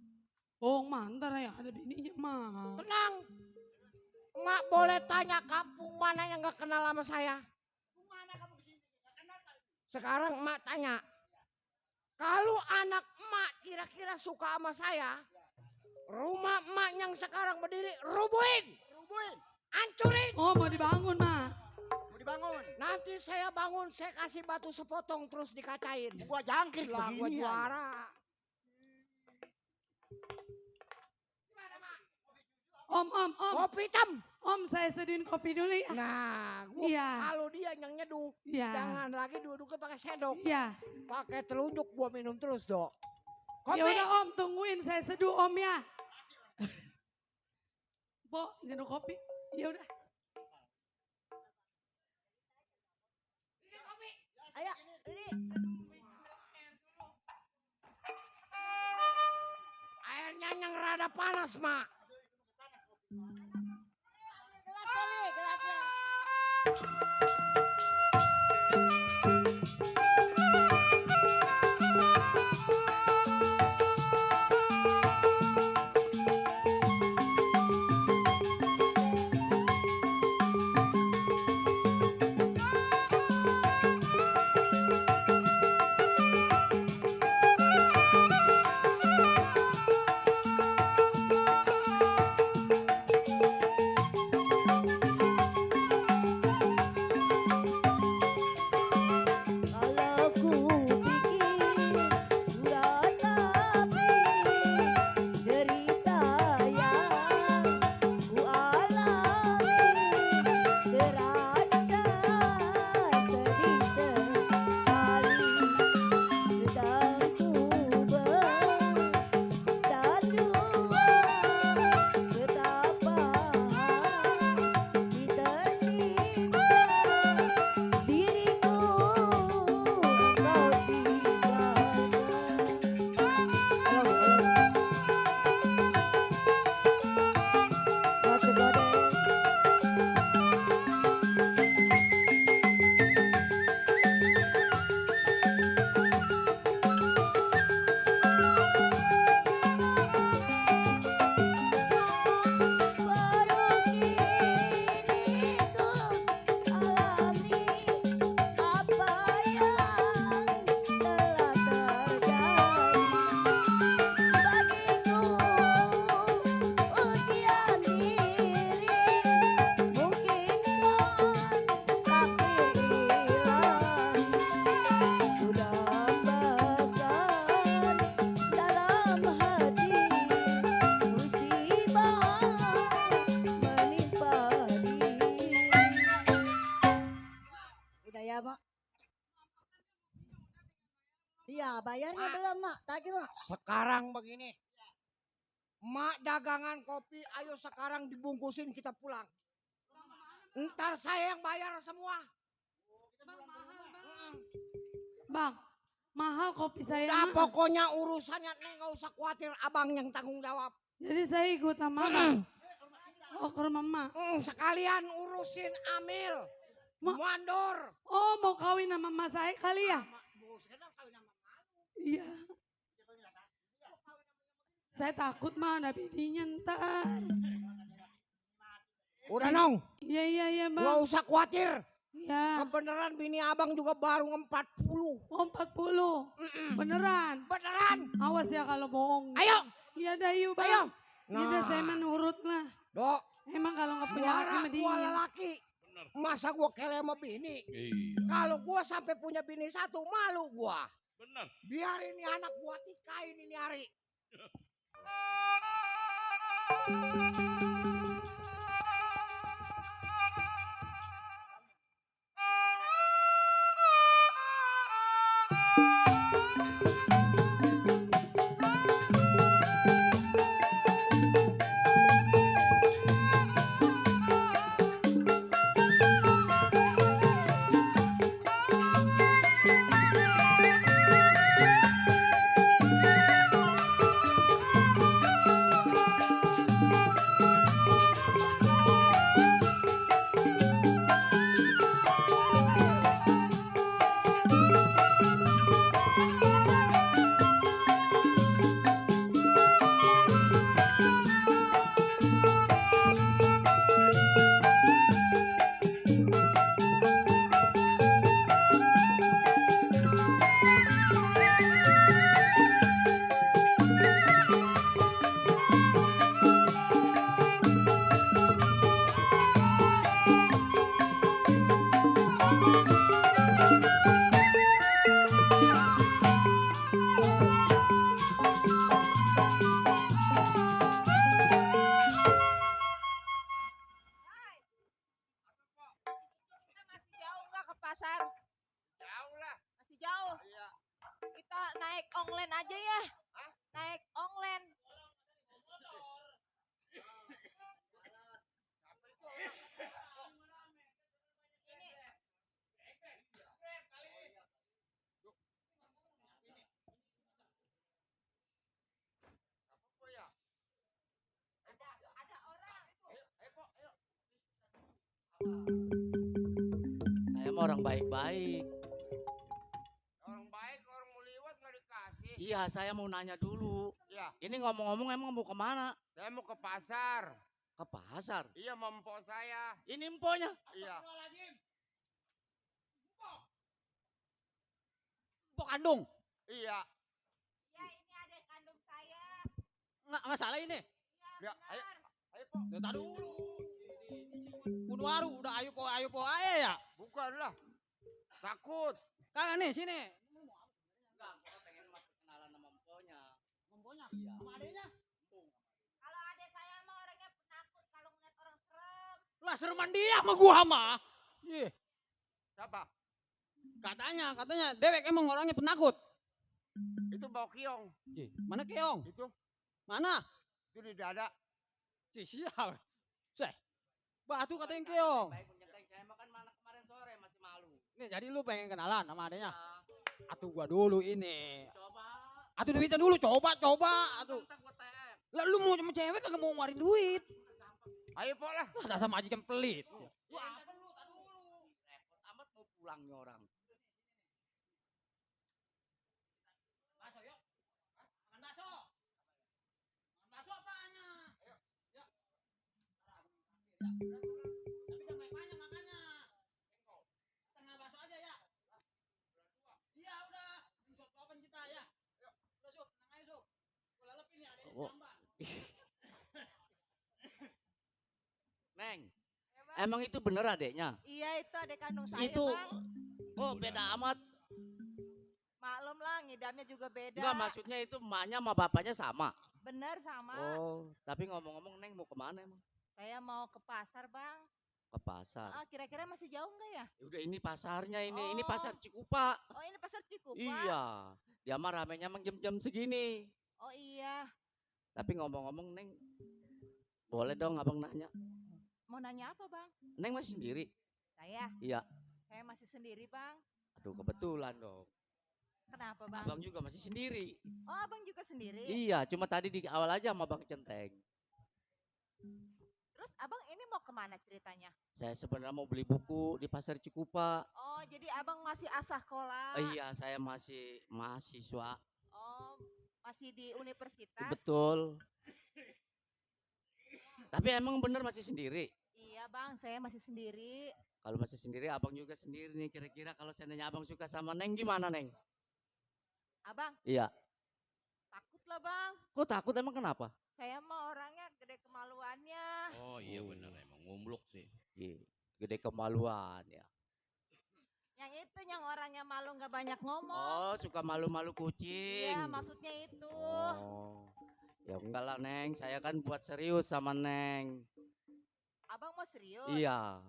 Oh mantar ya ada bininya mak. Tenang. Mak boleh tanya kampung mana yang gak kenal sama saya. Sekarang emak tanya. Kalau anak emak kira-kira suka sama saya. Rumah emak yang sekarang berdiri rubuhin. Hancurin. Oh mau dibangun mak. Mau dibangun. Nanti saya bangun, saya kasih batu sepotong terus dikacain. Gua jangkrik lah, gua begini. juara. Om. Kopi hitam. Om saya seduhin kopi dulu ya. Nah, gua Iya. kalau dia yang nyeduh, Iya. jangan lagi duduknya pakai sendok. Iya. Pakai telunjuk gua minum terus, Dok. Kopi. Ya udah om tungguin saya seduh om ya. Po nyeduh kopi. Ya udah. Ayo, ini. Airnya yang rada panas, Mak. Gelasnya nih, gelasnya. bayarnya Mak. belum, Mak. Tagih, Mak. Sekarang begini. Mak dagangan kopi, ayo sekarang dibungkusin kita pulang. Ntar saya yang bayar semua. Bang, mahal kopi saya. Udah Mak. pokoknya urusannya Neng nggak usah khawatir, abang yang tanggung jawab. Jadi saya ikut sama Bang. Oh, ke rumah Mak. Sekalian urusin Amil, Mandor. Oh, mau kawin sama Mas saya kali ya? Iya. Saya takut mah ada bininya ntar. Udah Nong. Iya Bang. Gak usah khawatir. Iya. Kebeneran bini abang juga baru 40. Oh 40. Beneran. Beneran. Awas ya kalau bohong. Ayo. Iya dah yuk Bang. Ayo. Iya dah saya menurut lah. Dok. Emang kalau nggak punya laki Suara mending. gua lelaki. Masa gua kele sama bini? Iya. Kalau gua sampai punya bini satu, malu gua. Bener. Biar ini anak gua tikain ini hari. Naik onglen aja ya. Naik onglen. Saya mah orang baik-baik. Orang baik, orang mau liwat nggak dikasih. Iya, saya mau nanya dulu. Iya. Ini ngomong-ngomong emang mau kemana? Saya mau ke pasar. Ke pasar? Iya, sama empok saya. Ini emponya? Iya. Empok kandung. Iya. Ya ini adik kandung saya. Nggak salah ini. Ya, ayo. Ayo, Pok. Tadi dulu. Bunuh waru udah ayo po ayo ya. Bukan lah. Takut. Kagak nih sini. Enggak, gua pengen kenalan sama emponya. Emponya? Iya. Sama adeknya? Kalau adik saya mah orangnya penakut kalau ngeliat orang serem. Lah sereman dia sama gua mah. Ih. Siapa? Katanya dewek emang orangnya penakut. Itu bau kiong. Mana keong? Itu. Mana? Itu di dada. Sial. Seh. Batu katanya keong. Baik menyegeng, saya makan mana kemarin sore masih malu. Nih jadi lu pengen kenalan sama adeknya? Atuh gua dulu ini. Coba. Atuh duitnya dulu coba. Atuh. Ntar gua TM. Lah lu mau sama cewek kagak mau ngeluarin duit. Ayo Pok lah. Lah sama aja pelit. Ya, entar dulu. Repot amat mau pulangnya orang. Bakso yuk. Makan bakso. Makan bakso apanya? Ayo. Ya. Tapi jangan banyak makannya. Setengah bakso aja ya. Iya udah. Besok open kita ya. Yuk. Udah Sup, tenang aja Sup. Gua lelepin nih adeknya tambah. Neng, emang itu bener adeknya? Iya itu adik kandung saya Itu Bang. kok beda amat? Maklum lah ngidamnya juga beda. Enggak, maksudnya itu emaknya sama bapaknya sama. Bener sama. Oh, tapi ngomong-ngomong Neng mau kemana emang? Saya mau ke pasar Bang. ke pasar. Kira-kira masih jauh nggak ya? Udah ini pasarnya ini Oh. pasar Cikupa. Oh ini pasar Cikupa. Iya, dia mah ramenya emang jam-jam segini. Oh iya. Tapi ngomong-ngomong Neng, boleh dong abang nanya. Mau nanya apa bang? Neng masih sendiri? Saya? Iya. Saya masih sendiri bang. Aduh kebetulan dong. Kenapa bang? Abang juga masih sendiri. Oh abang juga sendiri? Iya, cuma tadi di awal aja sama Bang Centeng. Terus abang ini mau kemana ceritanya? Saya sebenarnya mau beli buku di pasar Cikupa. Oh jadi abang masih asah sekolah? Iya, saya masih mahasiswa. Oh masih di universitas? Betul. Tapi emang bener masih sendiri? Iya bang, saya masih sendiri. Kalau masih sendiri, abang juga sendiri nih. Kira-kira kalau seandainya abang suka sama Neng gimana Neng? Abang? Iya. Takut lah bang. Kok takut emang kenapa? Saya mah orangnya gede kemaluannya. Oh iya bener emang ngumluk sih. Iya, gede kemaluan ya. Yang itu yang orangnya malu nggak banyak ngomong. Oh, suka malu-malu kucing. Iya maksudnya itu. Oh, ya enggak lah Neng, saya kan buat serius sama Neng. Abang mau serius? Iya.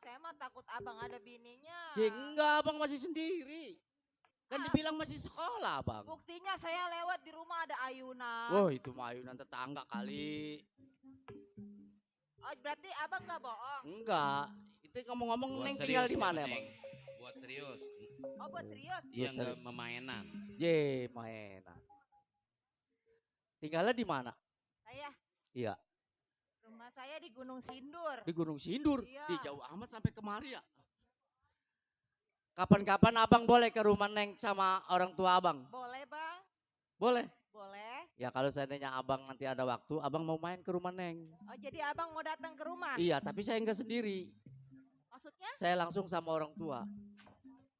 Saya mah takut abang ada bininya. Ya enggak, abang masih sendiri. Kan dibilang masih sekolah bang. Buktinya saya lewat di rumah ada ayunan. Oh itu mah ayunan tetangga kali. Oh berarti abang nggak bohong? Enggak. Itu ngomong-ngomong Buat Neng serius tinggal di ya, mana Neng. emang? Buat serius. Oh buat serius? Iya Buat nggak serius. memainan. Ye, mainan. Tinggalnya di mana? Saya? Iya. Rumah saya di Gunung Sindur. Di Gunung Sindur. Iya. Di jauh amat sampai kemari ya. Kapan-kapan abang boleh ke rumah Neng sama orang tua abang? Boleh bang? Boleh. Boleh. Ya kalau seandainya abang nanti ada waktu, abang mau main ke rumah Neng. Oh jadi abang mau datang ke rumah? Iya, tapi saya enggak sendiri. Maksudnya? Saya langsung sama orang tua.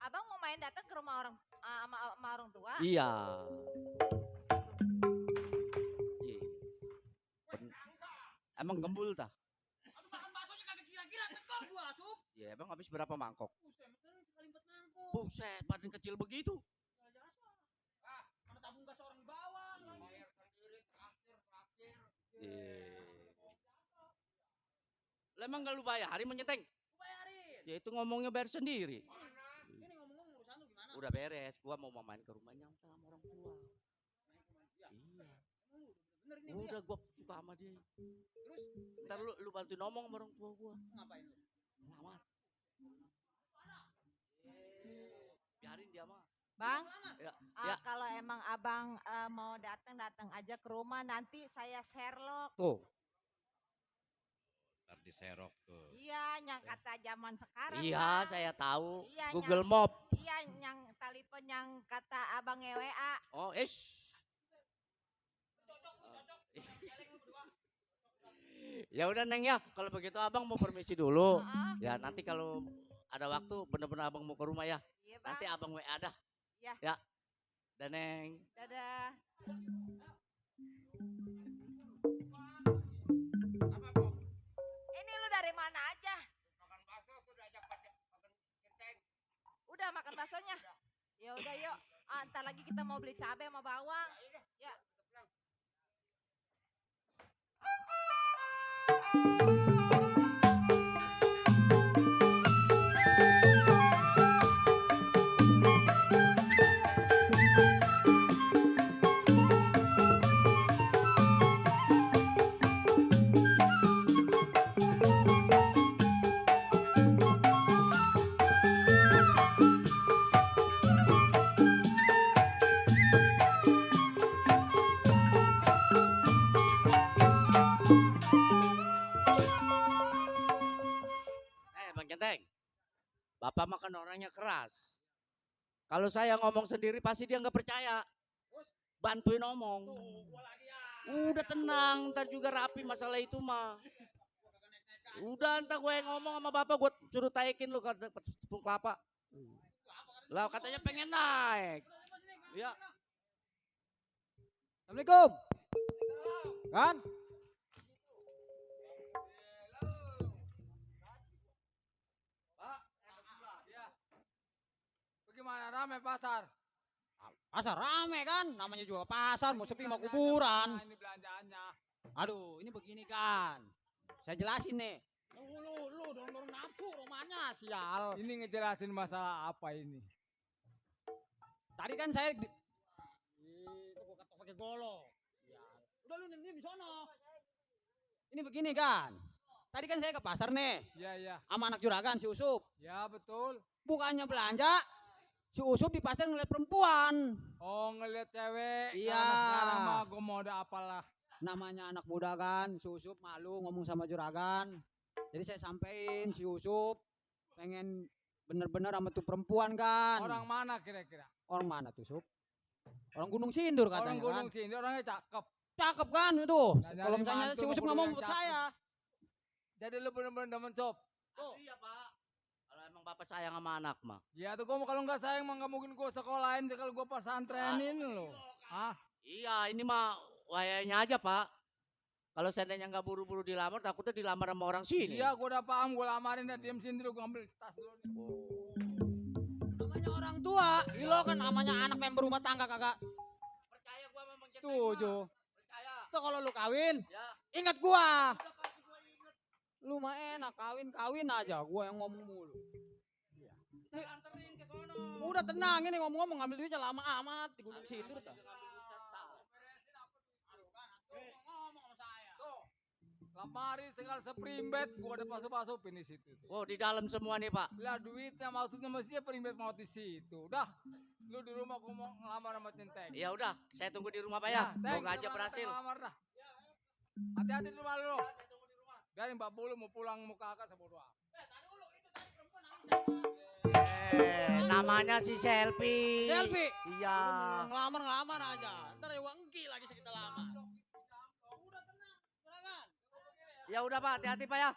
Abang mau main datang ke rumah sama orang tua? Iya. Iya. Emang gembul tah? Aduh makan baksonya kagak kira-kira tekor gua, Sup. Ya emang habis berapa mangkok? Buset, mesen sekali 4 mangkok. Buset, badan kecil begitu. Nggak jasa. Mana tabung gas orang di bawah lagi. Bayar sendiri traktir. Iya. Lah emang gak lu bayarin menyenteng? Gua bayarin. Ya itu ngomongnya bayar sendiri. Ini ngomong-ngomong urusan lu gimana? Udah beres, gua mau main ke rumahnya sama orang tua. Iya. Emang lu bener ini Udah gua suka sama dia. Terus Ntar lu bantuin ngomong sama orang tua gua. ngapain lu? Ngelamar. Biarin dia mah. Bang, Ya, ya. kalau emang abang mau datang aja ke rumah nanti saya Sherlock. Tuh. Ntar diserok tuh. Iya, yang kata zaman sekarang. Iya, Bang. saya tahu. Iya, Google yang- Map. Iya, yang telepon yang kata abang WA. Oh, Ya udah Neng ya, kalau begitu abang mau permisi dulu. Ya nanti kalau ada waktu bener-bener abang mau ke rumah ya. Iya bang. Nanti abang WA dah. Iya. Ya. Dan Neng. Dadah. Ini lu dari mana aja? Makan bakso tuh diajak makan kenteng. Udah makan baksonya? Ya udah yuk. Ntar lagi kita mau beli cabai sama bawang. Ya. Bang Centeng. Bapak makan orangnya keras. Kalau saya ngomong sendiri pasti dia nggak percaya. Bantuin ngomong. Udah tenang, ntar juga rapi masalah itu mah. Udah ntar gue ngomong sama bapak, gue suruh taikin lu ke tepung kelapa. Lah katanya pengen naik. Ya. Assalamualaikum. Kan? Bagaimana rame pasar? Pasar rame kan? Namanya juga pasar, mau sepi mau kuburan. Ini belanjaannya. Aduh, ini begini kan. Saya jelasin nih. Lu dorong nafsu romanya sial. Ini ngejelasin masalah apa ini? Tadi kan saya itu gua ketok pakai golok. Ya. Udah lu diam di sono. Ini begini kan. Tadi kan saya ke pasar nih. Iya, iya. Sama anak juragan si Usup. Ya, betul. Bukannya belanja, si Usup di pasar ngeliat perempuan. Oh, ngeliat cewek. Iya. Karena sekarang mah gue mau ada apalah. Namanya anak muda kan, si Usup malu ngomong sama juragan. Jadi saya sampein si Usup pengen bener-bener sama tuh perempuan kan. Orang mana kira-kira? Orang mana tuh, Sup? Orang Gunung Sindur katanya Orang Gunung kan. Sindur, orangnya cakep. Cakep kan itu. Nah, Kalau dari misalnya mantu si Usup ke nggak mau yang buat cakep. saya. Jadi lu bener-bener demen Sob. Iya Pak. Kalau emang bapak sayang sama anak mah. Ya tuh gue kalau nggak sayang mah nggak mungkin gue sekolahin kalau gue pesantrenin lo. Hah? Iya ini mah wayanya aja Pak. Kalau seandainya nggak buru-buru dilamar, takutnya dilamar sama orang sini. Iya gue udah paham, gue lamarin dah diam sini dulu, gue ambil tas dulu. Namanya orang tua, lo kan namanya anak yang berumah tangga kagak. Percaya gua sama Bang Centeng. Setuju. Percaya. Tuh kalau lu kawin, Ya. ingat gua. Lu mah enak kawin aja, gua yang ngomong mulu. Kita anterin ke sono. Udah tenang ini ngomong-ngomong ngambil duitnya lama amat di Gunung Sindur tuh. Lemari segala seprimbet, gue ada pasuk-pasukin di situ. Oh di dalam semua nih Pak. Lah duitnya maksudnya mestinya primbet mau di situ. Udah, lu di rumah gue mau ngelamar sama Centeng. Ya udah, saya tunggu di rumah Pak ya. Semoga aja berhasil. Ngelamar dah. Hati-hati di rumah lu. Biarin Mbak Bulu mau pulang mau kakak sebodoh amat. Namanya si Selfie. Selfie. Iya. Ngelamar aja. Ntar ya enggi lagi sekitar lama. Ya udah Pak, hati-hati Pak ya.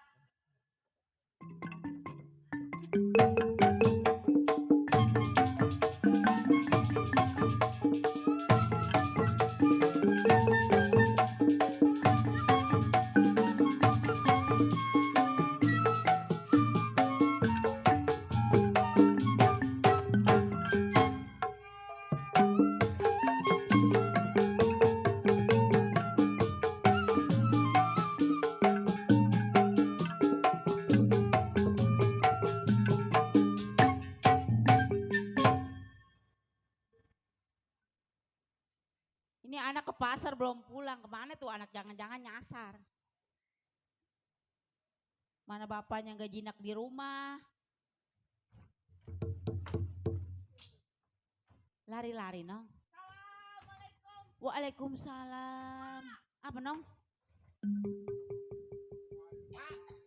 Ini anak ke pasar belum pulang. Kemana tuh anak, jangan-jangan nyasar. Mana bapaknya nggak jinak di rumah. Lari-lari nong. Waalaikumsalam. Apa nong?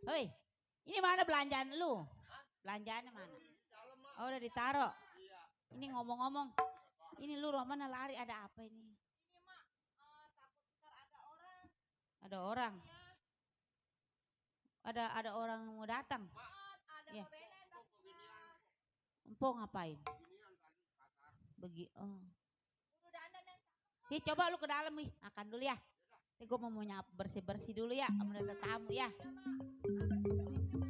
Hei, ini mana belanjaan lu? Belanjaannya mana? Oh udah ditaro. Ini ngomong-ngomong. Ini lu Romana lari, ada apa ini? Ada orang. Ada orang yang mau datang. Ya. Empok ngapain? Oh. Nih coba lu ke dalam nih, makan dulu ya. Nih gue mau nyapu bersih-bersih dulu ya, sama tamu ya.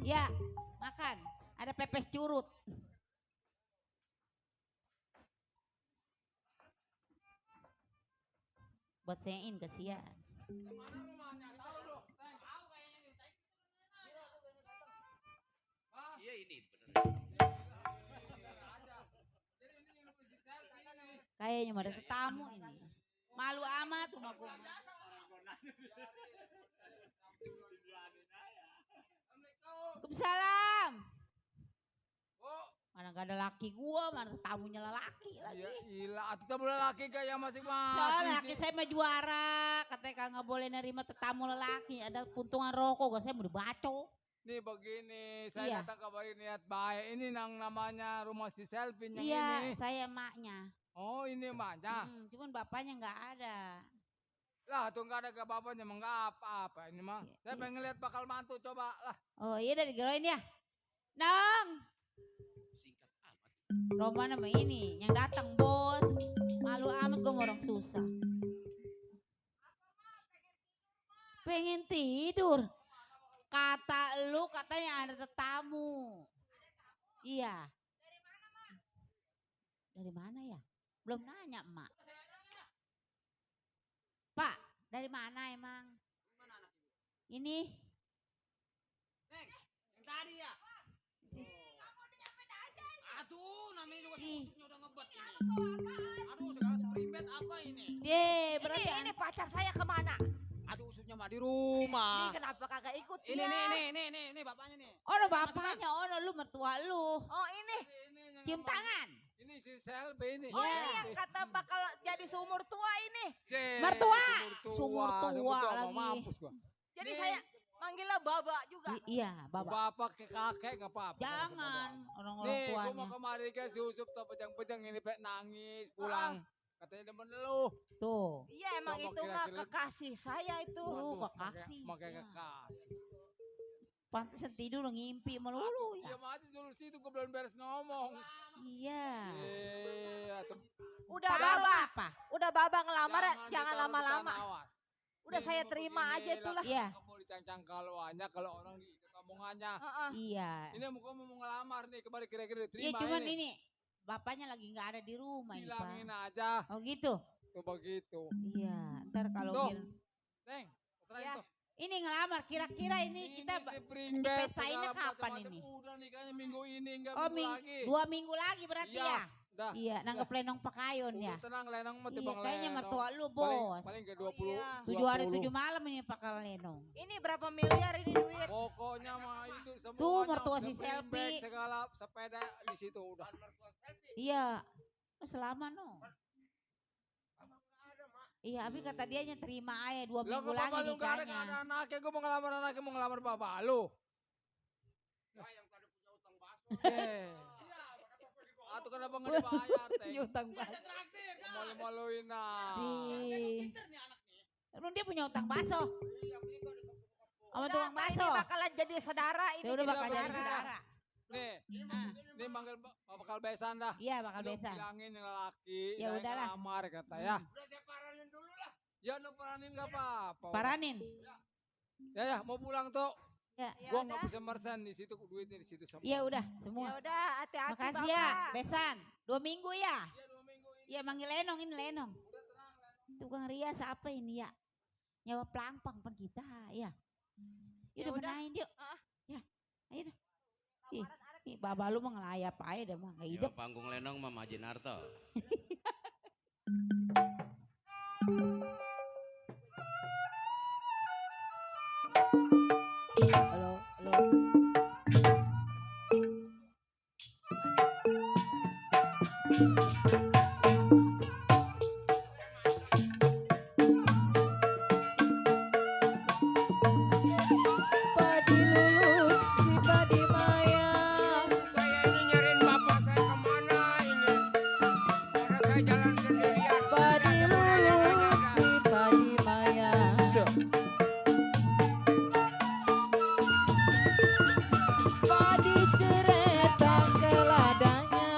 Ya, makan. Ada pepes curut. Buat sayain kasihan. Iya ini bener. Kayaknya mau ada tamu ini. Malu amat rumah gua. Waalaikumsalam. Mana gak ada laki gua, mana tamunya lelaki lagi. Iya, gila. Kita boleh laki kayak masing-masing. Soalnya laki saya mah juara, katanya nggak boleh nerima tetamu lelaki. Ada puntungan rokok, gak saya mau dibaco. Nih begini, saya Iya. datang kemarin niat baik. Ini yang namanya rumah si Selfie yang Iya, ini. saya emaknya. Oh ini emaknya. Cuman bapaknya nggak ada. Lah tuh nggak ada ke bapaknya, emang nggak apa-apa ini mah. Saya pengen lihat bakal mantu coba lah. Oh iya dari geroin ya. Nong. Romana mah ini yang datang bos. Malu amat gue mau orang susah. Pengen tidur. Kata lu katanya ada tetamu. Iya. Dari mana ya? Belum nanya emak. Pak, dari mana emang? Ini? namanya juga Ih. susupnya udah ngebet ini. Aduh, segala seperimbet apa ini? Berarti Ini pacar saya kemana? Aduh, usupnya mah di rumah. Ini kenapa kagak ikut Ini dia? nih bapaknya nih. ono bapaknya, ono lu mertua lu. Oh ini. Cium tangan. Ini si Selby ini. Oh ini yang kata bakal jadi sumur tua ini. Mertua. Sumur tua lagi. Mampus gua. Jadi Nih. saya manggilnya Baba juga. Iya, bapak. Bapak ke kakek nggak apa-apa. Jangan orang-orang Nih, gua tuanya. mau kemari ke susup tuh pejang-pejang ini pek nangis pulang. Katanya demen lu. Tuh. Iya emang Coba itu mah kira-kira. kekasih saya itu. Tuh, kekasih. Makanya kekasih. Pantesan tidur ngimpi melulu Iya ya. mah aja dulu situ gua belum beres ngomong. Iya. Atuh. Udah Taruh Baba. apa? Udah Baba ngelamar ya, jangan ditaruh di lama-lama. tanah, awas. Udah Nih, saya mau terima begini aja itulah. Iya. Kamu dicang-cang kalau hanya kalau orang diikat omongannya. Iya. Ini kamu mau ngelamar nih kemarin kira-kira Iya terima cuman ini bapaknya lagi nggak ada di rumah ini bilangin Pak. aja. Oh gitu. Tuh begitu. Iya. Ntar kalau Tuh. gini. Neng, serahin Ya. tuh. Ini ngelamar. Kira-kira ini kita si di Pringbet, pestainnya segala kapan macam-macam. ini? Udah nikahnya minggu ini enggak Oh, minggu lagi. 2 minggu lagi berarti Iya, ya. udah. Iya, nanggep lenong pakayon ya. Udah tenang lenong mah Iya, tebang kayaknya lenong. mertua lu, Paling- Bos. Paling ke 20. 7 hari 7 malam ini pakal lenong. Ini berapa miliar ini duit? Pokoknya mah itu semua. Tuh, mertua si Selfie. Segala sepeda di situ udah. Iya. Oh, selama no. Iya, Abi kata dia terima aja 2 Lah minggu kok lagi bapak lu gak ada nikahnya. anaknya, gue mau ngelamar anaknya, mau ngelamar bapak lu. Atau kenapa nggak dibayar, Teng? Utang baso. Malu-maluin nah. Emang dia punya utang baso. Sama Udah, tukang Pak, baso. Ini bakalan jadi saudara ini. Ya udah jadi bakal jadi saudara. saudara. Nih, nih manggil bakal besan dah. Iya, bakal Lu besan. bilangin yang laki, Ya saya udahlah. ngelamar kata ya. Ya udah paranin gak apa-apa. Paranin. Ya mau pulang tuh. Ya. Gua nggak bisa mersen di situ, duitnya di situ semua. Iya udah, Ya semua. udah, hati-hati Makasih Bapak. ya, besan. 2 minggu ya? Iya, manggil Lenong, ini Lenong. Tukang rias apa ini ya? Nyawa pelampang pan kita, ya. Yaudah udah. menain yuk. Ya, ayo dah. Ih, baba lu mah ngelayap aja dah mah, nggak Ya, hidup. panggung lenong mah Majinarto. Halo, halo. Padi lulu, si padi maya. Saya ini nyariin bapak saya kemana ini? Karena saya jalan sendirian. Padi lulu, si padi maya. Padi ceretang ke ladangnya.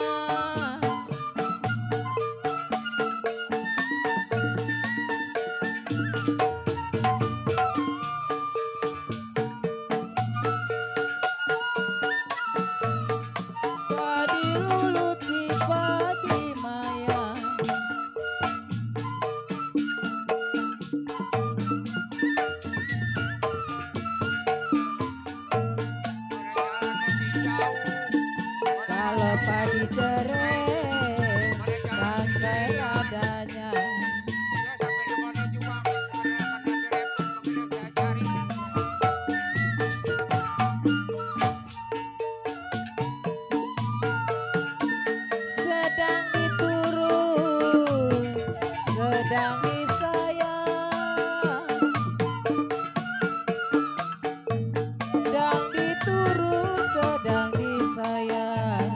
Padi lulu, si padi maya. Kalau padi ceret, tangkai ladanya. Sedang diturun, sedang disayang. Sedang diturun, sedang disayang.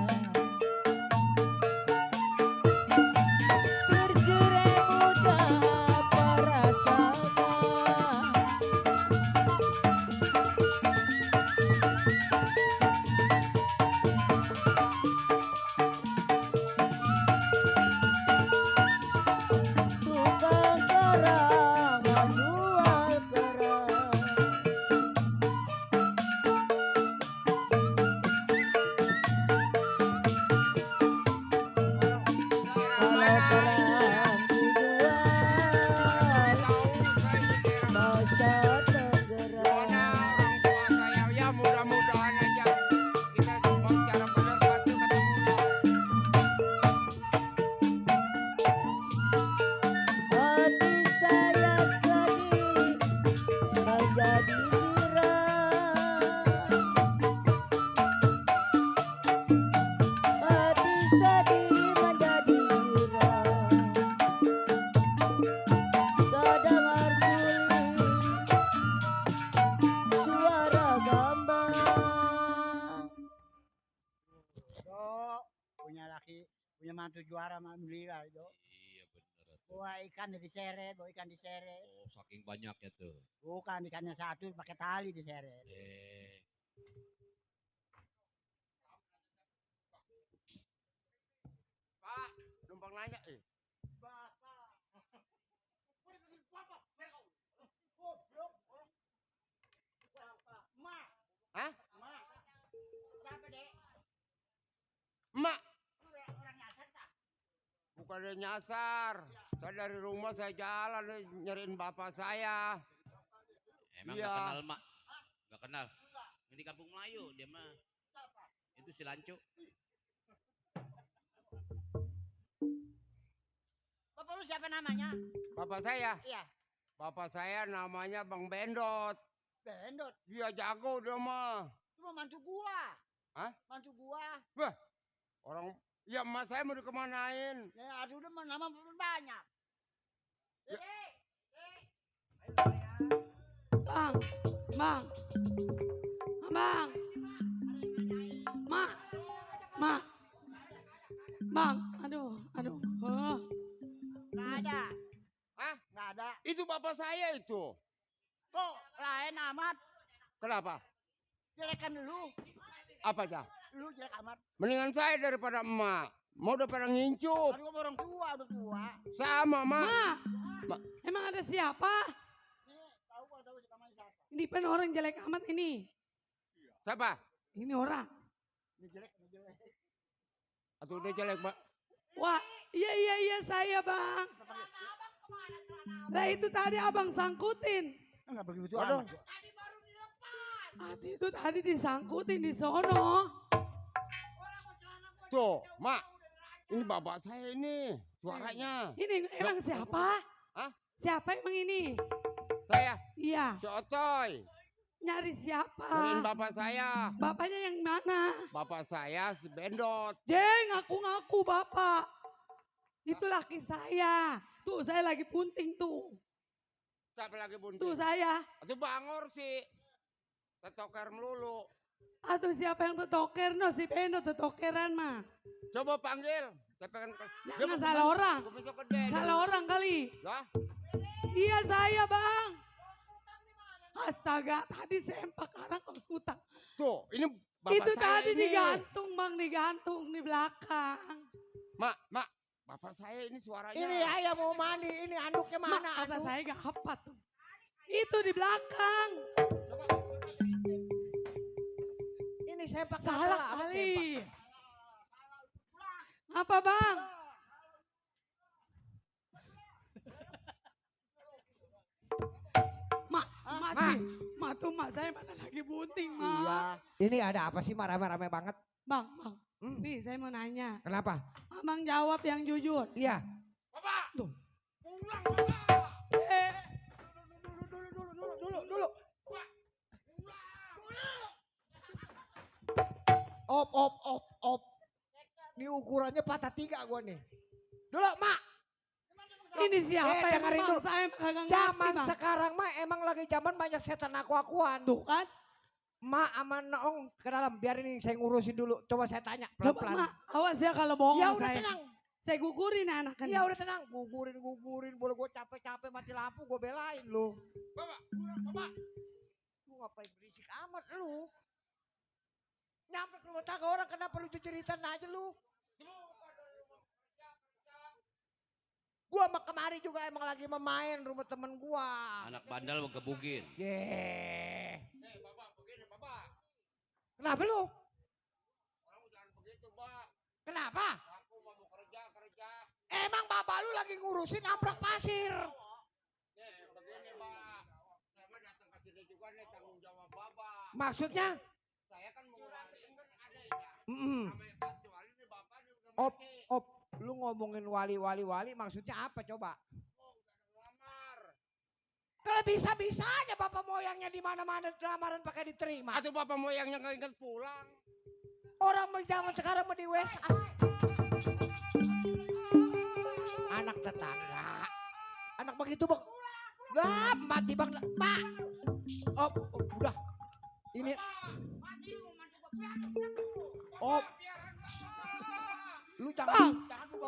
mantu juara alhamdulillah itu. Iya bener. Bawa ikan diseret, bawa ikan diseret. Oh saking banyaknya tuh. Bukan ikannya satu pakai tali diseret. Pak, numpang nanya Hah? Kenapa, Dek? Emak, Orang nyasar tak? bukan dia nyasar. Saya dari rumah saya jalan nyariin bapak saya. Emang Iya. gak kenal mak? Gak kenal. Ini kampung Melayu dia mah. Itu si Lancu. Bapak lu siapa namanya? Bapak saya? Iya. Bapak saya namanya Bang Bendot. Bendot. Dia jago dia mah. Cuma mantu gua. Hah? Mantu gua. Wah, orang ya emas saya mau dikemanain? Ya aduh udah nama banyak. Dek. Bang, bang, bang, mak, bang, aduh, Nggak ada. Hah? Nggak ada. Itu bapak saya itu. Kok lain amat? Kenapa? Jelekan lu. Apa dah? Lu jelek amat. Mendingan saya daripada emak. Mau udah pada ngincup. Aduh gua orang tua, udah tua. Sama, Mak. Ma, emang ada siapa? Tahu namanya siapa? Ini pen orang jelek amat ini. Siapa? Ini orang. Ini jelek. Atau udah jelek, Mbak? Wah, iya saya bang. Nah itu tadi abang sangkutin. Enggak begitu Aduh. amat. Itu tadi disangkutin di sono. Tuh, Mak. Ini bapak saya ini. Suaranya. Ini emang siapa? Hah? Siapa emang ini? Saya. Iya. Si Otoy. Nyari siapa? Nyariin bapak saya. Bapaknya yang mana? Bapak saya si Bendot. Jeng, ngaku-ngaku bapak. Itu laki saya. Tuh saya lagi punting tuh. Siapa lagi bunting? Tuh saya. Itu Bangor sih. Tetoker melulu. Atau siapa yang tetoker? No, si Beno tetokeran mah. Coba panggil. Saya pengen Jangan salah orang. Gua besok gede. Salah orang kali. Lah? Iya saya bang. Astaga, tadi sempak karang kos kutang. Tuh, ini bapak Itu saya tadi ini. digantung bang, digantung di belakang. Mak, bapak saya ini suaranya. Ini ayah mau mandi, ini anduknya mana? Kata saya gak apa tuh. Itu di belakang. Ini sepak Salah kali. Apa bang? Mak tuh mak saya mana lagi bunting mak. Iya. Ini ada apa sih rame-rame banget? Bang, nih saya mau nanya. Kenapa? Abang jawab yang jujur. Iya. Bapak. Tuh. Pulang, Bapak. Dulu. Op. Ini ukurannya patah 3 gua nih. Dulu, Mak. Ini siapa yang dengerin bang dulu. saya kagak ngerti, Zaman Bang. sekarang mah emang lagi zaman banyak setan aku-akuan. Tuh kan. Mak sama Noong ke dalam, biar ini saya ngurusin dulu. Coba saya tanya Coba pelan-pelan. mak, awas ya kalau bohong Ya udah saya. tenang. Saya gugurin anaknya. Ya udah tenang, gugurin. Boleh gue capek-capek mati lampu, gue belain lu. Bapak. Lu ngapain berisik amat lu? Nyampe ke rumah tangga orang, kenapa lu ceritain aja lu? Gua sama kemari juga emang lagi memain rumah temen gua. Anak bandel mau gebugin. Bapak, begini, Bapak. Kenapa lu? Kamu jangan begitu, Pak. Kenapa? Aku mau kerja. Emang bapak lu lagi ngurusin abrak pasir. Begini, Pak. Saya mah datang ke sini juga nih tanggung jawab Bapak. Maksudnya? Saya kan mengurangi kan adanya. Namanya kecuali nih Bapak nih udah mati. Op, lu ngomongin wali maksudnya apa coba? Kalau bisa-bisanya bapak moyangnya di mana-mana lamaran pakai diterima. Atau bapak moyangnya nggak ingat pulang. Orang zaman sekarang mau di WS. Anak tetangga. Anak begitu bang. Lah mati bang. Pak. Oh, udah. Ini. Oh. Lu jangan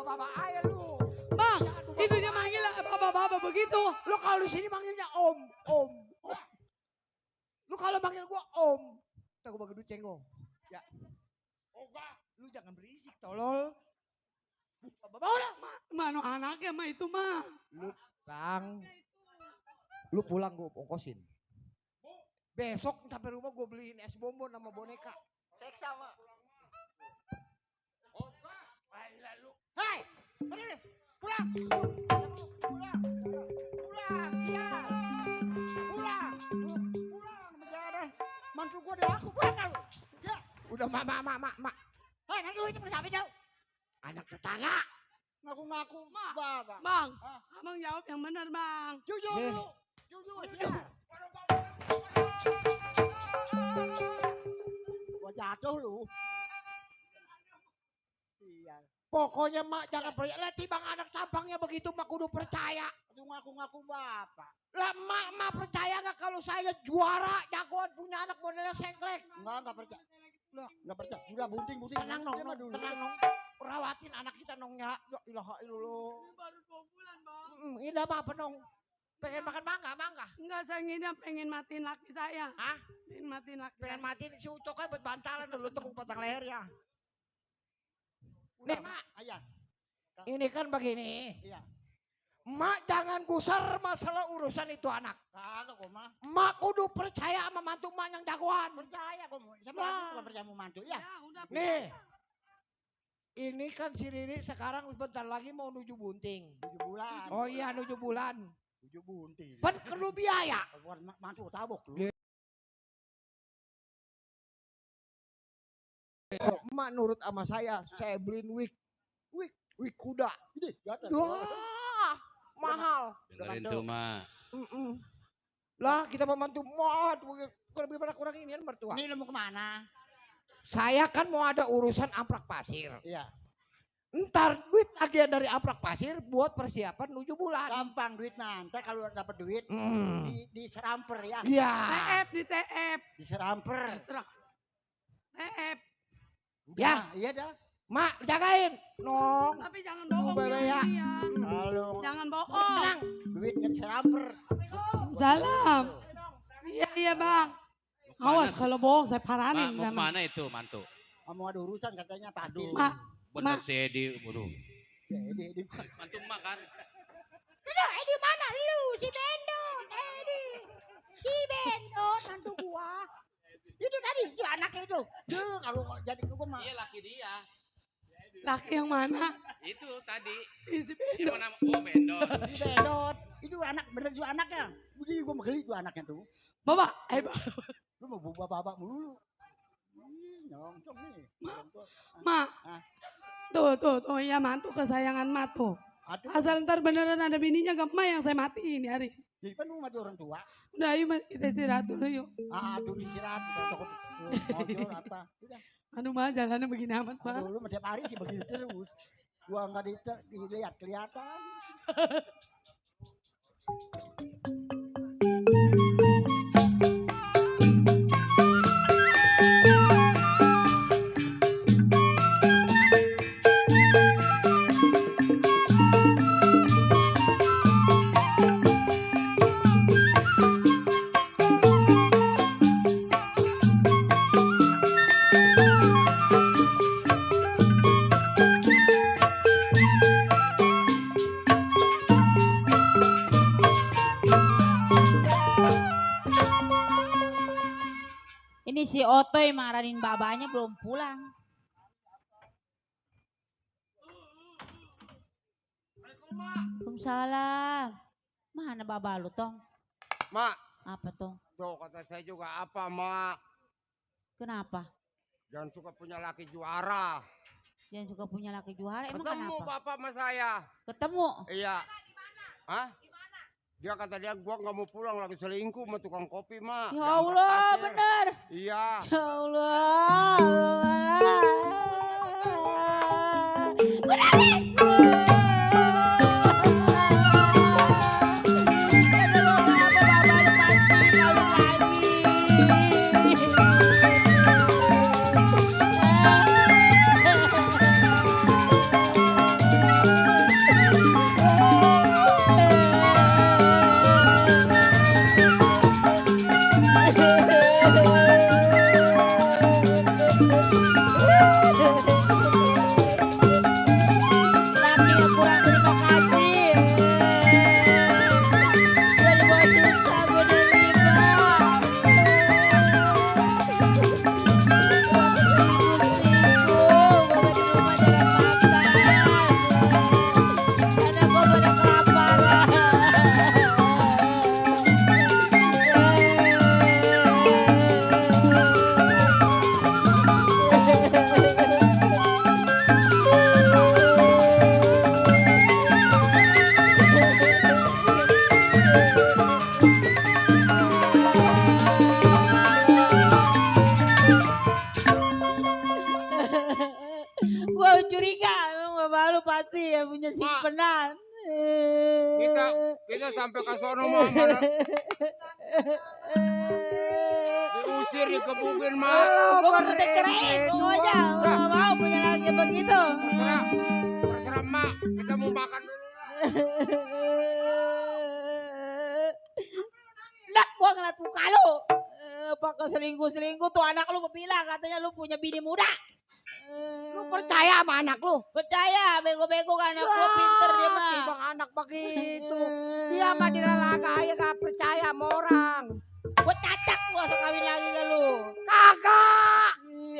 baba aja lu. Bang, itu dia manggil baba-baba begitu. Lu kalau di sini manggilnya om. Lu kalau manggil gua om. Ntar gua bagi duit cenggo. Ya. Lu jangan berisik tolol. Baba udah. Mano anaknya mah itu mah. Lu bang. Lu pulang gua ongkosin. Besok sampai rumah gua beliin es bonbon sama boneka. Seksa mah. Hei, pulang. Pulang. Mantu gua dari aku, pulang kan lu. Ya. Udah mak. Hei, nanti itu bersama jauh. Anak tetangga. Ngaku-ngaku. Bang, abang jawab yang benar bang. Jujur lu. Jujur. Gua jatuh lu. Iya. Pokoknya mak jangan percaya. Lah bang anak tampangnya begitu mak kudu percaya. Aduh ngaku-ngaku bapak. Lah mak percaya gak kalau saya juara jagoan punya anak modelnya sengklek? Enggak percaya. Lah enggak percaya. Udah bunting. Tenang nong. Perawatin anak kita nongnya. Ya ilaha illallah. Baru 2 bulan bang. Ini apa nong? Pengen makan mangga? Enggak, saya ngidam pengen matiin laki saya. Hah? Pengen matiin si Ucok buat bantalan dulu tekuk patang leher ya. Nih mak, ini kan begini. Iya. Mak jangan gusar masalah urusan itu anak. Kagak kok mak. Mak kudu percaya sama mantu mak yang jagoan. Percaya kok. Siapa aku percaya sama mantu ya? Nih. Ini kan si Riri sekarang sebentar lagi mau nuju bunting. 7 bulan. Oh iya 7 bulan. 7 bunting. Kan perlu biaya. Mantu tabok lu. Emak nurut sama saya beliin wig kuda. Wah, mahal. Dengerin tuh, Mak. Lah, kita membantu mod, kurang ini kan mertua. Ini lu mau kemana? Saya kan mau ada urusan amprak pasir. Iya. Ntar duit agen dari amprak pasir buat persiapan 7 bulan. Gampang duit nanti kalau dapat duit di seramper ya. Iya. TF. Di seramper. TF. Ya, iya dah. Mak, jagain. Nong. Tapi jangan bohong ya. Halo. Jangan bohong. Tenang. Duit nggak seramper. Salam. Iya bang. Awas kalau bohong saya paranin. Mak, mau kemana itu mantu? Mau ada urusan katanya pasti. Bener si Edi, waduh. Edi. Mantu emak kan? Udah, Edi mana lu? Si Bendot, Edi. Si Bendot, mantu gua. Itu tadi, itu anaknya itu. Duh, kalau jadi gua mah. Iya laki dia. Laki yang mana? Itu tadi. Si Bendot. Yang mana? Oh Bendot. Si Bendot. Itu anak, bener juga anaknya. Jadi gua menggeli itu anaknya tuh. Bapak, lu mau bapak melulu. Nyongcong nih. Mak. Tuh, ya mantu kesayangan mak tuh. Asal ntar beneran ada bininya gak mak yang saya matiin hari. Jadi kan lu mati orang tua. Udah ayo kita istirahat dulu yuk. Aduh istirahat, takut ngobrol apa. Udah. Aduh mah jalannya begini amat Pak. Aduh lu tiap hari sih begini terus. Gua nggak dilihat kelihatan. Ini si Otoy marahin babanya belum pulang. Waalaikumsalam. Mana baba lu, Tong? Mak. Apa, Tong? Tuh kata saya juga apa, Mak? Kenapa? Jangan suka punya laki juara. Jangan suka punya laki juara, emang Ketemu kenapa? bapak sama saya. Ketemu? Iya. Hah? Dia kata dia gua nggak mau pulang lagi selingkuh sama tukang kopi, Mak. Ya Allah, bener. Iya. Ya Allah. curiga, emang bapak lu pasti ya punya simpenan. Kita sampai ke sono mah mana? Diusir, dikebukin mah. Gue mau minta cerai, pokoknya gak mau punya laki begitu. Terserah mak, kita mau makan dulu. Nak, gua ngeliat muka lu. Pakai selingkuh tuh anak lu bilang katanya lu punya bini muda. Lu percaya sama anak lu? Percaya, bego-bego kan anak gua pinter dia mah. Bang anak begitu. Dia mah dilalagai gak percaya sama orang. Gua cacak gua kawin lagi ke lu. Kagak.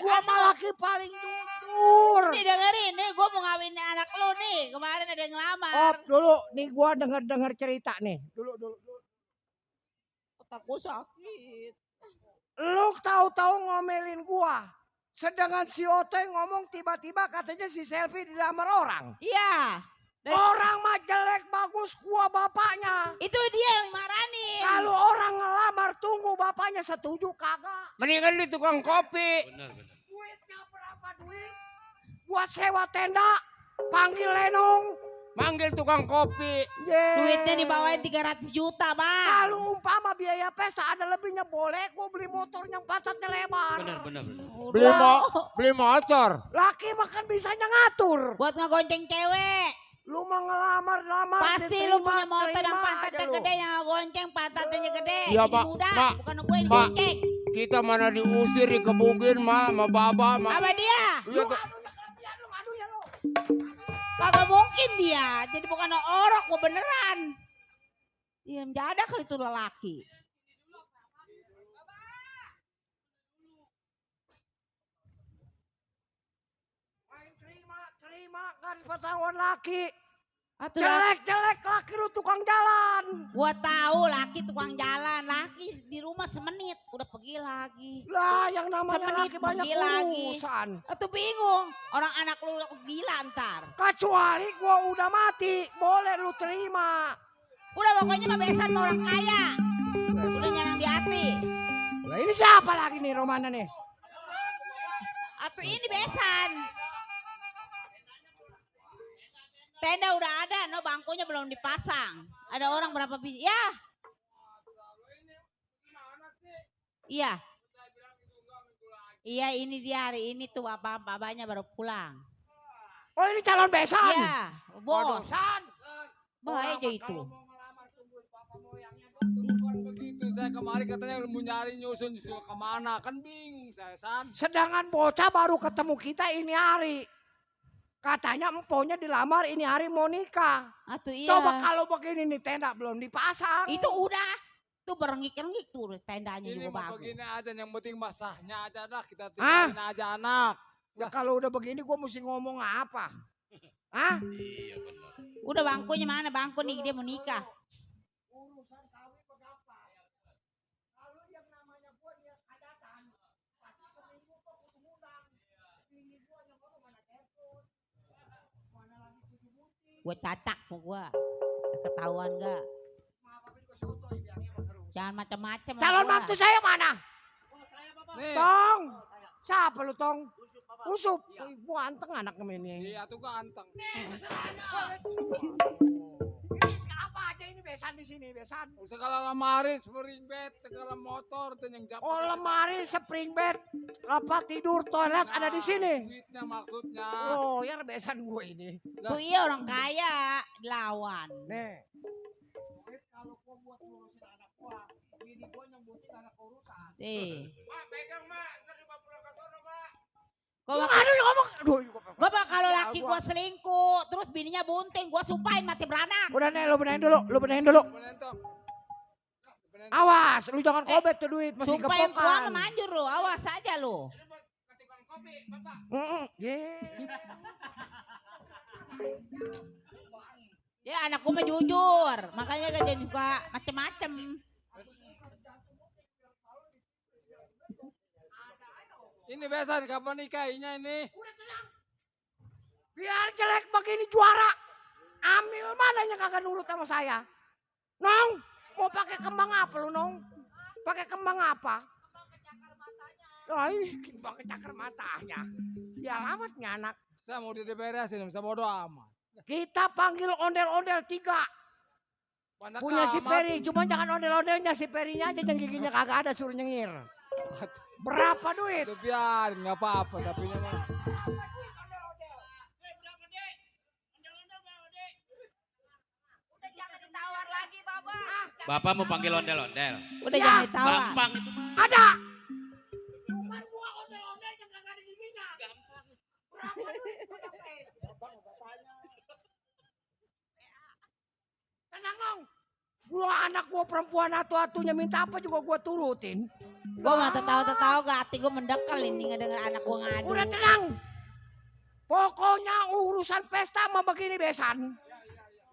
Gua mah laki paling jujur. Nih dengerin, nih gua mau ngawinin anak lu nih. Kemarin ada yang ngelamar. Oh, dulu nih gua denger cerita nih. Dulu. Otak gua sakit. Lu tahu-tahu ngomelin gua. Sedangkan si Otoy ngomong tiba-tiba katanya si Selfie dilamar orang. Iya. Orang mah jelek bagus gua bapaknya. Itu dia yang marahin. Kalau orang ngelamar tunggu bapaknya setuju kagak. Mendingan di tukang kopi. Benar. Duitnya berapa duit? Buat sewa tenda, panggil Lenong. Manggil tukang kopi. Duitnya dibawain 300 juta, Bang. Kalau umpama biaya pesta ada lebihnya boleh gua beli motor yang pantatnya lebar. Benar. Beli motor. Laki makan bisanya ngatur. Buat ngegonceng cewek. Lu mau ngelamar pasti lu punya motor yang pantatnya gede, yang gonceng pantatnya gede. Iya, Jadi Pak. muda, Pak. bukan gue yang Pak. gonceng. Kita mana diusir, dikebukin mah sama baba. Apa dia? Iya tuh. Kagak mungkin dia. Jadi bukan orok, gua beneran. Diam jadak kali itu lelaki. Terima kan ketahuan laki. Atuh, Jelek laki lu tukang jalan. Gua tahu laki tukang jalan, laki di rumah semenit udah pergi lagi. Lah yang namanya semenit laki banyak pergi lagi. urusan. Atuh bingung, orang anak lu gila ntar. Kecuali gua udah mati, boleh lu terima. Udah pokoknya mah besan orang kaya. Udah nyanang di hati. Lah ini siapa lagi nih Romana nih? Atuh ini besan. Tenda udah ada, no bangkunya belum dipasang. Ada orang berapa biji? Ya. Iya. Iya ini dia hari ini tuh babanya baru pulang. Oh ini calon besan? Iya, bos. Bahaya aja itu. Begitu saya kemarin katanya mau nyari nyusun kemana, kan bingung saya San. Sedangkan bocah baru ketemu kita ini hari. Katanya emponya dilamar ini hari mau nikah. Atuh iya. Coba kalau begini nih tenda belum dipasang. Itu udah. Tuh berengik-rengik tuh tendanya Ini juga mah bagus. begini aja, yang penting masahnya aja dah, kita tinggalin aja anak. Ya kalau udah begini gue mesti ngomong apa? Hah? Iya benar. Udah bangkunya mana? Bangku nih dia mau nikah. Urusan kawin berapa? Kalau yang namanya gue dia hajatan, pasti seminggu kok kudu ngundang. Ini gue yang ngomong mana telepon. Mana lagi tujuh buti. Gue cacak mau gue. Ketahuan gak? Jangan macam-macam. Calon mantu saya mana? Nih. Tong. Siapa lu Tong? Usup. Gua anteng anak ini. Iya tuh ganteng. Apa aja ini besan di sini besan? Segala lemari, spring bed, segala motor tuh yang jatuh. Oh lemari, spring bed, tempat tidur, toilet ada di sini. Duitnya maksudnya. Oh ya besan gue ini. Tuh iya orang kaya lawan. Nih. Kalau gua buat ngurusin anak gua, bini gua nyembutin anak urusan. Mak, pegang mak, ntar dibawa pulang ke sono mak. Gue bak kalau laki gue selingkuh, terus bininya bunting, gue sumpahin mati beranak. Udah nih, lu benerin dulu, Awas, lu jangan kobet tuh duit, masih Sumpah yang tua kepokan. manjur lu, awas aja lu. Ya anak gue mah jujur, makanya gak jadi suka macem-macem. Ini besan kapan nikahinya ini? Biar jelek begini juara. Amil mana yang kagak nurut sama saya? Nong, mau pakai kembang apa lu Nong? Pakai kembang apa? Kembang kecakar matanya. Sial amat nih anak. Saya mau diberesin, bisa bodo amat. Kita panggil ondel-ondel 3. Banyak Punya si amat. Peri, cuma jangan ondel-ondelnya, si Perinya aja yang giginya kagak ada suruh nyengir. Berapa duit? Itu biarin, nggak apa-apa tapi memang. Bapak mau panggil ondel-ondel. Udah Ya. jangan ditawar. Gampang itu mah. Ada. Cuman gua ondel-ondel yang kagak ada giginya. Gampang. Berapa duit? Tenang dong. Gua anak gua perempuan atu-atunya minta apa juga gua turutin. Gue mah tahu gak hati gue mendekel ini ngedenger anak gue ngadu. Udah tenang. Pokoknya urusan pesta mah begini besan.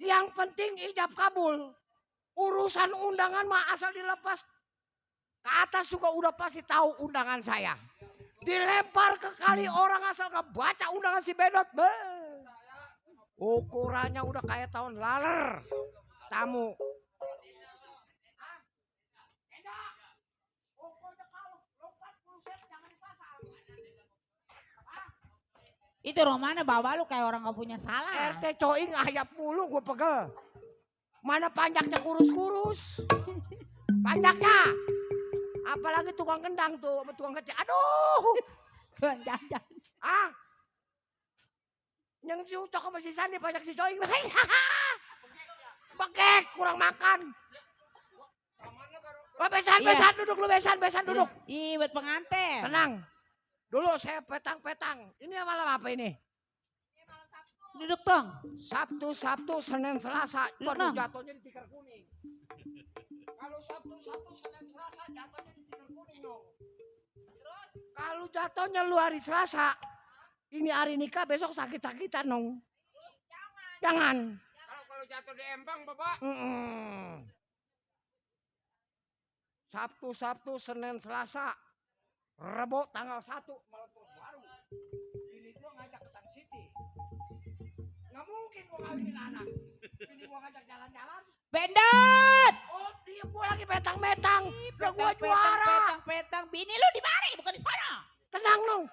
Yang penting ijab kabul. Urusan undangan mah asal dilepas ke atas juga udah pasti tahu undangan saya. Dilempar ke kali orang asal ngebaca undangan si Bedot. Ukurannya udah kayak tahun laler. Tamu. Itu Romana bawa lu kayak orang gak punya salah. RT Coing ayap mulu gue pegel. Mana panjaknya kurus-kurus. Panjaknya. Apalagi tukang kendang tuh sama tukang kecil. Aduh. Kurang jajan. Ah. Yang cocok sama si Sandi panjak si Coing. Bekek kurang makan. Oh, besan duduk lu besan duduk. Iya buat pengantin. Tenang. Dulu saya petang-petang. Ini malam apa ini? Duduk dong. Sabtu, Senin, Selasa. Waduh jatuhnya di tikar kuning. Kalau Sabtu, Senin, Selasa jatuhnya di tikar kuning dong. Kalau jatuhnya lu hari Selasa, ini hari nikah besok sakit-sakitan dong. Jangan. Kalau jatuh di Empang, Bapak. Sabtu, Senin, Selasa. Rebo tanggal 1 malam tahun baru. Ini gua ngajak ke Tan City. Nggak mungkin gua kawinin anak. Ini gua ngajak jalan-jalan. Bendot! Oh dia gua lagi petang-petang. Udah gua juara. Petang. Bini lu di mari bukan di sana. Tenang dong.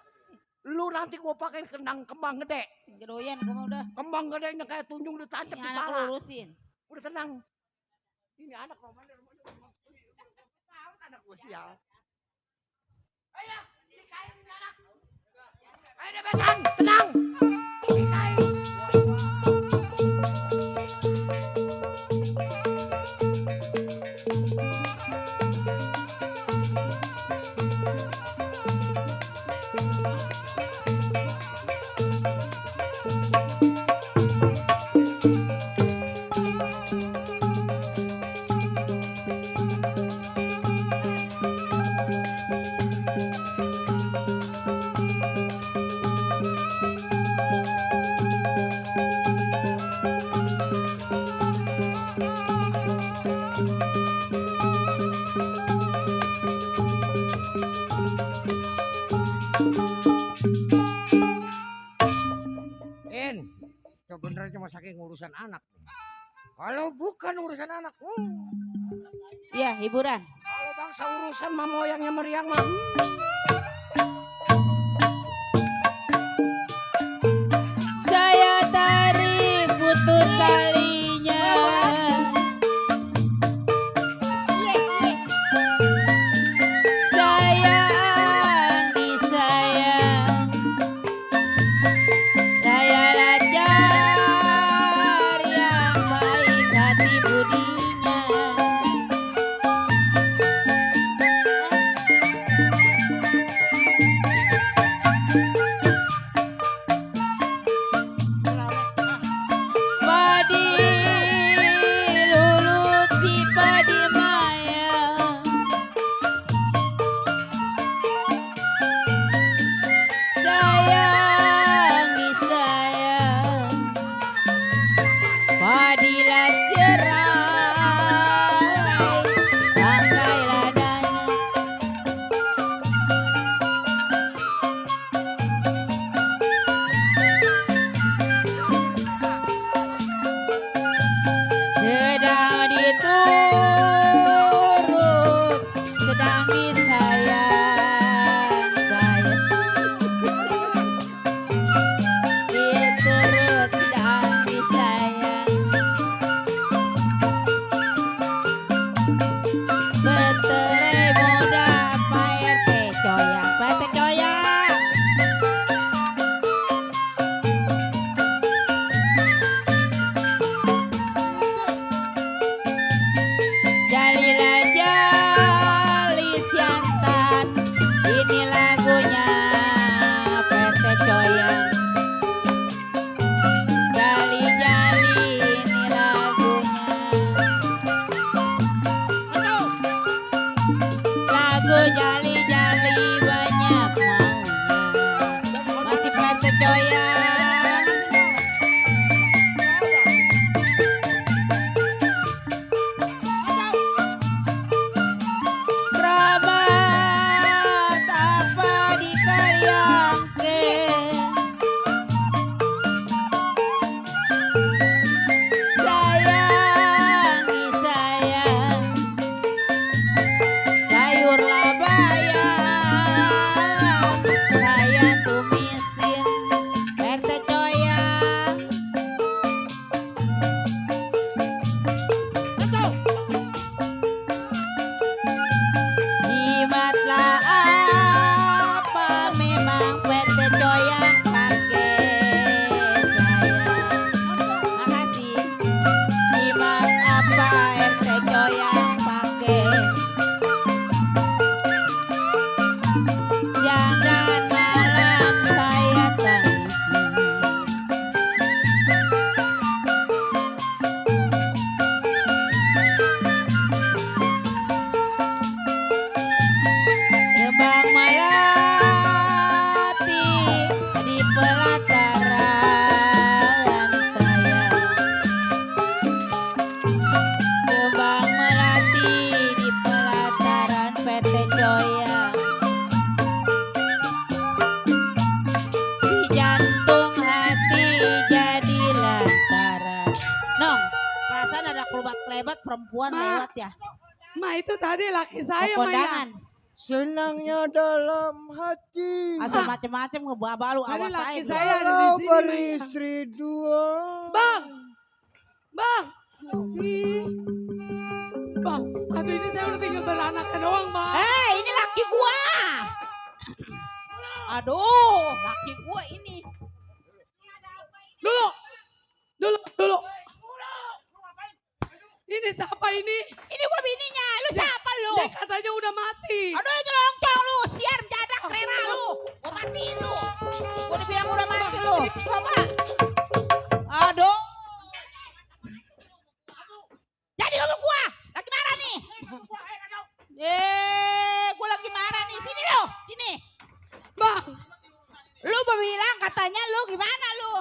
Lu nanti gua pakai kembang gede. Gedoyan kamu udah. Kembang gedenya kayak tunjung ditancap di Anak pala. lu urusin. Udah tenang. Ini anak Romana. Tahu anak gua sial. Ayo, nikahin anak. Ayo deh besan, tenang. Nikahin. Sebenarnya cuma saking urusan anak. Kalau bukan urusan anak, Iya, hiburan. Kalau bangsa urusan mah moyangnya meriang mah. Saya tarik putus talinya. Sayang di sayang. Saya lajar yang baik hati budinya. hebat perempuan Ma. lewat ya. Ma itu tadi laki saya, Ma ya. Kondangan. Senangnya dalam hati. Asal macem-macem ngebawa lu Tadi awas laki aja. saya ada di Kalau sini, Ma ya. beristri dua. Bang! Bang! Bang, aduh ini saya udah tinggal beranaknya doang, Bang. Ini laki gua. Aduh, laki gua ini. Dulu. Ini siapa ini? Ini gua bininya, lu siapa lu? Dia katanya udah mati. Aduh nyelongcong lu, siar mendadak rera lu. Gua matiin lu. Gua dibilang udah mati lu. Coba. Aduh. Jadi ngomong gua, lagi marah nih. Gua lagi marah nih. Sini lu, sini. Bang. Lu bilang katanya lu gimana lu?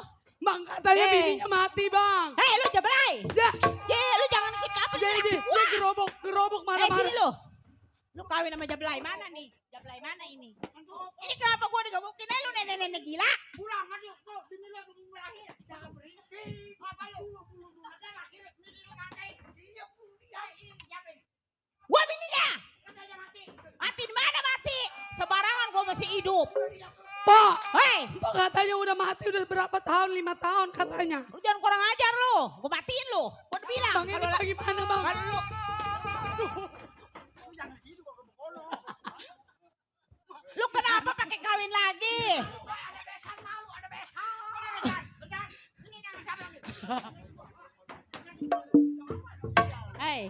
Bang katanya bininya mati, Bang. Hei lu jablay. Lu jangan ikut kapal. Dia gerobok mana-mana. Sini lu. Lu kawin sama jablay mana nih? Jablay mana ini? Ini kenapa gua digebukin? Lu nenek-nenek gila. Pulang aja tuh, bini lu belum lahir. Jangan berisik. Apa lu? Ada lahir, bini lu mati. Iya, ini siapa ini? Gua bininya. Katanya mati. Mati di mana mati? Sembarangan gua masih hidup. Pak, hei, Pak katanya udah mati udah berapa tahun? 5 tahun katanya. Lu jangan kurang ajar lu. Gua matiin lu. Gua udah bilang. Bang ini lagi mana, Bang? Kalau lu Lu kenapa pakai kawin lagi? Ada besan malu, ada besan. Besan. Ini jangan siapa lagi. Hei,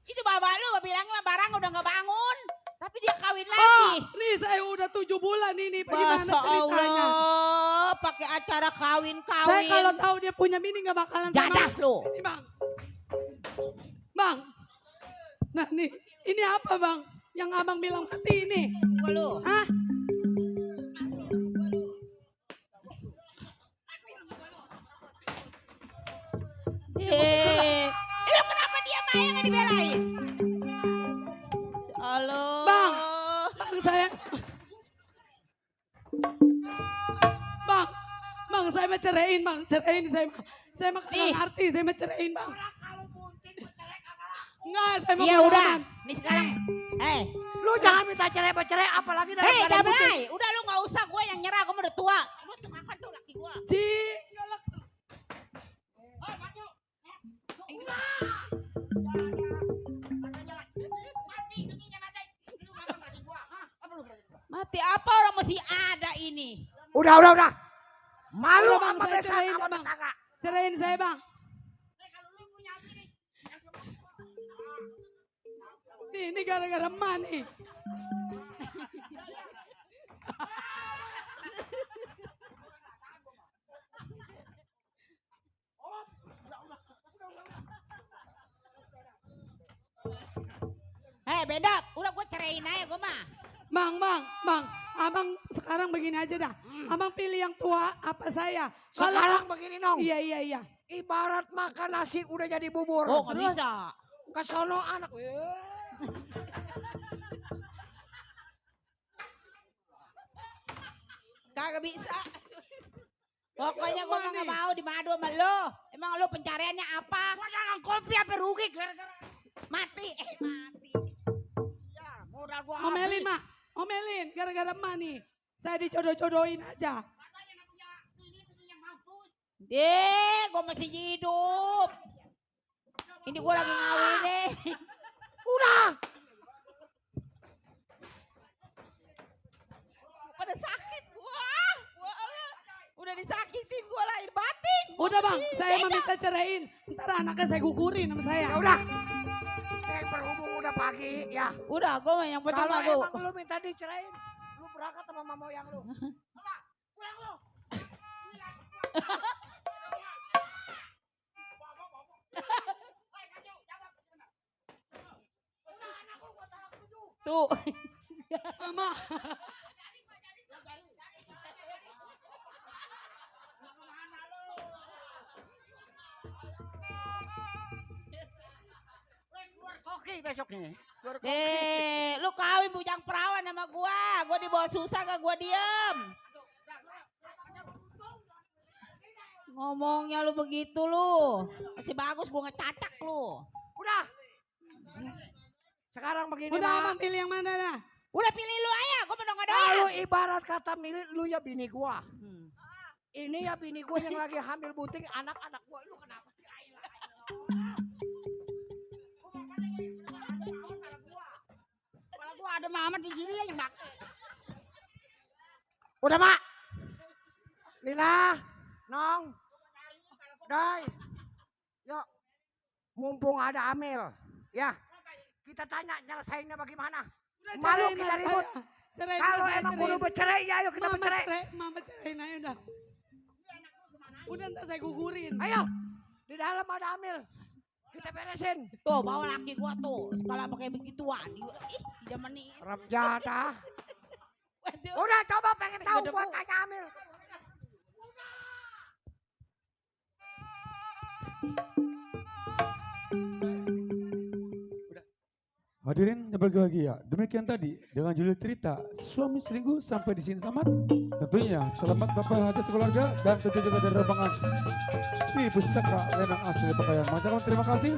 itu bapak lu bilangnya barang udah nggak bangun. Tapi dia kawin lagi. Nih saya udah 7 bulan ini. Gimana Masya ceritanya? Allah, pakai acara kawin-kawin. Saya kalau tahu dia punya bini nggak bakalan jadah lu. Ini, Bang. Bang. Nah nih, ini apa, Bang? Yang Abang bilang mati ini. Lu. Hah? Lu kenapa dia Maya nggak dibelain? Halo. Bang saya. Bang saya mau ceraiin, Bang. Ceraiin saya mah kagak ngerti, saya mau ceraiin, Bang. Enggak, saya mau Iya udah. pengalaman. Nih sekarang. Lu jangan minta cerai apalagi dari Jablay, udah lu nggak usah, gue yang nyerah, gue udah tua. Lu tuh makan tuh laki gue. Mati apa orang masih ada ini? Udah. Malu Bang, apa saya besan ceraiin, apa Bang. tetangga? Ceraiin saya, Bang. Ini gara-gara emak nih. Bedot, udah gue ceraiin aja gue mah. Bang, abang sekarang begini aja dah. Abang pilih yang tua apa saya? Sekarang begini Nong. Iya. Ibarat makan nasi udah jadi bubur. Oh nggak bisa. Kesono anak. Kagak bisa. Pokoknya gue mah gak mau dimadu sama lo. Emang lo pencariannya apa? Gua dagang kopi apa rugi gara-gara mati. Ya, modal gua Omelin, Mak. Omelin, gara-gara emak nih. Saya dicodoh-codohin aja. Gue masih hidup. Ini gue lagi ngawin deh. Udah. Pada sakit gua. Udah disakitin gua lahir batin. Udah Bang, saya mau minta ceraiin. Ntar anaknya saya gugurin sama saya. Ya udah. Berhubung udah pagi ya. Udah, gue yang penting kalau mah gua. emang lu minta dicerain, lu berangkat sama mama moyang lu. pulang lu. Tuh. Mama. Koki besok nih. Lu kawin bujang perawan sama gua dibawa susah gak gua diem. Ngomongnya lu begitu lu. Masih bagus gua ngecacak lu. Udah. Sekarang begini, Udah Mak. abang pilih yang mana dah? Udah pilih lu aja, gua menongak doang. Kalau ibarat kata milih lu ya bini gua. Ini ya bini gua yang lagi hamil bunting anak-anak gua. Lu kenapa sih? Kalau gua ada mama di sini ya Mak. Udah, Mak. Lila, Nong, Dai. Yuk, mumpung ada Amil. Ya, kita tanya nyelesainnya bagaimana. Malu cerain kita aja, ribut. cerain Kalau saya, emang cerain. kudu bercerai, ya ayo kita Mama bercerai. Mama cerain aja udah. Udah ntar saya gugurin. Ayo, di dalam ada Amil. Kita beresin. Tuh bawa laki gua tuh, sekolah pakai begituan. Ih, zaman ini. Remjada. Udah coba pengen tahu gua tanya Amil. Hadirin yang berbahagia, demikian tadi dengan judul cerita suami selingkuh sampai di sini tamat. Tentunya selamat Bapak hajat keluarga dan tentu juga dari rombongan Pi Pusaka Lenang asli Pekayan Majalengka. Terima kasih.